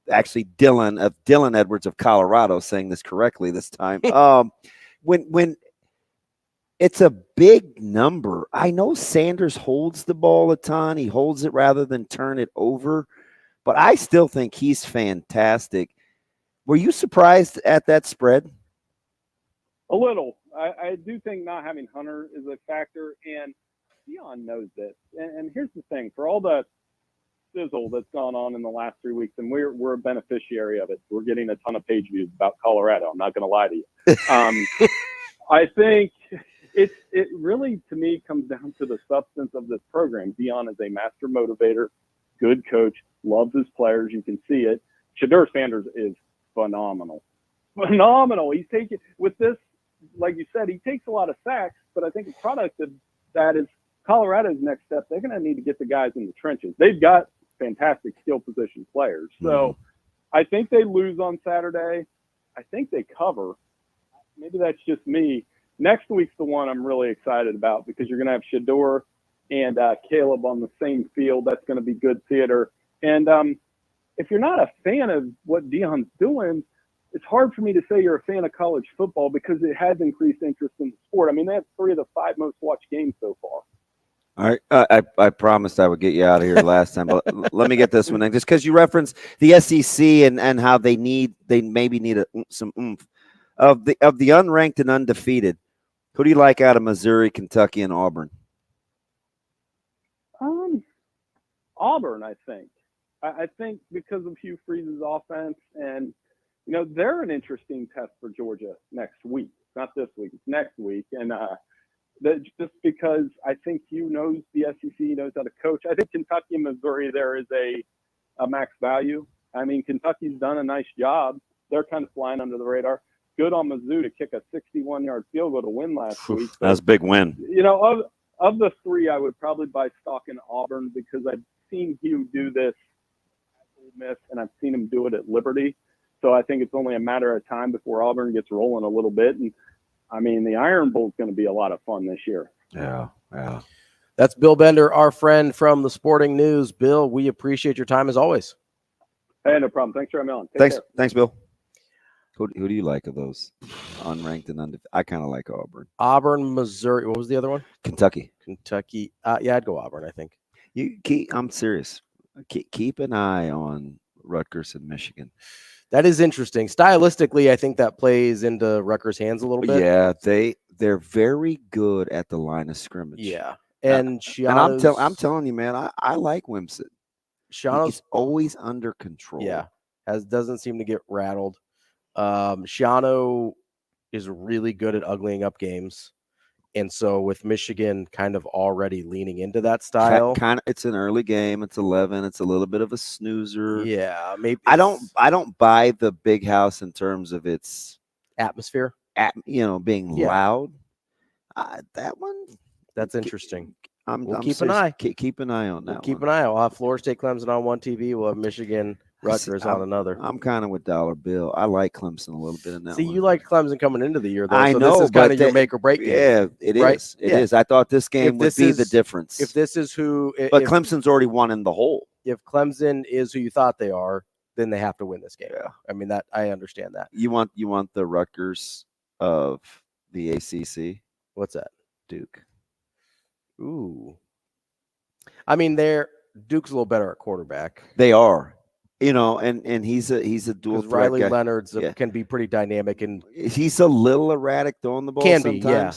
Actually, Dylan Edwards of Colorado, saying this correctly this time. When it's a big number, I know Sanders holds the ball a ton. He holds it rather than turn it over, but I still think he's fantastic. Were you surprised at that spread? A little. I do think not having Hunter is a factor, and Deion knows this. And here's the thing: for all the sizzle that's gone on in the last 3 weeks, and we're a beneficiary of it. We're getting a ton of page views about Colorado. I'm not going to lie to you. I think it really, to me, comes down to the substance of this program. Deion is a master motivator, good coach, loves his players. You can see it. Shedeur Sanders is phenomenal. He's taking, with this, like you said, he takes a lot of sacks, but I think the product of that is Colorado's next step. They're going to need to get the guys in the trenches. They've got fantastic skill position players. So I think they lose on Saturday. I think they cover. Maybe that's just me. Next week's the one I'm really excited about because you're going to have Shedeur and Caleb on the same field. That's going to be good theater. And if you're not a fan of what Deion's doing, it's hard for me to say you're a fan of college football because it has increased interest in the sport. I mean, they have 3 of the 5 most watched games so far. All right, I promised I would get you out of here last time, but let me get this one in, just because you referenced the SEC and how they maybe need some oomph of the unranked and undefeated. Who do you like out of Missouri, Kentucky, and Auburn? Auburn, I think. I think because of Hugh Freeze's offense, and they're an interesting test for Georgia next week. Not this week, it's next week, and just because I think Hugh knows the SEC, he knows how to coach. I think Kentucky and Missouri, there is a max value. I mean, Kentucky's done a nice job. They're kind of flying under the radar. Good on Mizzou to kick a 61-yard field goal to win last week. That was a big win. Of the 3, I would probably buy stock in Auburn because I've seen Hugh do this at Ole Miss, and I've seen him do it at Liberty. So I think it's only a matter of time before Auburn gets rolling a little bit. And I mean, the Iron Bowl is going to be a lot of fun this year. Yeah. That's Bill Bender, our friend from the Sporting News. Bill, we appreciate your time as always. Hey, no problem. Thanks for having me on. Thanks, Bill. Who do you like of those unranked and undefeated? I kind of like Auburn. Auburn, Missouri. What was the other one? Kentucky. Yeah, I'd go Auburn, I think. I'm serious. Keep an eye on Rutgers and Michigan. That is interesting. Stylistically, I think that plays into Rutgers' hands a little bit. Yeah, they're very good at the line of scrimmage. Yeah, and I'm telling you, man, I like Wimson. Shiano's always under control. Yeah, doesn't seem to get rattled. Shiano is really good at uglying up games, and so with Michigan kind of already leaning into that style, it's an early game. It's 11. It's a little bit of a snoozer. Yeah, maybe I don't buy the Big House in terms of its atmosphere. Being loud. That one. That's interesting. We'll keep an eye. Keep an eye on that. Keep an eye. We'll have Florida State Clemson on one TV. We'll have Michigan Rutgers on another. I'm kind of with Dollar Bill. I like Clemson a little bit in that. You like Clemson coming into the year, though. I so know, this is kind of your make or break game. Yeah, it right? is. It is. I thought this game would be the difference. If this is who, but Clemson's already won in the hole. If Clemson is who you thought they are, then they have to win this game. Yeah. I mean I understand that. You want the Rutgers of the ACC? What's that? Duke. Ooh. I mean, Duke's a little better at quarterback. They are, and he's a dual threat Riley guy. Leonard's can be pretty dynamic, and he's a little erratic throwing the ball. Can sometimes. be, yeah.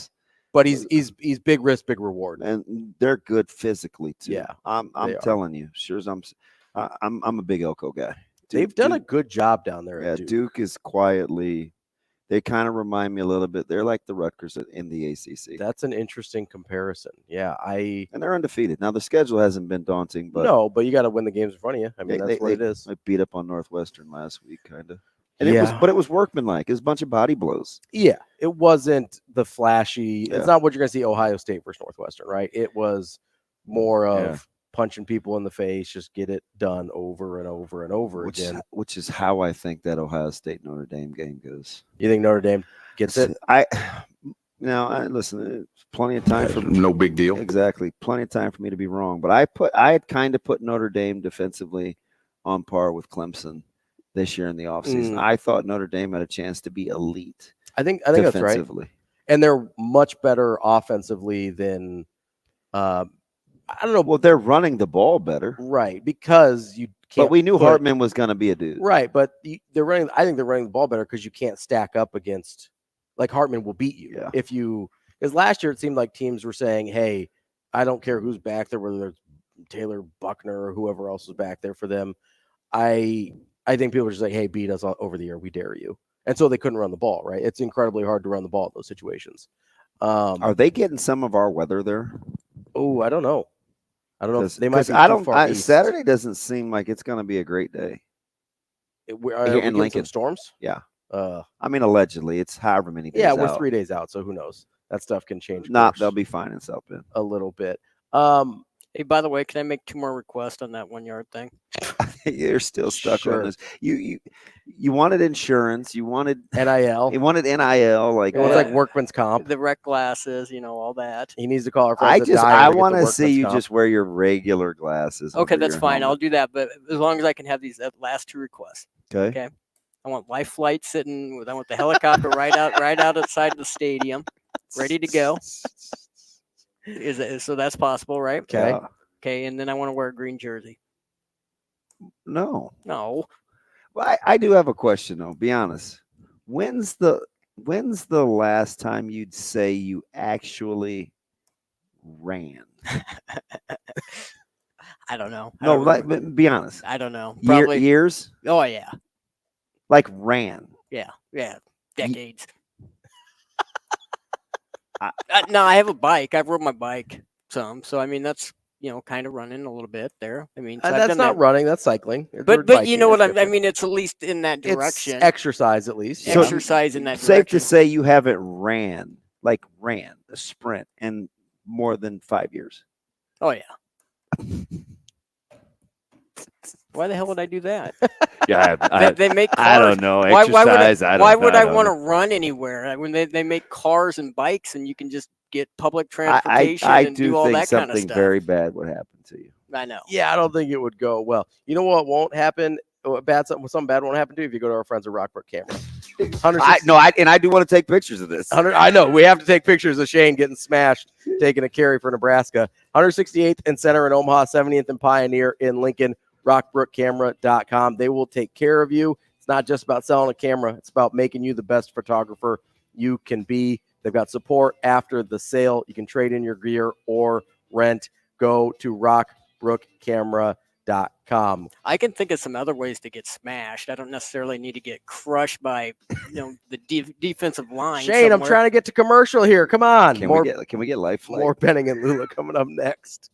But he's big risk, big reward, and they're good physically too. Yeah, I'm telling you, I'm a big Elko guy. They've done a good job down there. Yeah, Duke is quietly. They kind of remind me a little bit. They're like the Rutgers in the ACC. That's an interesting comparison. Yeah, and they're undefeated. Now the schedule hasn't been daunting, but no, but you got to win the games in front of you. I mean, that's what it is. I beat up on Northwestern last week, kind of. And it was workmanlike. It was a bunch of body blows. Yeah, it wasn't the flashy. Yeah. It's not what you're going to see Ohio State versus Northwestern, right? It was more of punching people in the face, just get it done over and over and over again. Which is how I think that Ohio State Notre Dame game goes. You think Notre Dame gets it? Listen, plenty of time for no big deal. Exactly, plenty of time for me to be wrong. But I had kind of put Notre Dame defensively on par with Clemson this year in the offseason. I thought Notre Dame had a chance to be elite. I think that's right. And they're much better offensively than I don't know. Well, they're running the ball better. Right, because you can't. But we knew Hartman was going to be a dude. Right, but they're running. I think they're running the ball better because you can't stack up against, like, Hartman will beat you. Yeah. If you, because last year it seemed like teams were saying, hey, I don't care who's back there, whether it's Taylor Buckner or whoever else is back there for them. I think people were just like, hey, beat us over the air. We dare you. And so they couldn't run the ball, right? It's incredibly hard to run the ball in those situations. Are they getting some of our weather there? Oh, I don't know. I don't know. If they might be east. Saturday doesn't seem like it's going to be a great day. Here in Lincoln, storms. Yeah. I mean, allegedly, it's however many days. Yeah, we're out. 3 days out, so who knows? That stuff can change. They'll be fine in South Bend a little bit. Hey, by the way, can I make 2 more requests on that 1 yard thing? You're still stuck on this. You wanted insurance. You wanted NIL. You wanted NIL. Like it was like workman's comp. The rec glasses, all that. He needs to call our friends. I want to see you just wear your regular glasses. Okay, that's fine. Helmet. I'll do that. But as long as I can have these last 2 requests. Okay. I want life flight sitting. I want the helicopter right out outside the stadium, ready to go. So that's possible, right? Okay. Okay, and then I want to wear a green jersey. No. Well, I do have a question though. Be honest. When's the last time you'd say you actually ran? I don't know. Be honest. I don't know. Probably years. Oh yeah. Like ran. Yeah. Decades. No, I have a bike. I've rode my bike some, so I mean that's kind of running a little bit there. I mean, so that's not running, that's cycling. But you know what I mean? It's at least in that direction. It's exercise, at least. So exercise in that direction. Safe to say you haven't ran a sprint in more than 5 years. Oh yeah. Why the hell would I do that? Yeah, they make cars. I don't know. Exercise. Why would I want to run anywhere? When they make cars and bikes, and you can just get public transportation and do all that kind of stuff. I do think something very bad would happen to you. I know. Yeah, I don't think it would go well. You know what won't happen? Something bad won't happen to you if you go to our friends at Rockbrook Camera. I do want to take pictures of this. I know we have to take pictures of Shane getting smashed, taking a carry for Nebraska. 168th and Center in Omaha, 70th and Pioneer in Lincoln. rockbrookcamera.com. They will take care of you. It's not just about selling a camera. It's about making you the best photographer you can be. They've got support after the sale. You can trade in your gear or rent. Go to rockbrookcamera.com. I can think of some other ways to get smashed. I don't necessarily need to get crushed by the defensive line. Shane, somewhere. I'm trying to get to commercial here. Come on. Can we get life flight? More Benning and Lulla coming up next.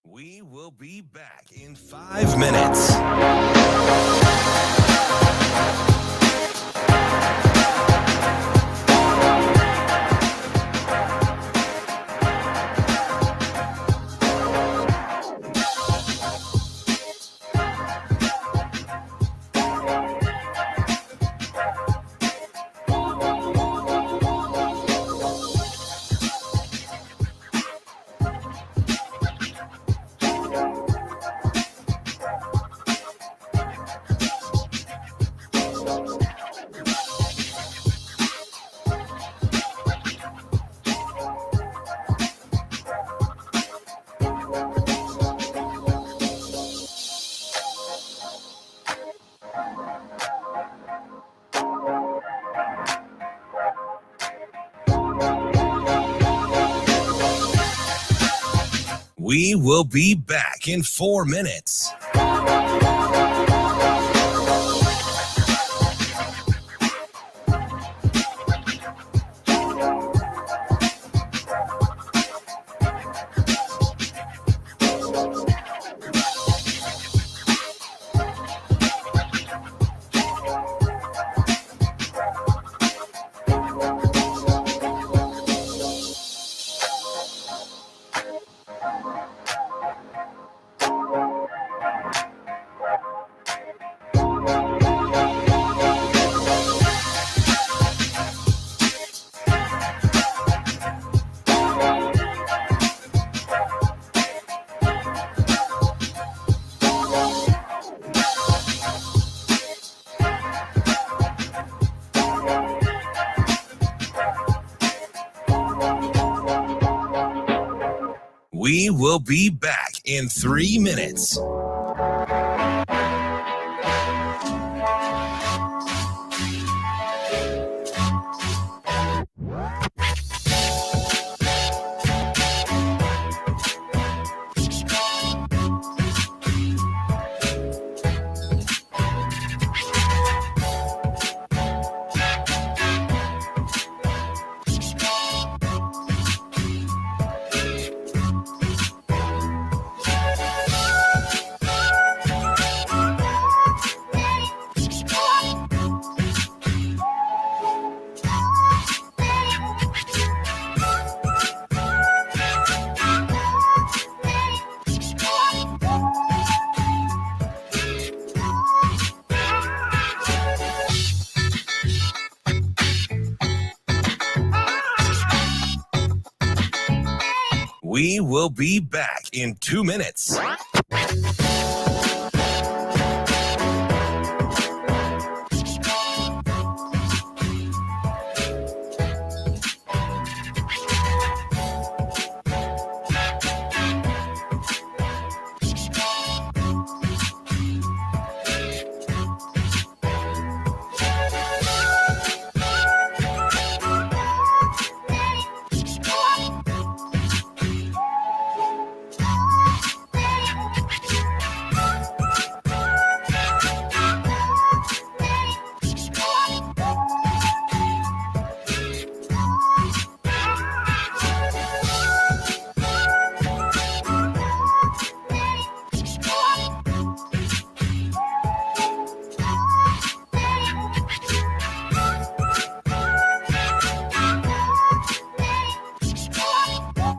We will be back in 5 minutes. We will be back in 4 minutes. We will be back in 3 minutes. We will be back in 2 minutes.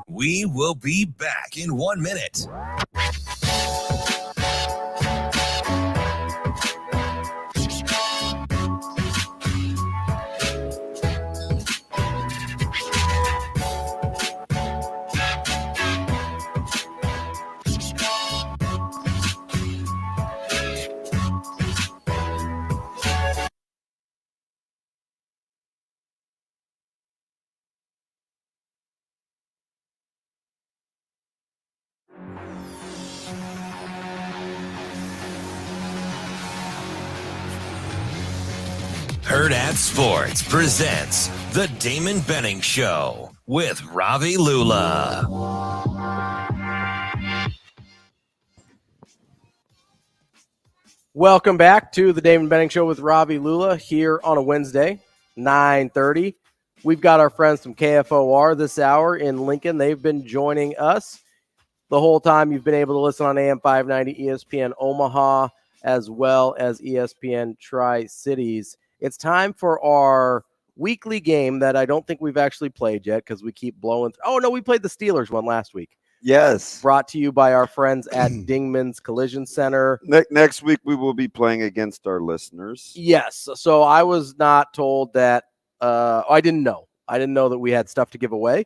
We will be back in 1 minute. Hurrdat Sports presents The Damon Benning Show with Ravi Lulla. Welcome back to The Damon Benning Show with Ravi Lulla here on a Wednesday, 9:30. We've got our friends from KFOR this hour in Lincoln. They've been joining us the whole time. You've been able to listen on AM 590 ESPN Omaha as well as ESPN Tri-Cities. It's time for our weekly game that I don't think we've actually played yet because we keep blowing. Oh, no, we played the Steelers one last week. Yes. Brought to you by our friends at Dingman's Collision Center. Next week, we will be playing against our listeners. Yes. So I was not told that. I didn't know. I didn't know that we had stuff to give away.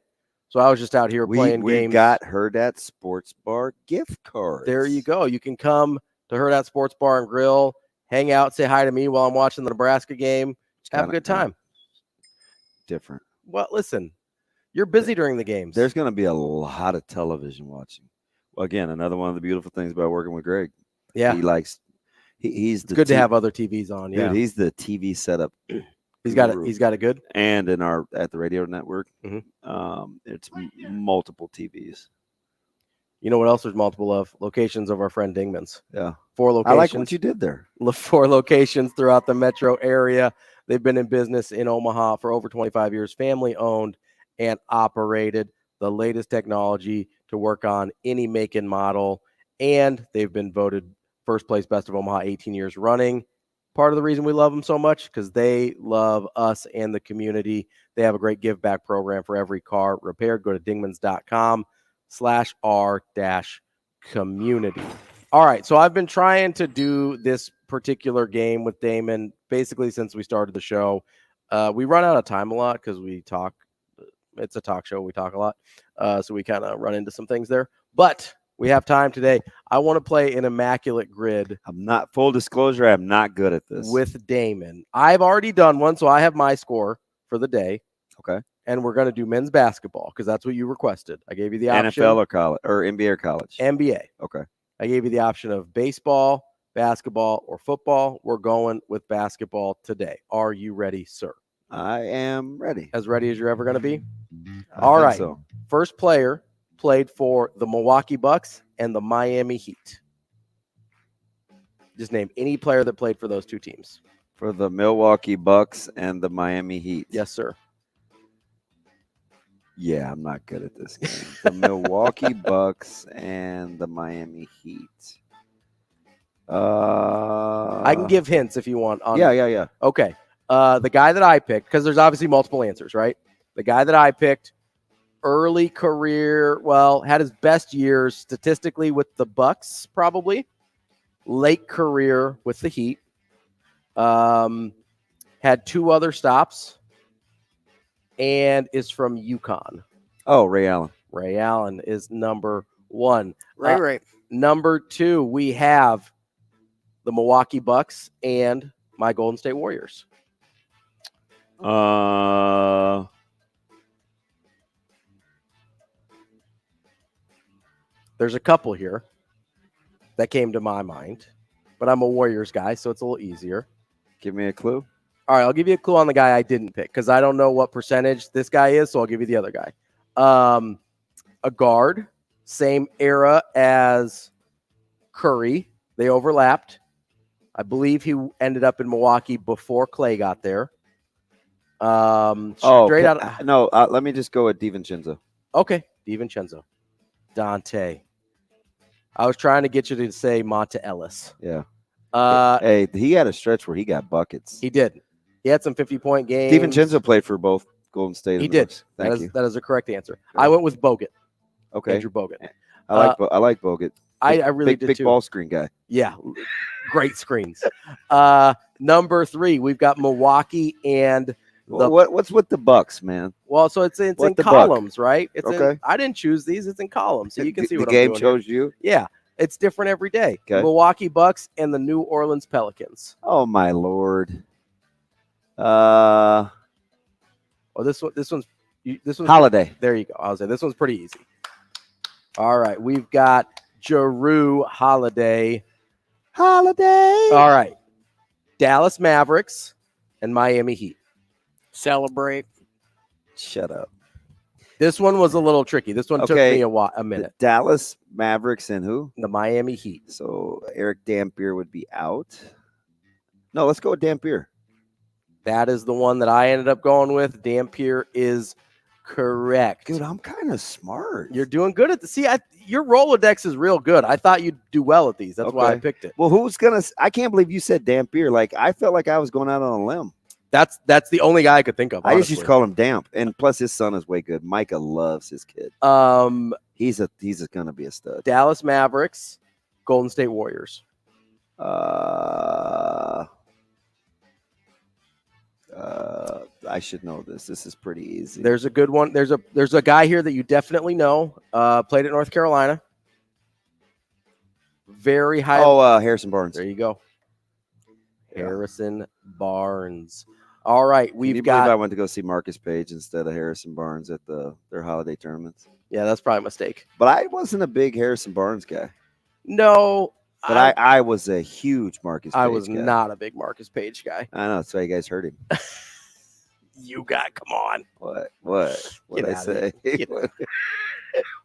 So I was just out here playing games. We got Hurrdat Sports Bar gift cards. There you go. You can come to Hurrdat Sports Bar and Grill, hang out, say hi to me while I'm watching the Nebraska game. Have a good time. Different. Well, listen, you're busy during the games. There's going to be a lot of television watching. Well, again, another one of the beautiful things about working with Greg. Yeah. He likes, he's it's good to have other TVs on. Dude, yeah. He's the TV setup. He's got it. He's got it good. And at the radio network, it's multiple TVs. You know what else there's multiple of? Locations of our friend Dingman's. Yeah. 4 locations. I like what you did there. 4 locations throughout the metro area. They've been in business in Omaha for over 25 years, family owned and operated. The latest technology to work on any make and model. And they've been voted first place best of Omaha 18 years running. Part of the reason we love them so much because they love us and the community. They have a great give back program for every car repaired. Go to dingmans.com/r-community. All right, so I've been trying to do this particular game with Damon basically since we started the show. We run out of time a lot because we talk. It's a talk show. We talk a lot. So we kind of run into some things there. But we have time today. I want to play an immaculate grid. I'm not, full disclosure, I'm not good at this. With Damon. I've already done one, so I have my score for the day. Okay. And we're going to do men's basketball because that's what you requested. I gave you the option. NFL or college or NBA or college? NBA. Okay. I gave you the option of baseball, basketball, or football. We're going with basketball today. Are you ready, sir? I am ready. As ready as you're ever going to be? I All think right. so. First player played for the Milwaukee Bucks and the Miami Heat. Just name any player that played for those two teams. For the Milwaukee Bucks and the Miami Heat. Yes, sir. Yeah, I'm not good at this game. The Milwaukee Bucks and the Miami Heat. I can give hints if you want. Yeah. Okay. The guy that I picked, because there's obviously multiple answers, right? The guy that I picked, early career, had his best years statistically with the Bucks, probably. Late career with the Heat. Had 2 other stops. And is from UConn. Oh, Ray Allen. Ray Allen is number 1. Right. Number 2, we have the Milwaukee Bucks and my Golden State Warriors. There's a couple here that came to my mind, but I'm a Warriors guy, so it's a little easier. Give me a clue. All right, I'll give you a clue on the guy I didn't pick because I don't know what percentage this guy is, so I'll give you the other guy. A guard, same era as Curry. They overlapped. I believe he ended up in Milwaukee before Clay got there. Let me just go with DiVincenzo. Okay, DiVincenzo. Dante. I was trying to get you to say Monta Ellis. Yeah. Hey, he had a stretch where he got buckets. He did. He had some 50-point games. DiVincenzo played for both Golden State. He did. Thank you. That is a correct answer. I went with Bogut. Okay. Andrew Bogut. I like Bogut. I really did big too. Ball screen guy. Yeah. Great screens. Number 3, we've got Milwaukee and what's with the Bucks, man? Well, so it's in columns, right? It's okay. I didn't choose these. It's in columns, so you can see what the game I'm doing chose here. you. Yeah, it's different every day. Okay. Milwaukee Bucks and the New Orleans Pelicans. Oh my Lord. This one's Holiday. There you go. I was saying this one's pretty easy. All right, we've got Jrue Holiday. All right, Dallas Mavericks and Miami Heat. Celebrate. Shut up. This one was a little tricky. This one took me a minute. The Dallas Mavericks and who? The Miami Heat. So Eric Dampier would be out. No, let's go with Dampier. That is the one that I ended up going with. Dampier is correct. Dude, I'm kind of smart. You're doing good at your Rolodex is real good. I thought you'd do well at these. That's why I picked it. Well, I can't believe you said Dampier. Like, I felt like I was going out on a limb. That's the only guy I could think of. I just used to call him Damp, and plus his son is way good. Micah loves his kid. He's gonna be a stud. Dallas Mavericks, Golden State Warriors. I should know this. This is pretty easy. There's a good one. There's a guy here that you definitely know. Played at North Carolina. Very high. Harrison Barnes. There you go. Harrison Barnes. All right, Can you believe I went to go see Marcus Page instead of Harrison Barnes at their holiday tournaments. Yeah, that's probably a mistake. But I wasn't a big Harrison Barnes guy. No. But I was a huge Marcus Page I was guy. not a big Marcus Page guy. I know. That's why you guys heard him. Come on. What did I say?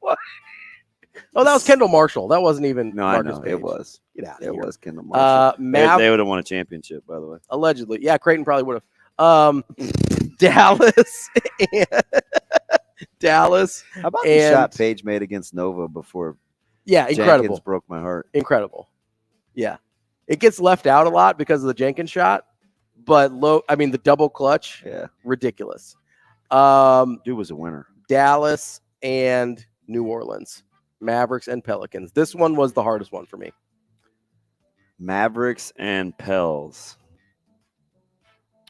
What? Oh, that was Kendall Marshall. That wasn't even No, Marcus I know Page. it was. Get out of It here. was Kendall Marshall. They would have won a championship, by the way. Allegedly, yeah. Creighton probably would have. Dallas. Dallas. How about the shot Page made against Nova before? Yeah, incredible. Jenkins broke my heart. Incredible. Yeah, it gets left out a lot because of the Jenkins shot, but the double clutch. Yeah, ridiculous. Dude was a winner. Dallas and New Orleans, Mavericks and Pelicans. This one was the hardest one for me. Mavericks and Pels.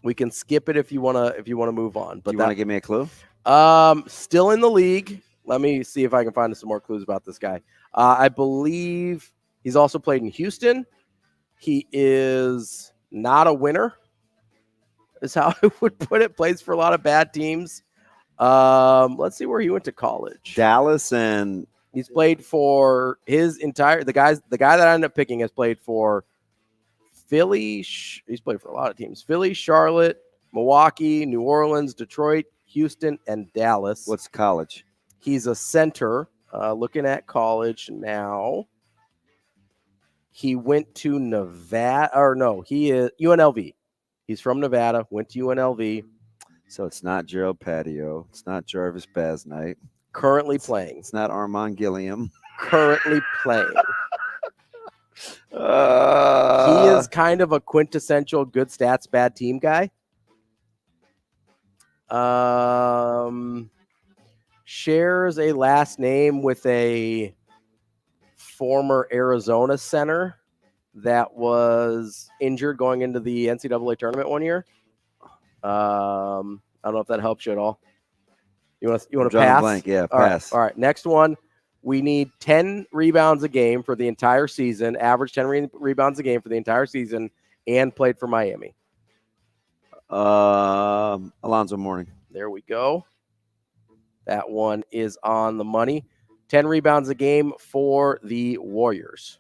We can skip it if you wanna move on. But you want to give me a clue? Still in the league. Let me see if I can find some more clues about this guy. I believe he's also played in Houston. He is not a winner, is how I would put it. Plays for a lot of bad teams. Let's see where he went to college. Dallas, and he's played for the guy that I ended up picking has played for Philly. He's played for a lot of teams. Philly, Charlotte, Milwaukee, New Orleans, Detroit, Houston, and Dallas. What's college? He's a center. Looking at college now. He went to Nevada, or no, he is UNLV. He's from Nevada, went to UNLV. So it's not Gerald Patio. It's not Jarvis Basnight. Currently playing. It's not Armand Gilliam. Currently playing. He is kind of a quintessential good stats, bad team guy. Shares a last name with a former Arizona center that was injured going into the NCAA tournament one year. I don't know if that helps you at all. You want to pass? Blank. Yeah, all pass. All right. Next one. We need 10 rebounds a game for the entire season. Average 10 rebounds a game for the entire season, and played for Miami. Alonzo Mourning. There we go. That one is on the money. 10 rebounds a game for the Warriors.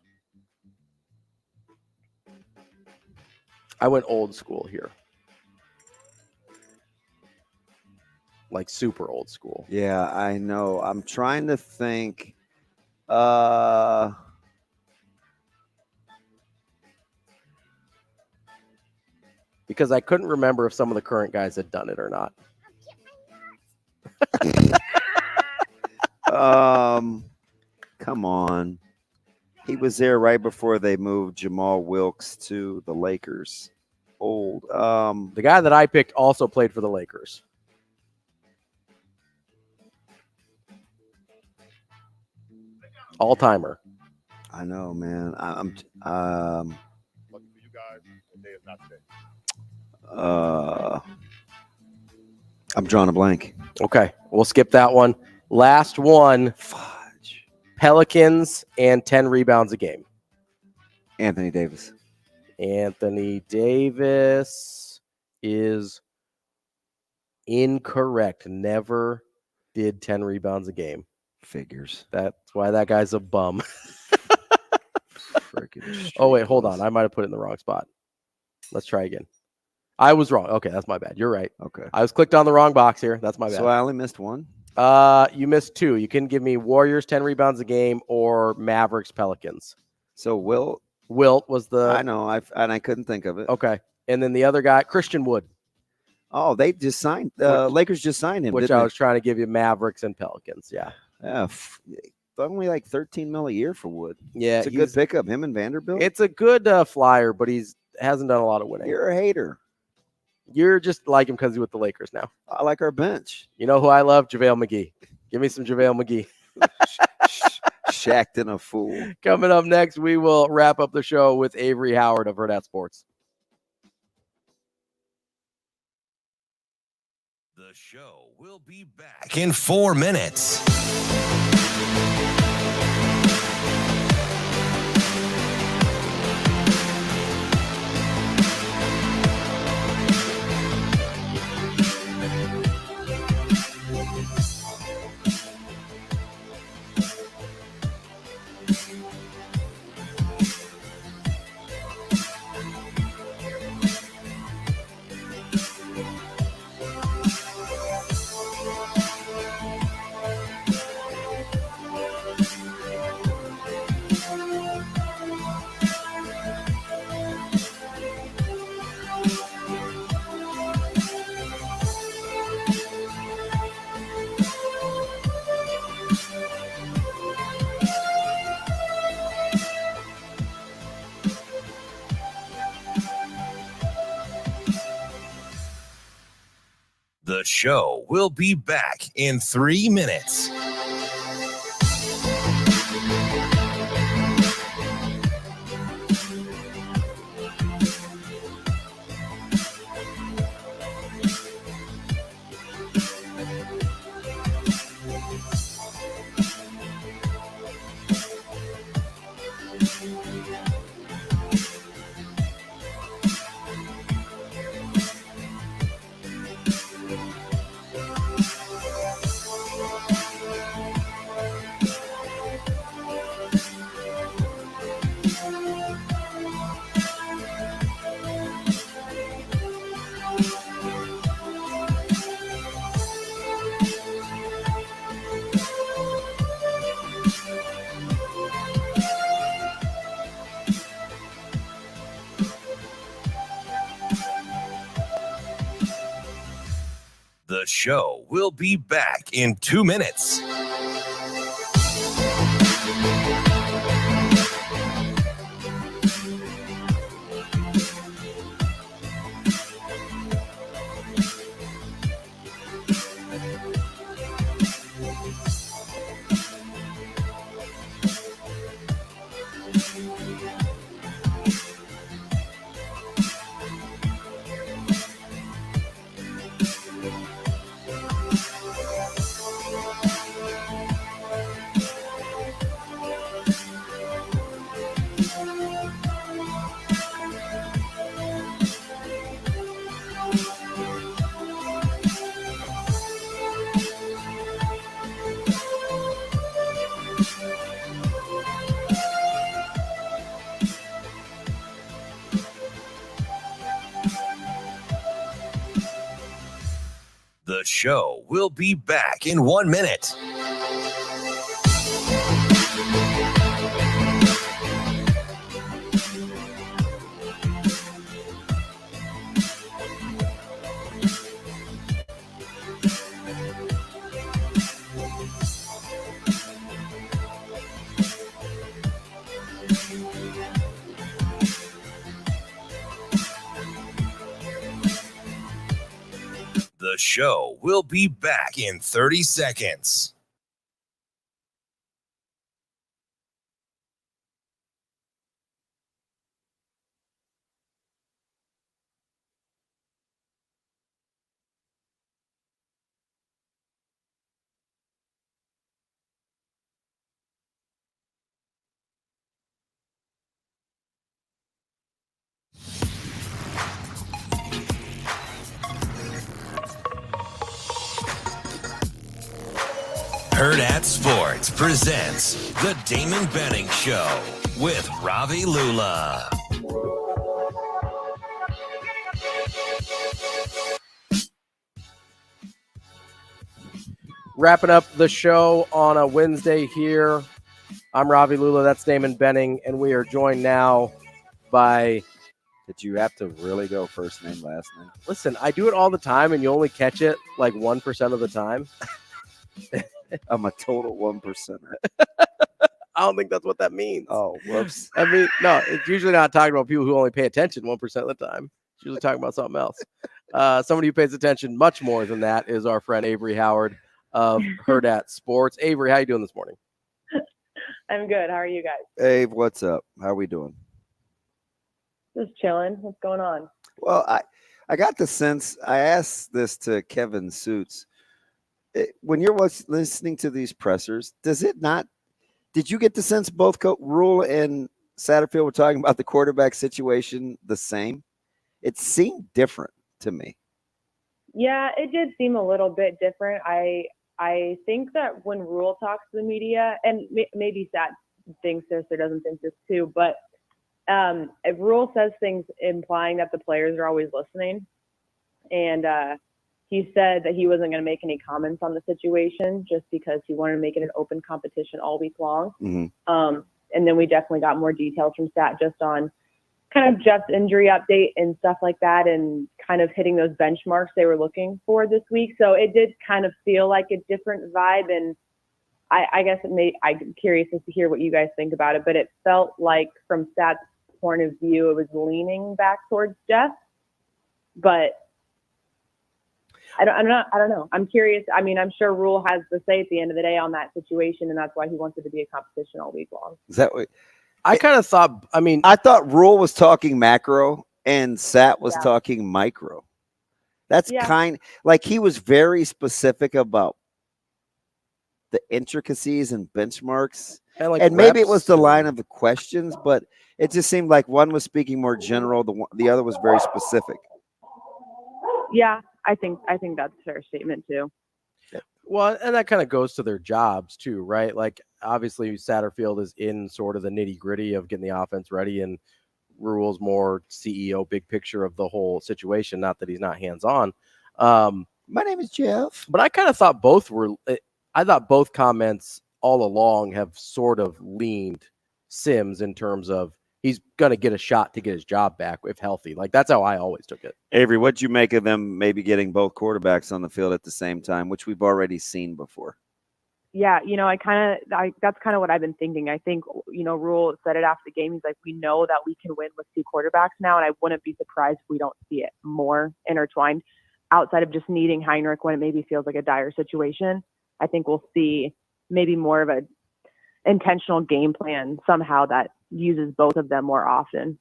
I went old school here. Like super old school. Yeah, I know. I'm trying to think. Because I couldn't remember if some of the current guys had done it or not. Come on. He was there right before they moved Jamal Wilkes to the Lakers. Old. The guy that I picked also played for the Lakers. All-timer. I know, man. I'm drawing a blank. Okay, we'll skip that one. Last one. Fudge. Pelicans and 10 rebounds a game. Anthony Davis. Anthony Davis is incorrect. Never did 10 rebounds a game. Figures. That's why that guy's a bum. Oh, wait, hold on. I might have put it in the wrong spot. Let's try again. I was wrong. Okay, that's my bad. You're right. Okay. I was clicked on the wrong box here. That's my bad. So I only missed one? You missed two. You can give me Warriors 10 rebounds a game or Mavericks Pelicans. So Wilt was the... I know. I couldn't think of it. Okay. And then the other guy, Christian Wood. Oh, they just signed... Lakers just signed him, which I was trying to give you Mavericks and Pelicans. Yeah. Yeah. Only like $13 million a year for Wood. Yeah. It's a good pickup. Him and Vanderbilt. It's a good flyer, but hasn't done a lot of winning. You're a hater. You're just like him because he's with the Lakers now. I like our bench. You know who I love? JaVale McGee. Give me some JaVale McGee. Shacked in a fool. Coming up next, we will wrap up the show with Avarie Howard of Hurrdat Sports. The show will be back in 4 minutes. show will be back in 3 minutes. The show will be back in 2 minutes. The show will be back in 1 minute. The show will be back in 30 seconds. Hurrdat Sports presents the Damon Benning Show with Ravi Lulla. Wrapping up the show on a Wednesday here. I'm Ravi Lulla. That's Damon Benning, and we are joined now by... Did you have to really go first name, last name? Listen, I do it all the time, and you only catch it like 1% of the time. I'm a total 1%er. I don't think that's what that means. Oh, whoops. I mean, no, it's usually not talking about people who only pay attention 1% of the time. It's usually talking about something else. Somebody who pays attention much more than that is our friend Avarie Howard of Hurrdat Sports. Avarie, how you doing this morning? I'm good. How are you guys? Hey, what's up? How are we doing? Just chilling. What's going on? Well, I got the sense, I asked this to Kevin Sjuts. When you're listening to these pressers, did you get the sense both Rule and Satterfield were talking about the quarterback situation the same? It seemed different to me. Yeah, it did seem a little bit different. I think that when Rule talks to the media, and maybe Sat thinks this or doesn't think this too, but if Rule says things implying that the players are always listening, and he said that he wasn't going to make any comments on the situation just because he wanted to make it an open competition all week long. Mm-hmm. And then we definitely got more details from Sat just on kind of Jeff's injury update and stuff like that, and kind of hitting those benchmarks they were looking for this week. So it did kind of feel like a different vibe. And I guess I'm curious as to hear what you guys think about it, but it felt like from Sat's point of view, it was leaning back towards Jeff, but I don't know. I'm curious. I mean, I'm sure Rule has the say at the end of the day on that situation, and that's why he wants it to be a competition all week long. Is that what I kind of thought? I mean, I thought Rule was talking macro and Sat was talking micro. That's kind like he was very specific about the intricacies and benchmarks. And maybe it was the line of the questions, but it just seemed like one was speaking more general, the other was very specific. Yeah, I think that's a fair statement too. Well, and that kind of goes to their jobs too, right? Like obviously Satterfield is in sort of the nitty gritty of getting the offense ready, and Rule's more CEO, big picture of the whole situation. Not that he's not hands on. My name is Jeff. But I kind of thought both comments all along have sort of leaned Sims in terms of he's going to get a shot to get his job back if healthy. Like that's how I always took it. Avery, what'd you make of them maybe getting both quarterbacks on the field at the same time, which we've already seen before? Yeah, that's kind of what I've been thinking. I think, Rule said it after the game. He's like, we know that we can win with two quarterbacks now, and I wouldn't be surprised if we don't see it more intertwined outside of just needing Heinrich when it maybe feels like a dire situation. I think we'll see maybe more of a intentional game plan somehow that uses both of them more often.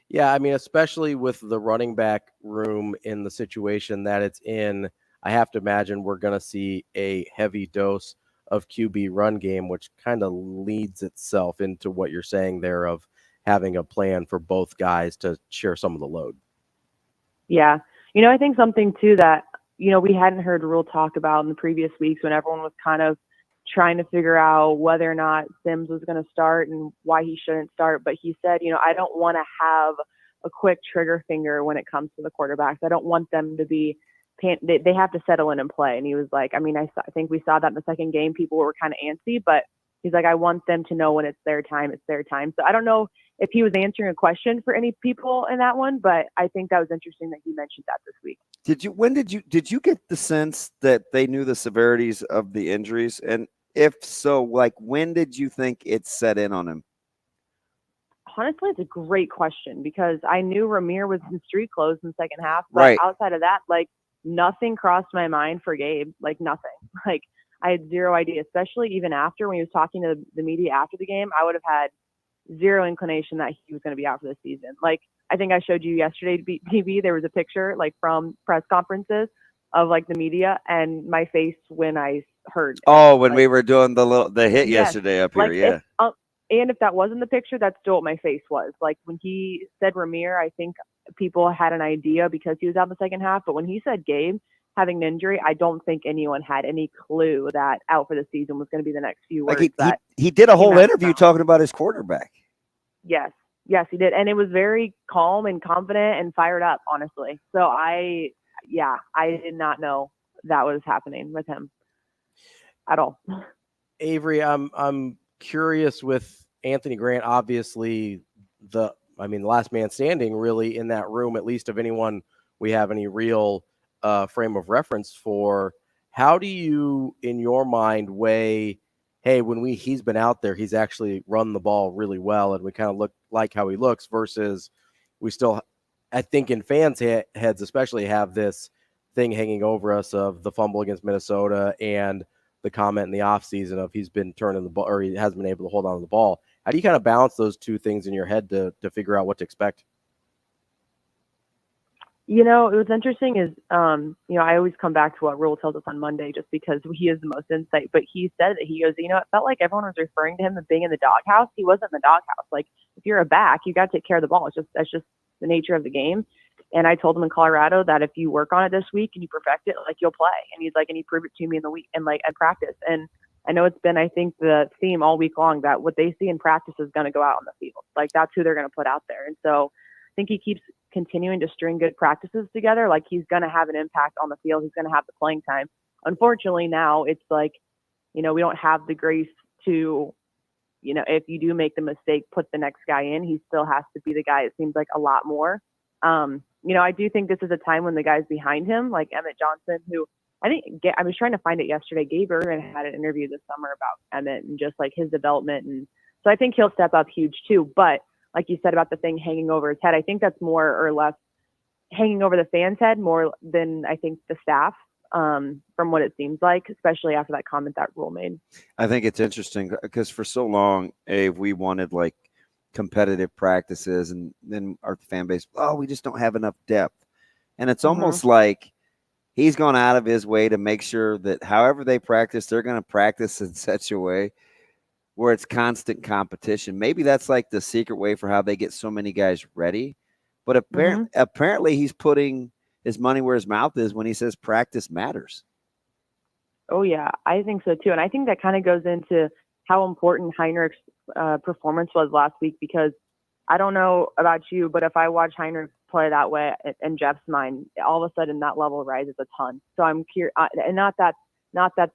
Yeah, I mean, especially with the running back room in the situation that it's in, I have to imagine we're going to see a heavy dose of QB run game, which kind of leads itself into what you're saying there of having a plan for both guys to share some of the load. Yeah. I think something too that, we hadn't heard Rule talk about in the previous weeks when everyone was kind of trying to figure out whether or not Sims was going to start and why he shouldn't start. But he said, I don't want to have a quick trigger finger when it comes to the quarterbacks. I don't want them to be they have to settle in and play. And he was like, I mean, I think we saw that in the second game. People were kind of antsy, but he's like, I want them to know when it's their time, it's their time. So I don't know if he was answering a question for any people in that one, but I think that was interesting that he mentioned that this week. Did you get the sense that they knew the severities of the injuries? And if so, like, when did you think it set in on him? Honestly, it's a great question because I knew Ramir was in street clothes in the second half, but outside of that, like, nothing crossed my mind for Gabe, like nothing. Like I had zero idea, especially even after when he was talking to the media after the game, I would have had zero inclination that he was going to be out for the season. Like I think I showed you yesterday, TV, there was a picture like from press conferences of like the media and my face when I heard. Oh, when we were doing the hit yesterday up here. Like yeah. And if that wasn't the picture, that's still what my face was. Like when he said Ramir, I think people had an idea because he was out in the second half. But when he said Gabe having an injury, I don't think anyone had any clue that out for the season was going to be the next few words. Like he did a whole interview talking about his quarterback. Yes, he did. And it was very calm and confident and fired up, honestly. So I did not know that was happening with him at all. Avery, I'm curious with Anthony Grant, obviously the last man standing really in that room, at least of anyone we have any real frame of reference for. How do you, in your mind, weigh, hey, when he's been out there, he's actually run the ball really well and we kind of look like how he looks versus we still, I think in fans' heads especially, have this thing hanging over us of the fumble against Minnesota and the comment in the offseason of he's been turning the ball or he hasn't been able to hold on to the ball. How do you kind of balance those two things in your head to figure out what to expect? It was interesting is, I always come back to what Rule tells us on Monday just because he has the most insight, but he said that he goes, it felt like everyone was referring to him as being in the doghouse. He wasn't in the doghouse. Like if you're a back, you got to take care of the ball. That's just the nature of the game. And I told him in Colorado that if you work on it this week and you perfect it, like you'll play. And he's like, and he proved it to me in the week and like at practice. And I know it's been, I think, the theme all week long that what they see in practice is going to go out on the field. Like that's who they're going to put out there. And so I think he keeps continuing to string good practices together. Like he's going to have an impact on the field. He's going to have the playing time. Unfortunately, now it's like, we don't have the grace to, if you do make the mistake, put the next guy in. He still has to be the guy. It seems like a lot more. I do think this is a time when the guys behind him, like Emmett Johnson, who I was trying to find it yesterday. Gabe Ervin had an interview this summer about Emmett and just like his development. And so I think he'll step up huge too. But like you said about the thing hanging over his head, I think that's more or less hanging over the fan's head more than I think the staff. from what it seems like, especially after that comment that Rule made. I think it's interesting because for so long, Abe, we wanted like competitive practices, and then our fan base, we just don't have enough depth. And it's almost like he's gone out of his way to make sure that however they practice, they're going to practice in such a way where it's constant competition. Maybe that's like the secret way for how they get so many guys ready. But apparently he's putting his money where his mouth is when he says practice matters. Oh, yeah, I think so, too. And I think that kind of goes into how important Heinrich's performance was last week, because I don't know about you, but if I watch Heinrich play that way in Jeff's mind, all of a sudden that level rises a ton. So I'm curious, and not that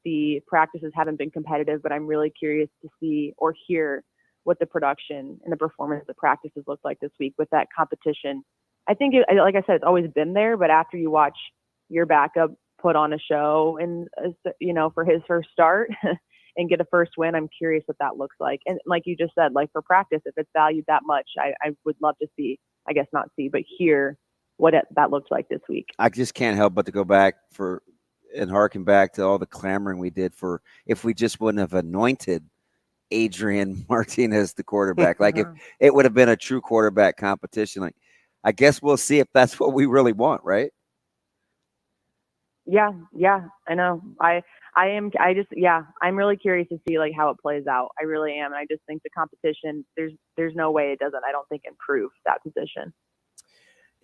the practices haven't been competitive, but I'm really curious to see or hear what the production and the performance of the practices look like this week with that competition. I think, like I said, it's always been there, but after you watch your backup put on a show and, for his first start and get a first win, I'm curious what that looks like. And like you just said, like for practice, if it's valued that much, I would love to see, I guess not see, but hear what that looks like this week. I just can't help but to go back and harken back to all the clamoring we did for if we just wouldn't have anointed Adrian Martinez the quarterback. Like if it would have been a true quarterback competition, like I guess we'll see if that's what we really want, right? Yeah, I know. I'm really curious to see like how it plays out. I really am. And I just think the competition, there's no way it doesn't, I don't think, improve that position.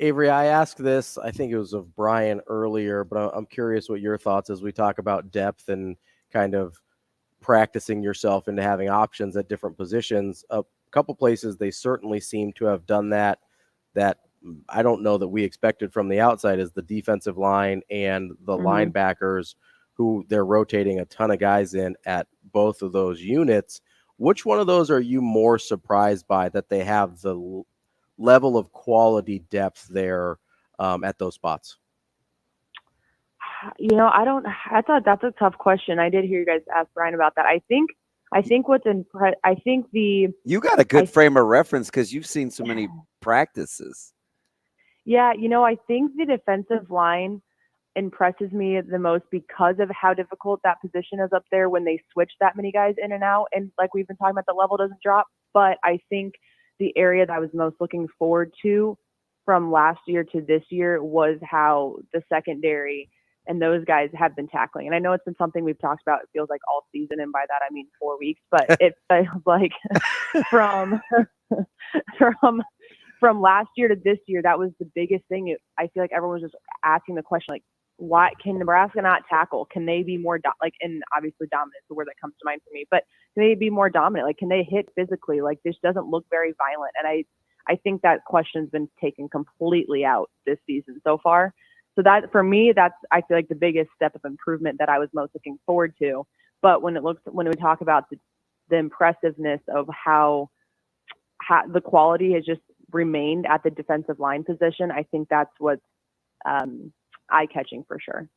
Avarie, I asked this, I think it was of Brian earlier, but I'm curious what your thoughts as we talk about depth and kind of practicing yourself into having options at different positions. A couple places they certainly seem to have done that I don't know that we expected from the outside is the defensive line and the linebackers, who they're rotating a ton of guys in at both of those units. Which one of those are you more surprised by that they have the level of quality depth there at those spots? I thought that's a tough question. I did hear you guys ask Brian about that. I think you got a good frame of reference because you've seen so many practices. Yeah, I think the defensive line impresses me the most because of how difficult that position is up there when they switch that many guys in and out. And like we've been talking about, the level doesn't drop. But I think the area that I was most looking forward to from last year to this year was how the secondary and those guys have been tackling. And I know it's been something we've talked about, it feels like all season. And by that, I mean 4 weeks. But it feels like from last year to this year, that was the biggest thing. I feel like everyone was just asking the question, like, why can Nebraska not tackle? Can they be more and obviously dominant is the word that comes to mind for me, but can they be more dominant? Like, can they hit physically? Like, this doesn't look very violent. And I think that question's been taken completely out this season so far. So that, for me, that's, I feel like, the biggest step of improvement that I was most looking forward to. But when we talk about the impressiveness of how the quality has just remained at the defensive line position, I think that's what's eye-catching for sure.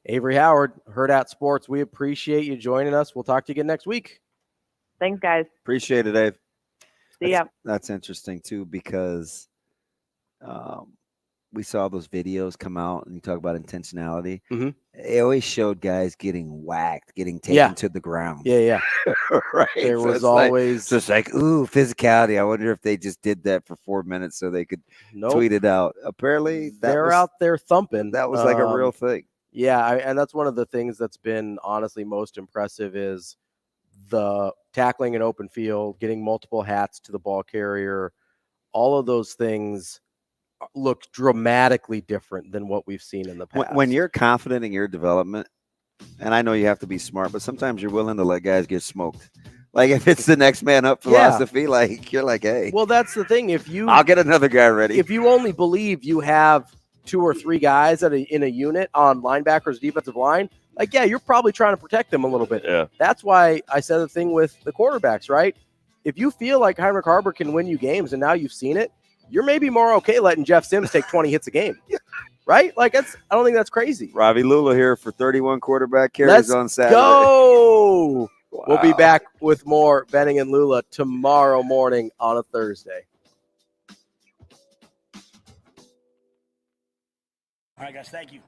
Avarie Howard, Hurrdat Sports, we appreciate you joining us. We'll talk to you again next week. Thanks, guys. Appreciate it, Dave. See ya. That's interesting, too, because we saw those videos come out, and you talk about intentionality. Mm-hmm. It always showed guys getting whacked, getting taken to the ground. Yeah. Right. There was always just like, ooh, physicality. I wonder if they just did that for 4 minutes so they could tweet it out. Apparently, they're out there thumping. That was like a real thing. Yeah, and that's one of the things that's been honestly most impressive is the tackling in open field, getting multiple hats to the ball carrier. All of those things look dramatically different than what we've seen in the past. When you're confident in your development, and I know you have to be smart, but sometimes you're willing to let guys get smoked. Like if it's the next man up philosophy, like you're like, hey. Well, that's the thing. I'll get another guy ready. If you only believe you have 2 or 3 guys in a unit on linebackers, defensive line, like, yeah, you're probably trying to protect them a little bit. Yeah. That's why I said the thing with the quarterbacks, right? If you feel like Heinrich Haarberg can win you games and now you've seen it, you're maybe more okay letting Jeff Sims take 20 hits a game, right? Like I don't think that's crazy. Ravi Lulla here for 31 quarterback carries on Saturday. Go! Wow. We'll be back with more Benning and Lulla tomorrow morning on a Thursday. All right, guys, thank you.